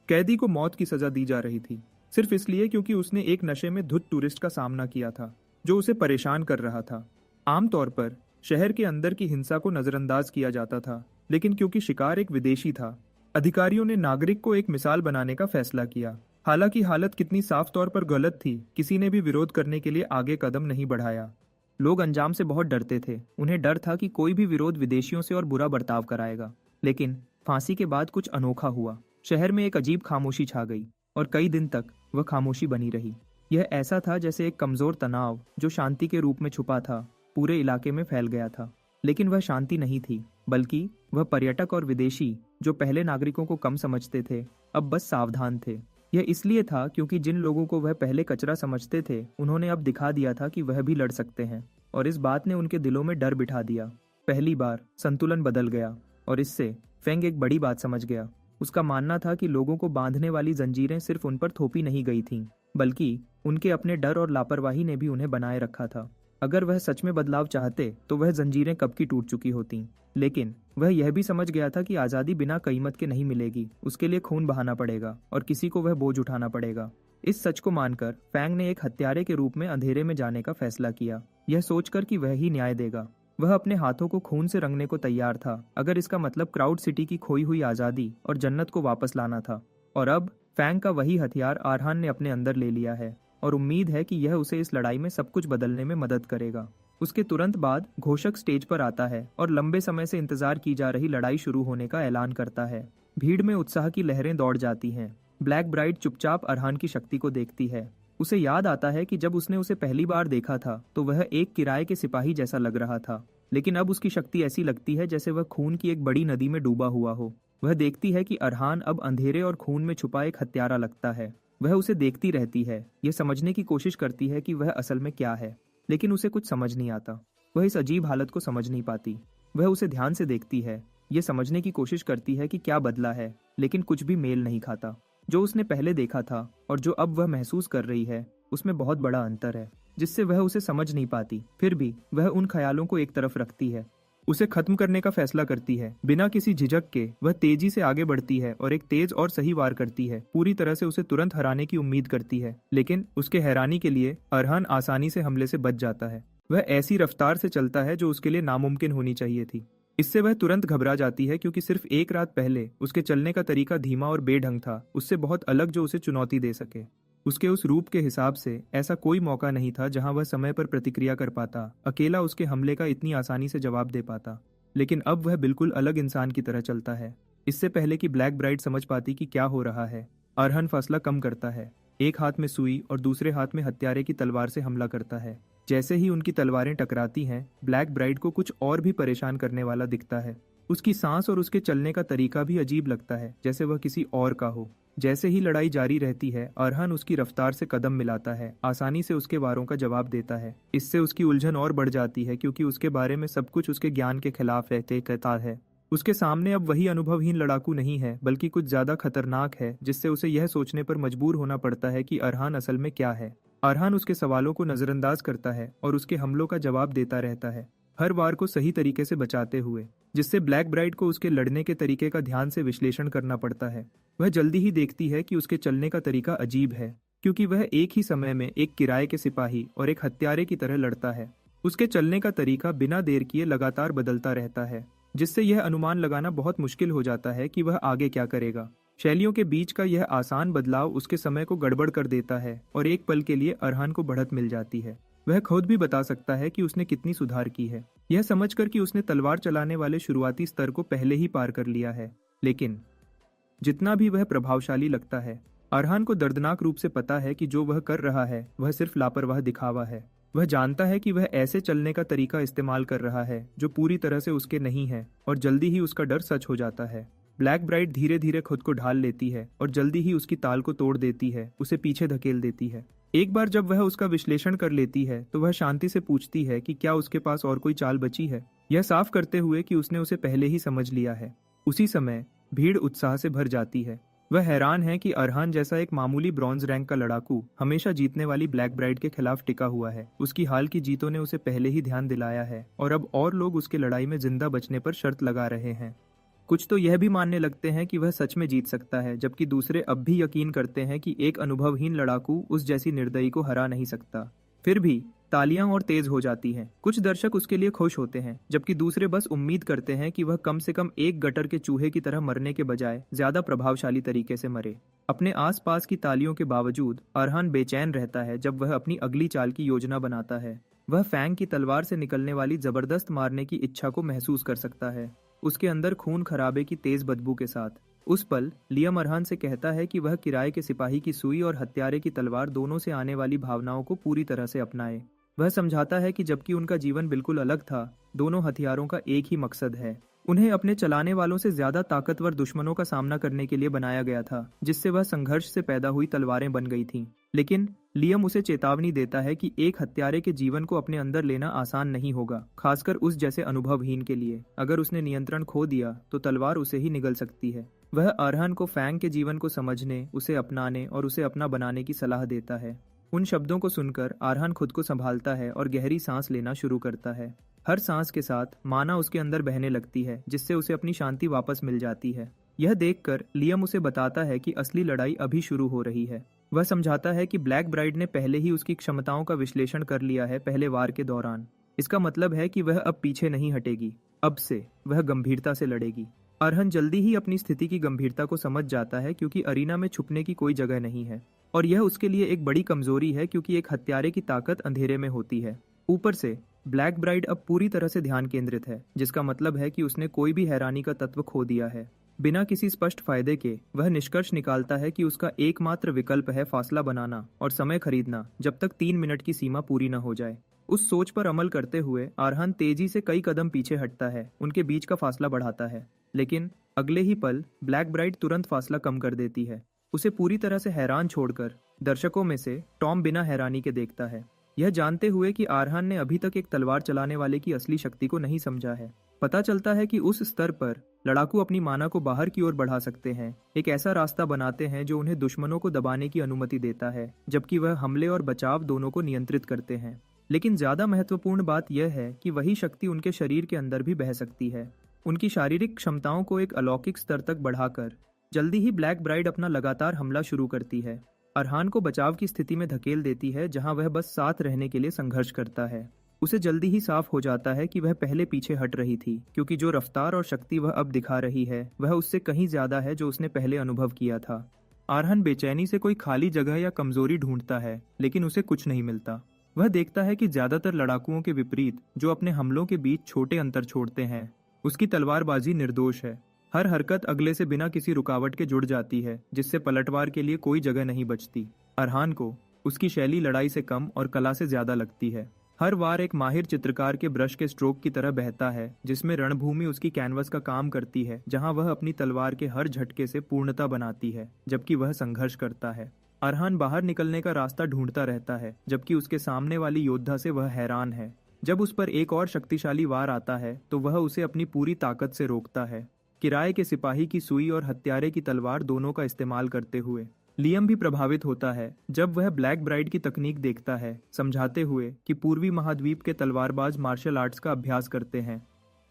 [SPEAKER 1] कैदी को मौत की सजा दी जा रही थी, सिर्फ इसलिए क्योंकि उसने एक नशे में धुत टूरिस्ट का सामना किया था जो उसे परेशान कर रहा था। आमतौर पर शहर के अंदर की हिंसा को नजरअंदाज किया जाता था, लेकिन क्योंकि शिकार एक विदेशी था, अधिकारियों ने नागरिक को एक मिसाल बनाने का फैसला किया। हालांकि हालत कितनी साफ तौर पर गलत थी, किसी ने भी विरोध करने के लिए आगे कदम नहीं बढ़ाया। लोग अंजाम से बहुत डरते थे। उन्हें डर था कि कोई भी विरोध विदेशियों से और बुरा बर्ताव कराएगा। लेकिन फांसी के बाद कुछ अनोखा हुआ। शहर में एक अजीब खामोशी छा गई और कई दिन तक वह खामोशी बनी रही। यह ऐसा था जैसे एक कमजोर तनाव जो शांति के रूप में छुपा था, पूरे इलाके में फैल गया था। लेकिन वह शांति नहीं थी, बल्कि वह पर्यटक और विदेशी जो पहले नागरिकों को कम समझते थे, अब बस सावधान थे। यह इसलिए था क्योंकि जिन लोगों को वह पहले कचरा समझते थे, उन्होंने अब दिखा दिया था कि वह भी लड़ सकते हैं, और इस बात ने उनके दिलों में डर बिठा दिया। पहली बार संतुलन बदल गया, और इससे फेंग एक बड़ी बात समझ गया। उसका मानना था कि लोगों को बांधने वाली जंजीरें सिर्फ उन पर थोपी नहीं गई थीं, बल्कि उनके अपने डर और लापरवाही ने भी उन्हें बनाए रखा था। अगर वह सच में बदलाव चाहते तो वह जंजीरें कब की टूट चुकी होतीं। लेकिन वह यह भी समझ गया था कि आज़ादी बिना कीमत के नहीं मिलेगी, उसके लिए खून बहाना पड़ेगा और किसी को वह बोझ उठाना पड़ेगा। इस सच को मानकर फैंग ने एक हत्यारे के रूप में अंधेरे में जाने का फैसला किया, यह सोचकर कि वह ही न्याय देगा। वह अपने हाथों को खून से रंगने को तैयार था, अगर इसका मतलब क्राउड सिटी की खोई हुई आज़ादी और जन्नत को वापस लाना था। और अब फैंग का वही हथियार अरहान ने अपने अंदर ले लिया है, और उम्मीद है कि यह उसे इस लड़ाई में सब कुछ बदलने में मदद करेगा। उसके तुरंत बाद घोषक स्टेज पर आता है और लंबे समय से इंतजार की जा रही लड़ाई शुरू होने का ऐलान करता है। भीड़ में उत्साह की लहरें दौड़ जाती हैं। ब्लैक ब्राइड चुपचाप अरहान की शक्ति को देखती है। उसे याद आता है कि जब उसने उसे पहली बार देखा था तो वह एक किराए के सिपाही जैसा लग रहा था, लेकिन अब उसकी शक्ति ऐसी लगती है जैसे वह खून की एक बड़ी नदी में डूबा हुआ हो। वह देखती है कि अरहान अब अंधेरे और खून में छुपा एक हत्यारा लगता है। वह उसे देखती रहती है, यह समझने की कोशिश करती है कि वह असल में क्या है, लेकिन उसे कुछ समझ नहीं आता। वह इस अजीब हालत को समझ नहीं पाती। वह उसे ध्यान से देखती है, यह समझने की कोशिश करती है कि क्या बदला है, लेकिन कुछ भी मेल नहीं खाता। जो उसने पहले देखा था और जो अब वह महसूस कर रही है, उसमें बहुत बड़ा अंतर है, जिससे वह उसे समझ नहीं पाती। फिर भी वह उन ख्यालों को एक तरफ रखती है, उसे खत्म करने का फैसला करती है। बिना किसी झिझक के वह तेजी से आगे बढ़ती है और एक तेज और सही वार करती है, पूरी तरह से उसे तुरंत हराने की उम्मीद करती है। लेकिन उसके हैरानी के लिए अरहान आसानी से हमले से बच जाता है। वह ऐसी रफ्तार से चलता है जो उसके लिए नामुमकिन होनी चाहिए थी। इससे वह तुरंत घबरा जाती है, क्योंकि सिर्फ एक रात पहले उसके चलने का तरीका धीमा और बेढंग था, उससे बहुत अलग जो उसे चुनौती दे सके। उसके उस रूप के हिसाब से ऐसा कोई मौका नहीं था जहां वह समय पर प्रतिक्रिया कर पाता, अकेला उसके हमले का इतनी आसानी से जवाब दे पाता। लेकिन अब वह बिल्कुल अलग इंसान की तरह चलता है। इससे पहले कि ब्लैक ब्राइड समझ पाती कि क्या हो रहा है, अरहान फासला कम करता है। एक हाथ में सुई और दूसरे हाथ में हत्यारे की तलवार से हमला करता है। जैसे ही उनकी तलवारें टकराती हैं, ब्लैक ब्राइड को कुछ और भी परेशान करने वाला दिखता है। उसकी सांस और उसके चलने का तरीका भी अजीब लगता है, जैसे वह किसी और का हो। जैसे ही लड़ाई जारी रहती है, अरहान उसकी रफ्तार से कदम मिलाता है, आसानी से उसके वारों का जवाब देता है। इससे उसकी उलझन और बढ़ जाती है, क्योंकि उसके बारे में सब कुछ उसके ज्ञान के खिलाफ कहता है। उसके सामने अब वही अनुभवहीन लड़ाकू नहीं है, बल्कि कुछ ज्यादा खतरनाक है, जिससे उसे यह सोचने पर मजबूर होना पड़ता है कि अरहान असल में क्या है। अरहान उसके सवालों को नजरअंदाज करता है और उसके हमलों का जवाब देता रहता है, हर वार को सही तरीके से बचाते हुए, जिससे ब्लैक ब्राइड को उसके लड़ने के तरीके का ध्यान से विश्लेषण करना पड़ता है। वह जल्दी ही देखती है कि उसके चलने का तरीका अजीब है, क्योंकि वह एक ही समय में एक किराए के सिपाही और एक हत्यारे की तरह लड़ता है। उसके चलने का तरीका बिना देर किए लगातार बदलता रहता है, जिससे यह अनुमान लगाना बहुत मुश्किल हो जाता है कि वह आगे क्या करेगा। शैलियों के बीच का यह आसान बदलाव उसके समय को गड़बड़ कर देता है, और एक पल के लिए अरहान को बढ़त मिल जाती है। वह खुद भी बता सकता है कि उसने कितनी सुधार की है, यह समझकर कि उसने तलवार चलाने वाले शुरुआती स्तर को पहले ही पार कर लिया है। लेकिन जितना भी वह प्रभावशाली लगता है, अरहान को दर्दनाक रूप से पता है कि जो वह कर रहा है वह सिर्फ लापरवाह दिखावा है। वह जानता है कि वह ऐसे चलने का तरीका इस्तेमाल कर रहा है जो पूरी तरह से उसके नहीं है, और जल्दी ही उसका डर सच हो जाता है। ब्लैक ब्राइड धीरे धीरे खुद को ढाल लेती है और जल्दी ही उसकी ताल को तोड़ देती है, उसे पीछे धकेल देती है। एक बार जब वह उसका विश्लेषण कर लेती है तो वह शांति से पूछती है कि क्या उसके पास और कोई चाल बची है, यह साफ करते हुए कि उसने उसे पहले ही समझ लिया है। उसी समय भीड़ उत्साह से भर जाती है। वह हैरान है कि अरहान जैसा एक मामूली ब्रॉन्ज रैंक का लड़ाकू हमेशा जीतने वाली ब्लैक ब्राइड के खिलाफ टिका हुआ है। उसकी हाल की जीतों ने उसे पहले ही ध्यान दिलाया है, और अब और लोग उसके लड़ाई में जिंदा बचने पर शर्त लगा रहे हैं। कुछ तो यह भी मानने लगते हैं कि वह सच में जीत सकता है, जबकि दूसरे अब भी यकीन करते हैं कि एक अनुभवहीन लड़ाकू उस जैसी निर्दयी को हरा नहीं सकता। फिर भी तालियां और तेज हो जाती हैं। कुछ दर्शक उसके लिए खुश होते हैं, जबकि दूसरे बस उम्मीद करते हैं कि वह कम से कम एक गटर के चूहे की तरह मरने के बजाय ज्यादा प्रभावशाली तरीके से मरे। अपने आसपास की तालियों के बावजूद अरहान बेचैन रहता है जब वह अपनी अगली चाल की योजना बनाता है। वह फैंग की तलवार से निकलने वाली जबरदस्त मारने की इच्छा को महसूस कर सकता है, उसके अंदर खून खराबे की तेज बदबू के साथ। उस पल लियम अरहान से कहता है कि वह किराए के सिपाही की सुई और हत्यारे की तलवार दोनों से आने वाली भावनाओं को पूरी तरह से अपनाए। वह समझाता है कि जबकि उनका जीवन बिल्कुल अलग था, दोनों हथियारों का एक ही मकसद है। उन्हें अपने चलाने वालों से ज्यादा ताकतवर दुश्मनों का सामना करने के लिए बनाया गया था, जिससे वह संघर्ष से पैदा हुई तलवारें बन गई थीं। लेकिन लियम उसे चेतावनी देता है कि एक हत्यारे के जीवन को अपने अंदर लेना आसान नहीं होगा, खासकर उस जैसे अनुभवहीन के लिए। अगर उसने नियंत्रण खो दिया तो तलवार उसे ही निगल सकती है। वह अरहान को फैंग के जीवन को समझने, उसे अपनाने और उसे अपना बनाने की सलाह देता है। उन शब्दों को सुनकर अरहान खुद को संभालता है और गहरी सांस लेना शुरू करता है। हर सांस के साथ माना उसके अंदर बहने लगती है, जिससे उसे अपनी शांति वापस मिल जाती है। यह देखकर लियम उसे बताता है कि असली लड़ाई अभी शुरू हो रही है। वह समझाता है कि ब्लैक ब्राइड ने पहले ही उसकी क्षमताओं का विश्लेषण कर लिया है पहले वार के दौरान। इसका मतलब है कि वह अब पीछे नहीं हटेगी। अब से वह गंभीरता से लड़ेगी। अरहन जल्दी ही अपनी स्थिति की गंभीरता को समझ जाता है, क्योंकि अरीना में छुपने की कोई जगह नहीं है और यह उसके लिए एक बड़ी कमजोरी है, क्योंकि एक हत्यारे की ताकत अंधेरे में होती है। ऊपर से ब्लैक ब्राइड अब पूरी तरह से ध्यान केंद्रित है, जिसका मतलब है कि उसने कोई भी हैरानी का तत्व खो दिया है। बिना किसी स्पष्ट फायदे के वह निष्कर्ष निकालता है कि उसका एकमात्र विकल्प है फासला बनाना और समय खरीदना, जब तक 3 मिनट की सीमा पूरी न हो जाए। उस सोच पर अमल करते हुए अरहान तेजी से कई कदम पीछे हटता है, उनके बीच का फासला बढ़ाता है। लेकिन अगले ही पल ब्लैक ब्राइड तुरंत फासला कम कर देती है। उसे पूरी तरह से हैरान छोड़कर दर्शकों में से टॉम बिना हैरानी के देखता है, यह जानते हुए कि अरहान ने अभी तक एक तलवार चलाने वाले की असली शक्ति को नहीं समझा है। पता चलता है कि उस स्तर पर लड़ाकू अपनी माना को बाहर की ओर बढ़ा सकते हैं, एक ऐसा रास्ता बनाते हैं जो उन्हें दुश्मनों को दबाने की अनुमति देता है, जबकि वह हमले और बचाव दोनों को नियंत्रित करते हैं। लेकिन ज्यादा महत्वपूर्ण बात यह है कि वही शक्ति उनके शरीर के अंदर भी बह सकती है, उनकी शारीरिक क्षमताओं को एक अलौकिक स्तर तक बढ़ाकर। जल्दी ही ब्लैक ब्राइड अपना लगातार हमला शुरू करती है, अरहान को बचाव की स्थिति में धकेल देती है, जहां वह बस साथ रहने के लिए संघर्ष करता है। उसे जल्दी ही साफ हो जाता है कि वह पहले पीछे हट रही थी, क्योंकि जो रफ्तार और शक्ति वह अब दिखा रही है वह उससे कहीं ज्यादा है जो उसने पहले अनुभव किया था। अरहान बेचैनी से कोई खाली जगह या कमजोरी ढूंढता है, लेकिन उसे कुछ नहीं मिलता। वह देखता है कि ज्यादातर लड़ाकुओं के विपरीत, जो अपने हमलों के बीच छोटे अंतर छोड़ते हैं, उसकी तलवारबाजी निर्दोष है। हर हरकत अगले से बिना किसी रुकावट के जुड़ जाती है, जिससे पलटवार के लिए कोई जगह नहीं बचती। अरहान को उसकी शैली लड़ाई से कम और कला से ज्यादा लगती है। हर वार एक माहिर चित्रकार के ब्रश के स्ट्रोक की तरह बहता है, जिसमें रणभूमि उसकी कैनवस का काम करती है, जहां वह अपनी तलवार के हर झटके से पूर्णता बनाती है, जबकि वह संघर्ष करता है। अरहान बाहर निकलने का रास्ता ढूंढता रहता है, जबकि उसके सामने वाली योद्धा से वह हैरान है। जब उस पर एक और शक्तिशाली वार आता है तो वह उसे अपनी पूरी ताकत से रोकता है, किराए के सिपाही की सुई और हत्यारे की तलवार दोनों का इस्तेमाल करते हुए। लियम भी प्रभावित होता है जब वह ब्लैक ब्राइड की तकनीक देखता है, समझाते हुए कि पूर्वी महाद्वीप के तलवारबाज मार्शल आर्ट्स का अभ्यास करते हैं,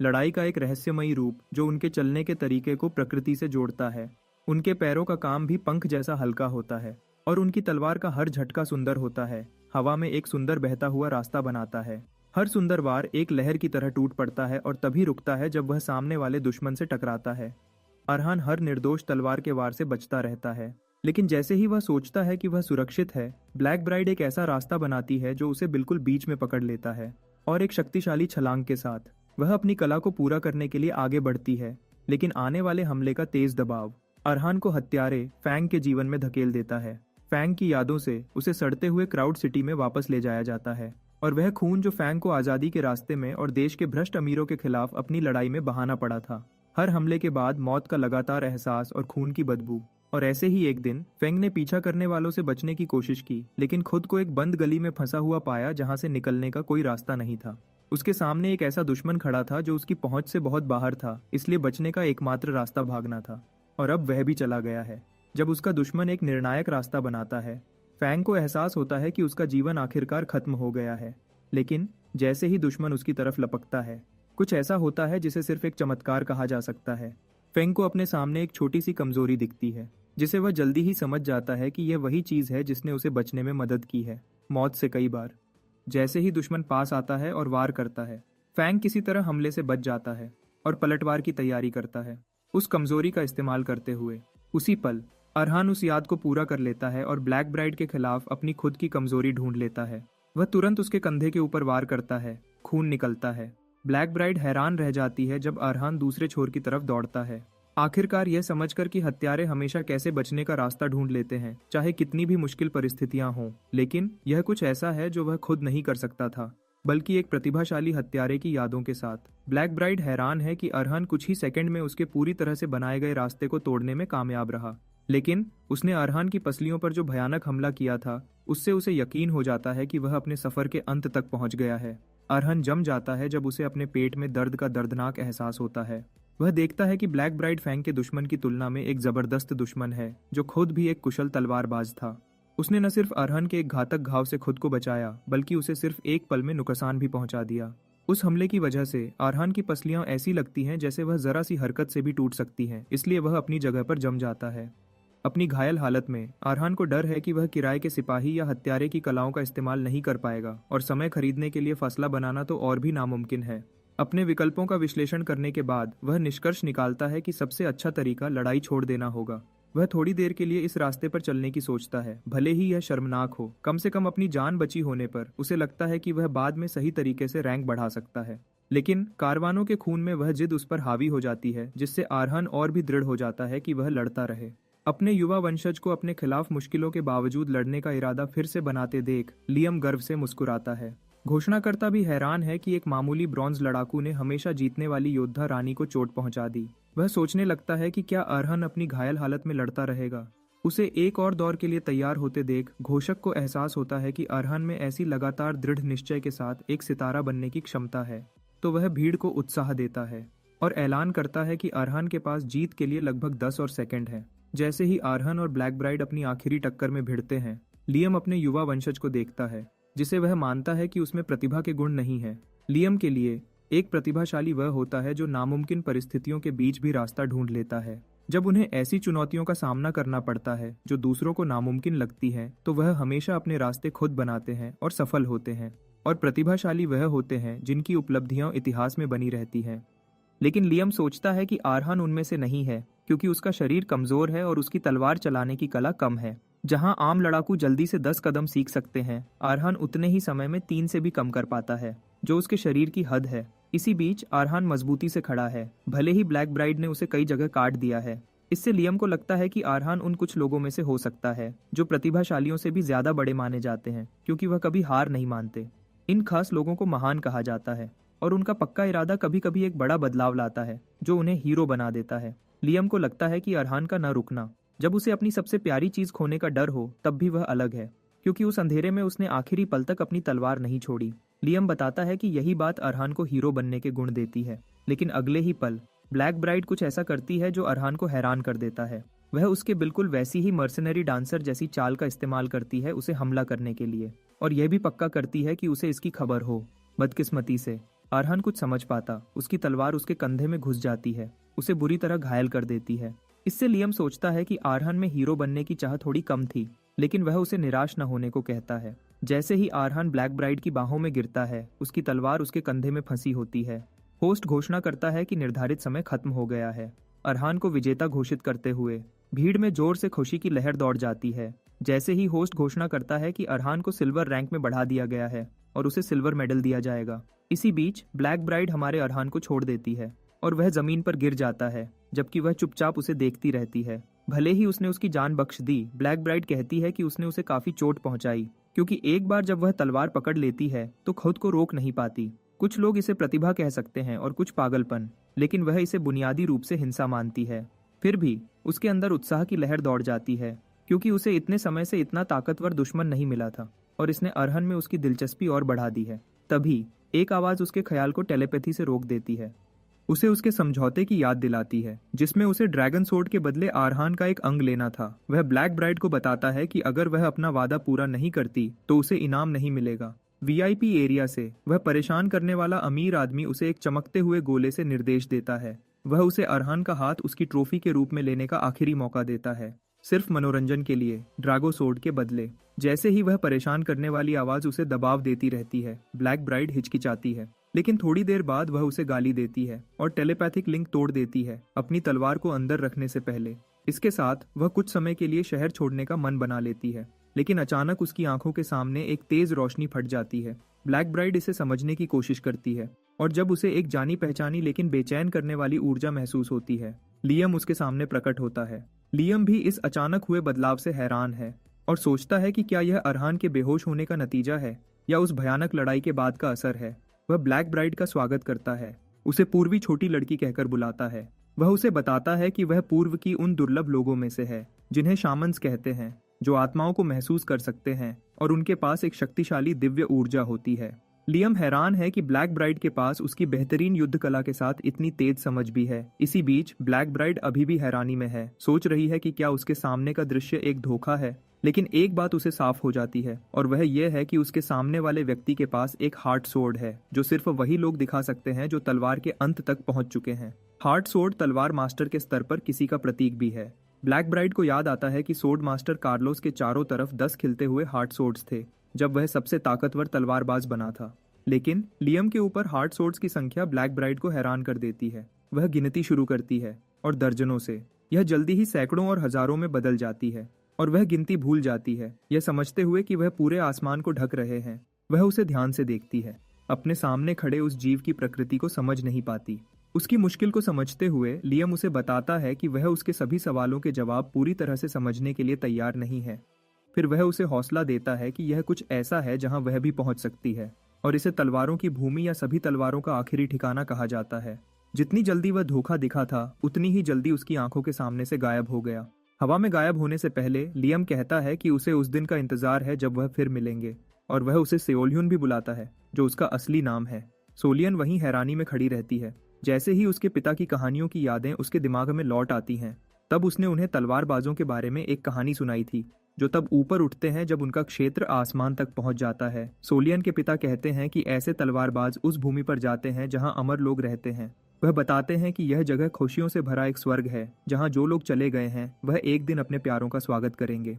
[SPEAKER 1] लड़ाई का एक रहस्यमयी रूप जो उनके चलने के तरीके को प्रकृति से जोड़ता है। उनके पैरों का काम भी पंख जैसा हल्का होता है और उनकी तलवार का हर झटका सुंदर होता है, हवा में एक सुंदर बहता हुआ रास्ता बनाता है। हर सुंदर वार एक लहर की तरह टूट पड़ता है और तभी रुकता है जब वह सामने वाले दुश्मन से टकराता है। अरहान हर निर्दोष तलवार के वार से बचता रहता है, लेकिन जैसे ही वह सोचता है कि वह सुरक्षित है, ब्लैक ब्राइड एक ऐसा रास्ता बनाती है जो उसे बिल्कुल बीच में पकड़ लेता है और एक शक्तिशाली छलांग के साथ वह अपनी कला को पूरा करने के लिए आगे बढ़ती है। लेकिन आने वाले हमले का तेज दबाव अरहान को हत्यारे फैंग के जीवन में धकेल देता है। फैंग की यादों से उसे सड़ते हुए क्राउड सिटी में वापस ले जाया जाता है और वह खून जो फैंग को आजादी के रास्ते में और देश के भ्रष्ट अमीरों के खिलाफ अपनी लड़ाई में बहाना पड़ा था। हर हमले के बाद मौत का लगातार एहसास और खून की बदबू। और ऐसे ही एक दिन फेंग ने पीछा करने वालों से बचने की कोशिश की, लेकिन खुद को एक बंद गली में फंसा हुआ पाया जहां से निकलने का कोई रास्ता नहीं था। उसके सामने एक ऐसा दुश्मन खड़ा था जो उसकी पहुंच से बहुत बाहर था, इसलिए बचने का एकमात्र रास्ता भागना था। और अब वह भी चला गया है। जब उसका दुश्मन एक निर्णायक रास्ता बनाता है, फैंग को एहसास होता है कि उसका जीवन आखिरकार खत्म हो गया है। लेकिन जैसे ही दुश्मन उसकी तरफ लपकता है, कुछ ऐसा होता है जिसे सिर्फ एक चमत्कार कहा जा सकता है। फेंग को अपने सामने एक छोटी सी कमजोरी दिखती है, जिसे वह जल्दी ही समझ जाता है कि यह वही चीज है जिसने उसे बचने में मदद की है, मौत से कई बार। जैसे ही दुश्मन पास आता है और वार करता है, फैंग किसी तरह हमले से बच जाता है और पलटवार की तैयारी करता है, उस कमजोरी का इस्तेमाल करते हुए। उसी पल अरहान उस याद को पूरा कर लेता है और ब्लैक ब्राइड के खिलाफ अपनी खुद की कमजोरी ढूंढ लेता है। वह तुरंत उसके कंधे के ऊपर वार करता है, खून निकलता है। ब्लैक ब्राइड हैरान रह जाती है जब अरहान दूसरे छोर की तरफ दौड़ता है। आखिरकार यह समझकर कि हत्यारे हमेशा कैसे बचने का रास्ता ढूंढ लेते हैं, चाहे कितनी भी मुश्किल परिस्थितियां हों। लेकिन यह कुछ ऐसा है जो वह खुद नहीं कर सकता था, बल्कि एक प्रतिभाशाली हत्यारे की यादों के साथ। ब्लैक ब्राइड हैरान है कि अरहान कुछ ही सेकंड में उसके पूरी तरह से बनाए गए रास्ते को तोड़ने में कामयाब रहा। लेकिन उसने अरहान की पसलियों पर जो भयानक हमला किया था, उससे उसे यकीन हो जाता है कि वह अपने सफर के अंत तक पहुंच गया है। अरहान जम जाता है जब उसे अपने पेट में दर्द का दर्दनाक एहसास होता है। वह देखता है कि ब्लैक ब्राइड फैंग के दुश्मन की तुलना में एक जबरदस्त दुश्मन है, जो खुद भी एक कुशल तलवारबाज था। उसने न सिर्फ अरहान के एक घातक घाव से खुद को बचाया, बल्कि उसे सिर्फ एक पल में नुकसान भी पहुंचा दिया। उस हमले की वजह से अरहान की पसलियां ऐसी लगती हैं जैसे वह जरा सी हरकत से भी टूट सकती हैं, इसलिए वह अपनी जगह पर जम जाता है। अपनी घायल हालत में अरहान को डर है कि वह किराए के सिपाही या हत्यारे की कलाओं का इस्तेमाल नहीं कर पाएगा, और समय खरीदने के लिए फैसला बनाना तो और भी नामुमकिन है। अपने विकल्पों का विश्लेषण करने के बाद वह निष्कर्ष निकालता है कि सबसे अच्छा तरीका लड़ाई छोड़ देना होगा। वह थोड़ी देर के लिए इस रास्ते पर चलने की सोचता है, भले ही यह शर्मनाक हो। कम से कम अपनी जान बची होने पर उसे लगता है कि वह बाद में सही तरीके से रैंक बढ़ा सकता है। लेकिन कारवानों के खून में वह जिद उस पर हावी हो जाती है, जिससे अरहान और भी दृढ़ हो जाता है कि वह लड़ता रहे। अपने युवा वंशज को अपने खिलाफ मुश्किलों के बावजूद लड़ने का इरादा फिर से बनाते देख लियम गर्व से मुस्कुराता है। घोषणाकर्ता भी हैरान है कि एक मामूली ब्रॉन्ज लड़ाकू ने हमेशा जीतने वाली योद्धा रानी को चोट पहुंचा दी। वह सोचने लगता है कि क्या अरहान अपनी घायल हालत में लड़ता रहेगा। उसे एक और दौर के लिए तैयार होते देख घोषक को एहसास होता है कि अरहान में ऐसी लगातार दृढ़ निश्चय के साथ एक सितारा बनने की क्षमता है। तो वह भीड़ को उत्साह देता है और ऐलान करता है कि अरहान के पास जीत के लिए लगभग 10 और सेकंड है। जैसे ही अरहान और ब्लैक ब्राइड अपनी आखिरी टक्कर में भिड़ते हैं, लियम अपने युवा वंशज को देखता है, जिसे वह मानता है कि उसमें प्रतिभा के गुण नहीं है। लियम के लिए एक प्रतिभाशाली वह होता है जो नामुमकिन परिस्थितियों के बीच भी रास्ता ढूंढ लेता है। जब उन्हें ऐसी चुनौतियों का सामना करना पड़ता है जो दूसरों को नामुमकिन लगती है, तो वह हमेशा अपने रास्ते खुद बनाते हैं और सफल होते हैं। और प्रतिभाशाली वह होते हैं जिनकी उपलब्धियां इतिहास में बनी रहती हैं। लेकिन लियम सोचता है कि अरहान उनमें से नहीं है, क्योंकि उसका शरीर कमजोर है और उसकी तलवार चलाने की कला कम है। जहां आम लड़ाकू जल्दी से 10 कदम सीख सकते हैं, अरहान उतने ही समय में 3 से भी कम कर पाता है, जो उसके शरीर की हद है। इसी बीच अरहान मजबूती से खड़ा है, भले ही ब्लैक ब्राइड ने उसे कई जगह काट दिया है। इससे लियम को लगता है कि अरहान उन कुछ लोगों में से हो सकता है जो प्रतिभाशालियों से भी ज्यादा बड़े माने जाते हैं, क्योंकि वह कभी हार नहीं मानते। इन खास लोगों को महान कहा जाता है, और उनका पक्का इरादा कभी कभी एक बड़ा बदलाव लाता है जो उन्हें हीरो बना देता है। लियम को लगता है कि अरहान का न रुकना, जब उसे अपनी सबसे प्यारी चीज खोने का डर हो, तब भी वह अलग है, क्योंकि उस अंधेरे में उसने आखिरी पल तक अपनी तलवार नहीं छोड़ी। लियम बताता है कि यही बात अरहान को हीरो बनने के गुण देती है। लेकिन अगले ही पल ब्लैक ब्राइड कुछ ऐसा करती है जो अरहान को हैरान कर देता है। वह उसके बिल्कुल वैसी ही मर्सनरी डांसर जैसी चाल का इस्तेमाल करती है उसे हमला करने के लिए, और यह भी पक्का करती है कि उसे इसकी खबर हो। बदकिस्मती से अरहान कुछ समझ पाता, उसकी तलवार उसके कंधे में घुस जाती है, उसे बुरी तरह घायल कर देती है। इससे लियम सोचता है कि अरहान में हीरो बनने की चाह थोड़ी कम थी, लेकिन वह उसे निराश न होने को कहता है। जैसे ही अरहान ब्लैक ब्राइड की बाहों में गिरता है, उसकी तलवार उसके कंधे में फंसी होती है। होस्ट घोषणा करता है कि निर्धारित समय खत्म हो गया है। अरहान को विजेता घोषित करते हुए भीड़ में जोर से खुशी की लहर दौड़ जाती है। जैसे ही होस्ट घोषणा करता है कि अरहान को सिल्वर रैंक में बढ़ा दिया गया है और उसे सिल्वर मेडल दिया जाएगा। इसी बीच ब्लैक ब्राइड हमारे अरहान को छोड़ देती है और वह जमीन पर गिर जाता है, जबकि वह चुपचाप उसे देखती रहती है। भले ही उसने उसकी जान बख्श दी, ब्लैक ब्राइड कहती है कि उसने उसे काफी चोट पहुंचाई, क्योंकि एक बार जब वह तलवार पकड़ लेती है तो खुद को रोक नहीं पाती। कुछ लोग इसे प्रतिभा कह सकते हैं और कुछ पागलपन, लेकिन वह इसे बुनियादी रूप से हिंसा मानती है। फिर भी उसके अंदर उत्साह की लहर दौड़ जाती है, क्योंकि उसे इतने समय से इतना ताकतवर दुश्मन नहीं मिला था और इसने अरहान में उसकी दिलचस्पी और बढ़ा दी है। तभी एक आवाज उसके ख्याल को टेलीपैथी से रोक देती है। उसे उसके समझौते की याद दिलाती है, जिसमें उसे ड्रैगन सोर्ड के बदले अरहान का एक अंग लेना था। वह ब्लैक ब्राइड को बताता है कि अगर वह अपना वादा पूरा नहीं करती तो उसे इनाम नहीं मिलेगा। वीआईपी एरिया से वह परेशान करने वाला अमीर आदमी उसे एक चमकते हुए गोले से निर्देश देता है। वह उसे अरहान का हाथ उसकी ट्रॉफी के रूप में लेने का आखिरी मौका देता है, सिर्फ मनोरंजन के लिए, ड्रैगो सोर्ड के बदले। जैसे ही वह परेशान करने वाली आवाज उसे दबाव देती रहती है, ब्लैक ब्राइड हिचकिचाती है, लेकिन थोड़ी देर बाद वह उसे गाली देती है और टेलीपैथिक लिंक तोड़ देती है, अपनी तलवार को अंदर रखने से पहले। इसके साथ वह कुछ समय के लिए शहर छोड़ने का मन बना लेती है, लेकिन अचानक उसकी आंखों के सामने एक तेज रोशनी फट जाती है। ब्लैक ब्राइड इसे समझने की कोशिश करती है, और जब उसे एक जानी पहचानी लेकिन बेचैन करने वाली ऊर्जा महसूस होती है, लियम उसके सामने प्रकट होता है। लियम भी इस अचानक हुए बदलाव से हैरान है और सोचता है कि क्या यह अरहान के बेहोश होने का नतीजा है या उस भयानक लड़ाई के बाद का असर है। वह ब्लैक ब्राइड का स्वागत करता है, उसे पूर्वी छोटी लड़की कहकर बुलाता है। वह उसे बताता है कि वह पूर्व की उन दुर्लभ लोगों में से है जिन्हें शामन्स कहते हैं, जो आत्माओं को महसूस कर सकते हैं और उनके पास एक शक्तिशाली दिव्य ऊर्जा होती है। लियम हैरान है कि ब्लैक ब्राइड के पास उसकी बेहतरीन युद्ध कला के साथ इतनी तेज समझ भी है। इसी बीच ब्लैक ब्राइड अभी भी हैरानी में है, सोच रही है कि क्या उसके सामने का दृश्य एक धोखा है। लेकिन एक बात उसे साफ हो जाती है और वह यह है कि उसके सामने वाले व्यक्ति के पास एक हार्ट सोर्ड है, जो सिर्फ वही लोग दिखा सकते हैं जो तलवार के अंत तक पहुंच चुके हैं। हार्ट सोर्ड तलवार मास्टर के स्तर पर किसी का प्रतीक भी है। ब्लैक ब्राइड को याद आता है कि सोर्ड मास्टर कार्लोस के चारों तरफ 10 खिलते हुए हार्ट सोर्ड्स थे जब वह सबसे ताकतवर तलवारबाज बना था। लेकिन लियम के ऊपर हार्ट सोर्ड्स की संख्या ब्लैक ब्राइड को हैरान कर देती है। वह गिनती शुरू करती है और दर्जनों से यह जल्दी ही सैकड़ों और हजारों में बदल जाती है और वह गिनती भूल जाती है, यह समझते हुए कि वह पूरे आसमान को ढक रहे हैं। वह उसे ध्यान से देखती है, अपने सामने खड़े उस जीव की प्रकृति को समझ नहीं पाती। उसकी मुश्किल को समझते हुए लियम उसे बताता है कि वह उसके सभी सवालों के जवाब पूरी तरह से समझने के लिए तैयार नहीं है। फिर वह उसे हौसला देता है कि यह कुछ ऐसा है जहां वह भी पहुंच सकती है और इसे तलवारों की भूमि या सभी तलवारों का आखिरी ठिकाना कहा जाता है। जितनी जल्दी वह धोखा दिखा था, उतनी ही जल्दी उसकी आंखों के सामने से गायब हो गया। हवा में गायब होने से पहले लियम कहता है कि उसे उस दिन का इंतजार है जब वह फिर मिलेंगे, और वह उसे सेओलियन भी बुलाता है, जो उसका असली नाम है। सोलियन वहीं हैरानी में खड़ी रहती है। जैसे ही उसके पिता की कहानियों की यादें उसके दिमाग में लौट आती हैं, तब उसने उन्हें तलवारबाजों के बारे में एक कहानी सुनाई थी, जो तब ऊपर उठते हैं जब उनका क्षेत्र आसमान तक पहुंच जाता है। सोलियन के पिता कहते हैं कि ऐसे तलवारबाज उस भूमि पर जाते हैं जहां अमर लोग रहते हैं। वह बताते हैं कि यह जगह खुशियों से भरा एक स्वर्ग है, जहां जो लोग चले गए हैं वह एक दिन अपने प्यारों का स्वागत करेंगे।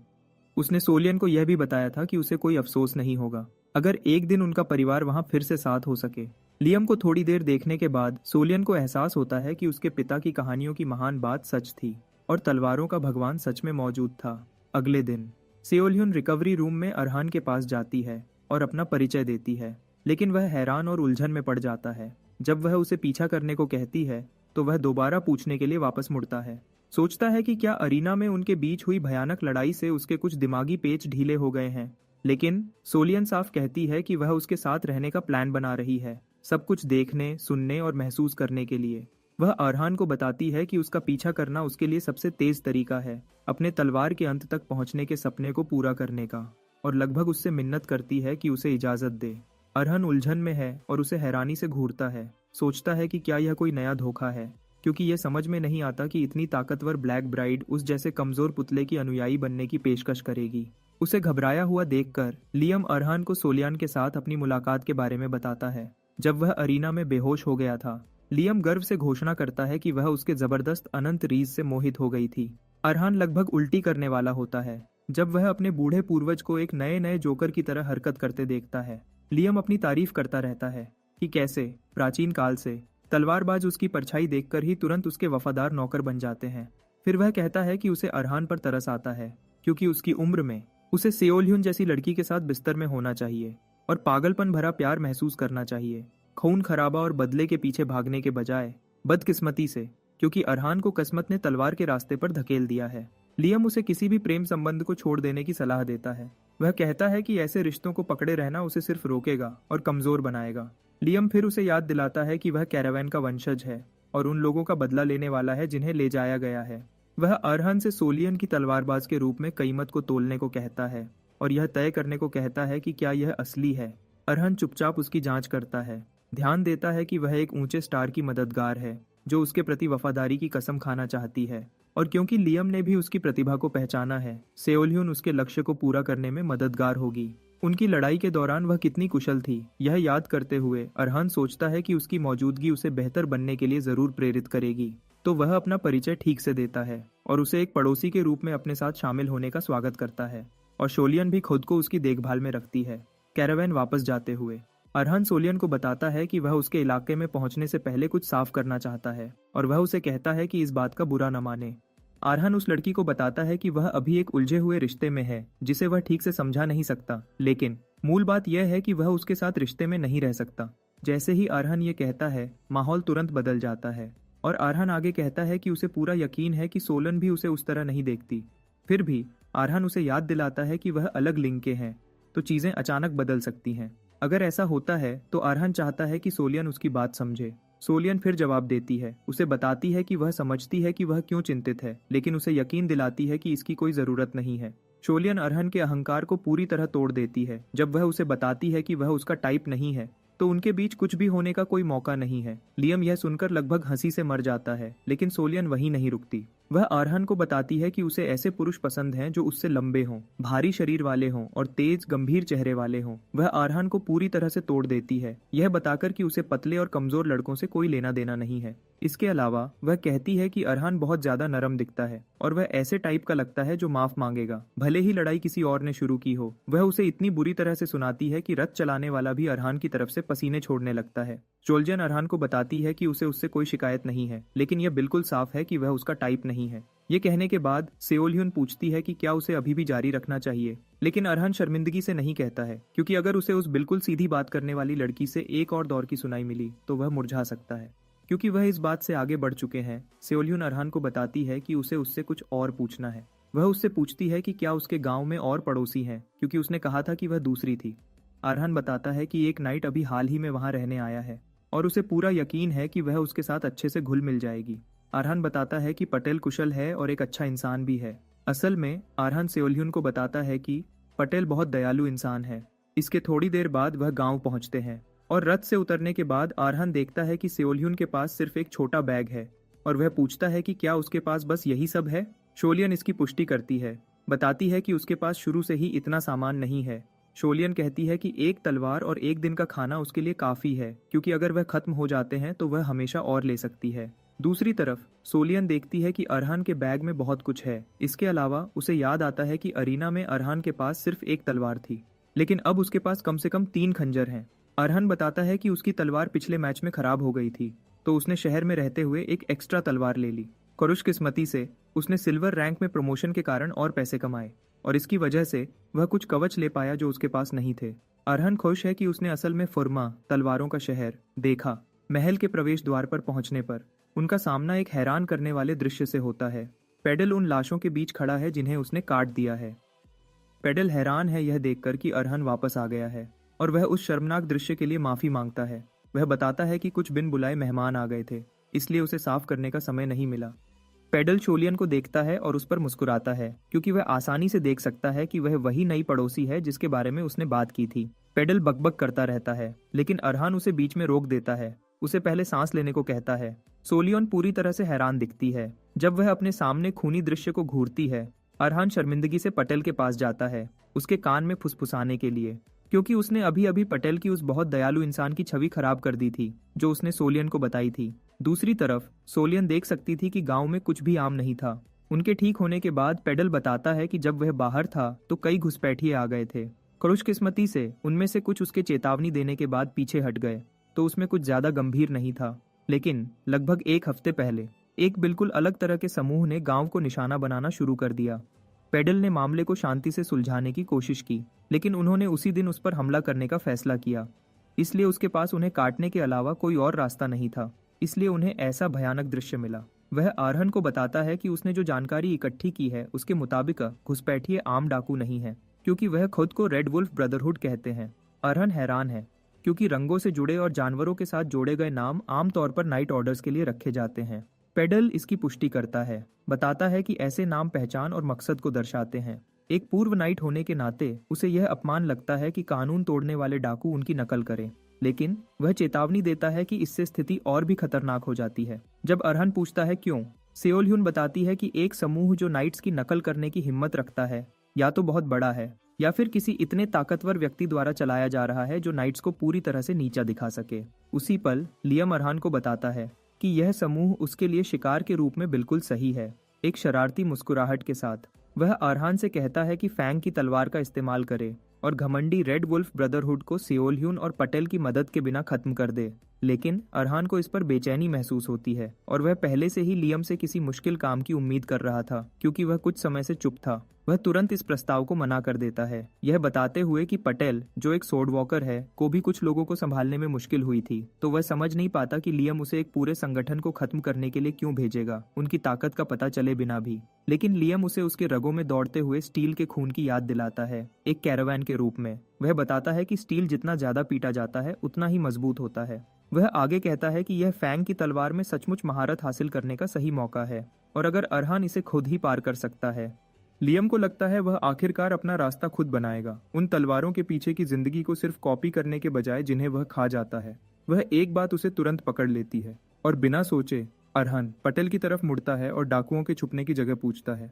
[SPEAKER 1] उसने सोलियन को यह भी बताया था कि उसे कोई अफसोस नहीं होगा अगर एक दिन उनका परिवार वहां फिर से साथ हो सके। लियम को थोड़ी देर देखने के बाद सोलियन को एहसास होता है कि उसके पिता की कहानियों की महान बात सच थी और तलवारों का भगवान सच में मौजूद था। अगले दिन सेओलियन रिकवरी रूम में अरहान के पास जाती है और अपना परिचय देती है, लेकिन वह हैरान और उलझन में पड़ जाता है। जब वह उसे पीछा करने को कहती है तो वह दोबारा पूछने के लिए वापस मुड़ता है। सोचता है कि क्या अरीना में उनके बीच हुई भयानक लड़ाई से उसके कुछ दिमागी पेच ढीले हो गए हैं। लेकिन सोलियन साफ कहती है कि वह उसके साथ रहने का प्लान बना रही है, सब कुछ देखने, सुनने और महसूस करने के लिए। वह अरहान को बताती है कि उसका पीछा करना उसके लिए सबसे तेज तरीका है अपने तलवार के अंत तक पहुंचने के सपने को पूरा करने का, और लगभग उससे मिन्नत करती है कि उसे इजाजत दे। अरहान उलझन में है और उसे हैरानी से घूरता है। सोचता है कि क्या यह कोई नया धोखा है, क्योंकि यह समझ में नहीं आता कि इतनी ताकतवर ब्लैक ब्राइड उस जैसे कमजोर पुतले की अनुयायी बनने की पेशकश करेगी। उसे घबराया हुआ देखकर लियम अरहान को सोलियन के साथ अपनी मुलाकात के बारे में बताता है। जब वह अरीना में बेहोश हो गया था, लियम गर्व से घोषणा करता है कि वह उसके जबरदस्त अनंत रीझ से मोहित हो गई थी। अरहान लगभग उल्टी करने वाला होता है जब वह अपने बूढ़े पूर्वज को एक नए नए जोकर की तरह हरकत करते देखता है। लियम अपनी तारीफ करता रहता है कि कैसे प्राचीन काल से तलवारबाज उसकी परछाई देखकर ही तुरंत उसके वफादार नौकर बन जाते हैं। फिर वह कहता है कि उसे अरहान पर तरस आता है, क्योंकि उसकी उम्र में उसे सेओलियन जैसी लड़की के साथ बिस्तर में होना चाहिए और पागलपन भरा प्यार महसूस करना चाहिए, खून खराबा और बदले के पीछे भागने के बजाय। बदकिस्मती से, क्योंकि अरहान को किस्मत ने तलवार के रास्ते पर धकेल दिया है। लियम उसे किसी भी प्रेम संबंध को छोड़ देने की सलाह देता है। वह कहता है कि ऐसे रिश्तों को पकड़े रहना उसे सिर्फ रोकेगा और कमजोर बनाएगा। लियम फिर उसे याद दिलाता है कि वह कैरावैन का वंशज है और उन लोगों का बदला लेने वाला है जिन्हें ले जाया गया है। वह अरहान से सोलियन की तलवारबाज के रूप में कीमत को तोलने को कहता है और यह तय करने को कहता है कि क्या यह असली है। अरहान चुपचाप उसकी जांच करता है, ध्यान देता है कि वह एक ऊंचे स्टार की मददगार है जो उसके प्रति वफादारी की कसम खाना चाहती है, और क्योंकि लियम ने भी उसकी प्रतिभा को पहचाना है, सेओलियन उसके लक्ष्य को पूरा करने में मददगार होगी। उनकी लड़ाई के दौरान वह कितनी कुशल थी, यह याद करते हुए अरहान सोचता है कि उसकी मौजूदगी उसे बेहतर बनने के लिए जरूर प्रेरित करेगी। तो वह अपना परिचय ठीक से देता है और उसे एक पड़ोसी के रूप में अपने साथ शामिल होने का स्वागत करता है, और सोलियन भी खुद को उसकी देखभाल में रखती है। कैरावैन वापस जाते हुए अरहान सोलियन को बताता है कि वह उसके इलाके में पहुंचने से पहले कुछ साफ करना चाहता है, और वह उसे कहता है कि इस बात का बुरा न माने। अरहान उस लड़की को बताता है कि वह अभी एक उलझे हुए रिश्ते में है जिसे वह ठीक से समझा नहीं सकता, लेकिन मूल बात यह है कि वह उसके साथ रिश्ते में नहीं रह सकता। जैसे ही अरहान ये कहता है, माहौल तुरंत बदल जाता है और आरहान आगे कहता है कि उसे पूरा यकीन है कि सोलन भी उसे उस तरह नहीं देखती। फिर भी आरहान उसे याद दिलाता है कि वह अलग लिंग के हैं, तो चीजें अचानक बदल सकती हैं। अगर ऐसा होता है तो आरहान चाहता है कि सोलियन उसकी बात समझे। सोलियन फिर जवाब देती है, उसे बताती है कि वह समझती है कि वह क्यों चिंतित है, लेकिन उसे यकीन दिलाती है कि इसकी कोई जरूरत नहीं है। सोलियन अरहन के अहंकार को पूरी तरह तोड़ देती है जब वह उसे बताती है कि वह उसका टाइप नहीं है, तो उनके बीच कुछ भी होने का कोई मौका नहीं है। लियम यह सुनकर लगभग हंसी से मर जाता है, लेकिन सोलियन वहीं नहीं रुकती। वह अरहन को बताती है कि उसे ऐसे पुरुष पसंद हैं जो उससे लंबे हों, भारी शरीर वाले हों और तेज गंभीर चेहरे वाले हों। वह अरहन को पूरी तरह से तोड़ देती है, यह बताकर कि उसे पतले और कमजोर लड़कों से कोई लेना देना नहीं है। इसके अलावा वह कहती है कि अरहान बहुत ज्यादा नरम दिखता है और वह ऐसे टाइप का लगता है जो माफ मांगेगा, भले ही लड़ाई किसी और ने शुरू की हो। वह उसे इतनी बुरी तरह से सुनाती है कि रथ चलाने वाला भी अरहान की तरफ से पसीने छोड़ने लगता है। जोल्जन अरहान को बताती है कि उसे उससे कोई शिकायत नहीं है, लेकिन यह बिल्कुल साफ है कि वह उसका टाइप नहीं है। ये कहने के बाद सेओलह्युन पूछती है कि क्या उसे अभी भी जारी रखना चाहिए, लेकिन अरहान शर्मिंदगी से नहीं कहता है, क्योंकि अगर उसे उस बिल्कुल सीधी बात करने वाली लड़की से एक और दौर की सुनाई मिली तो वह मुरझा सकता है। क्योंकि वह इस बात से आगे बढ़ चुके हैं, सेओलह्युन अरहान को बताती है कि उसे उससे कुछ और पूछना है। वह उससे पूछती है कि क्या उसके गांव में और पड़ोसी हैं, क्योंकि उसने कहा था कि वह दूसरी थी। अरहान बताता है कि एक नाइट अभी हाल ही में वहां रहने आया है और उसे पूरा यकीन है कि वह उसके साथ अच्छे से घुल मिल जाएगी। अरहान बताता है कि पटेल कुशल है और एक अच्छा इंसान भी है। असल में अरहान सेओलह्युन को बताता है कि पटेल बहुत दयालु इंसान है। इसके थोड़ी देर बाद वह गांव पहुंचते हैं और रथ से उतरने के बाद अरहान देखता है कि सेओलह्युन के पास सिर्फ एक छोटा बैग है और वह पूछता है कि क्या उसके पास बस यही सब है। शोलियन इसकी पुष्टि करती है, बताती है कि उसके पास शुरू से ही इतना सामान नहीं है। शोलियन कहती है कि एक तलवार और एक दिन का खाना उसके लिए काफी है, क्योंकि अगर वह खत्म हो जाते हैं तो वह हमेशा और ले सकती है। दूसरी तरफ सोलियन देखती है कि अरहान के बैग में बहुत कुछ है। इसके अलावा उसे याद आता है कि अरीना में अरहान के पास सिर्फ एक तलवार थी, लेकिन अब उसके पास कम से कम 3 खंजर हैं। अरहान बताता है कि उसकी तलवार पिछले मैच में खराब हो गई थी, तो उसने शहर में रहते हुए एक एक्स्ट्रा तलवार ले ली। खुशकिस्मती से उसने सिल्वर रैंक में प्रमोशन के कारण और पैसे कमाए और इसकी वजह से वह कुछ कवच ले पाया जो उसके पास नहीं थे। अरहान खुश है कि उसने असल में फुरमा, तलवारों का शहर, देखा। महल के प्रवेश द्वार पर पहुंचने पर उनका सामना एक हैरान करने वाले दृश्य से होता है। पेडल उन लाशों के बीच खड़ा है जिन्हें उसने काट दिया है। पेडल हैरान है यह देखकर कि अरहान वापस आ गया है और वह उस शर्मनाक दृश्य के लिए माफी मांगता है। वह बताता है कि कुछ बिन बुलाए मेहमान आ गए थे, इसलिए उसे साफ करने का समय नहीं मिला। पेडल शोलियन को देखता है और उस पर मुस्कुराता है, क्योंकि वह आसानी से देख सकता है कि वह वही नई पड़ोसी है जिसके बारे में उसने बात की थी। पेडल बकबक करता रहता है, लेकिन अरहान उसे बीच में रोक देता है, उसे पहले सांस लेने को कहता है। सोलियन पूरी तरह से हैरान दिखती है जब वह अपने सामने खूनी दृश्य को घूरती है। अरहान शर्मिंदगी से पटेल के पास जाता है, उसके कान में फुसफुसाने के लिए, क्योंकि उसने अभी अभी पटेल की उस बहुत दयालु इंसान की छवि खराब कर दी थी जो उसने सोलियन को बताई थी। दूसरी तरफ सोलियन देख सकती थी कि गांव में कुछ भी आम नहीं था। उनके ठीक होने के बाद पेडल बताता है कि जब वह बाहर था तो कई घुसपैठिए आ गए थे। खुशकिस्मती से उनमें से कुछ उसके चेतावनी देने के बाद पीछे हट गए, तो उसमें कुछ ज्यादा गंभीर नहीं था। लेकिन लगभग 1 हफ्ते पहले एक बिल्कुल अलग तरह के समूह ने गांव को निशाना बनाना शुरू कर दिया। पेडल ने मामले को शांति से सुलझाने की कोशिश की, लेकिन उन्होंने उसी दिन उस पर हमला करने का फैसला किया। इसलिए उसके पास उन्हें काटने के अलावा कोई और रास्ता नहीं था, इसलिए उन्हें ऐसा भयानक दृश्य मिला। वह अरहान को बताता है कि उसने जो जानकारी इकट्ठी की है उसके मुताबिक घुसपैठिए आम डाकू नहीं है, क्योंकि वह खुद को रेड वुल्फ ब्रदरहुड कहते हैं। अरहान हैरान है, क्योंकि रंगों से जुड़े और जानवरों के साथ जोड़े गए नाम आमतौर पर नाइट ऑर्डर्स के लिए रखे जाते हैं। पेडल इसकी पुष्टि करता है, बताता है कि ऐसे नाम पहचान और मकसद को दर्शाते हैं। एक पूर्व नाइट होने के नाते उसे यह अपमान लगता है कि कानून तोड़ने वाले डाकू उनकी नकल करें, लेकिन वह चेतावनी देता है कि इससे स्थिति और भी खतरनाक हो जाती है। जब अरहान पूछता है क्यों, सेओलह्युन बताती है कि एक समूह जो नाइट्स की नकल करने की हिम्मत रखता है या तो बहुत बड़ा है या फिर किसी इतने ताकतवर व्यक्ति द्वारा चलाया जा रहा है जो नाइट्स को पूरी तरह से नीचा दिखा सके। उसी पल लियम अरहान को बताता है कि यह समूह उसके लिए शिकार के रूप में बिल्कुल सही है। एक शरारती मुस्कुराहट के साथ वह अरहान से कहता है कि फैंग की तलवार का इस्तेमाल करे और घमंडी रेड वुल्फ ब्रदरहुड को सेओलह्युन और पटेल की मदद के बिना खत्म कर दे। लेकिन अरहान को इस पर बेचैनी महसूस होती है और वह पहले से ही लियम से किसी मुश्किल काम की उम्मीद कर रहा था, क्योंकि वह कुछ समय से चुप था। वह तुरंत इस प्रस्ताव को मना कर देता है, यह बताते हुए कि पटेल, जो एक सोर्ड वॉकर है, को भी कुछ लोगों को संभालने में मुश्किल हुई थी। तो वह समझ नहीं पाता कि लियम उसे एक पूरे संगठन को खत्म करने के लिए क्यों भेजेगा, उनकी ताकत का पता चले बिना भी। लेकिन लियम उसे उसके रगों में दौड़ते हुए स्टील के खून की याद दिलाता है, एक कैरावान के रूप में। वह बताता है कि स्टील जितना ज्यादा पीटा जाता है उतना ही मजबूत होता है। वह आगे कहता है कि यह फैंग की तलवार में सचमुच महारत हासिल करने का सही मौका है, और अगर अरहान इसे खुद ही पार कर सकता है। लियम को लगता है वह आखिरकार अपना रास्ता खुद बनाएगा, उन तलवारों के पीछे की जिंदगी को सिर्फ कॉपी करने के बजाय जिन्हें वह खा जाता है। वह एक बात उसे तुरंत पकड़ लेती है और बिना सोचे अरहान पटेल की तरफ मुड़ता है और डाकुओं के छुपने की जगह पूछता है।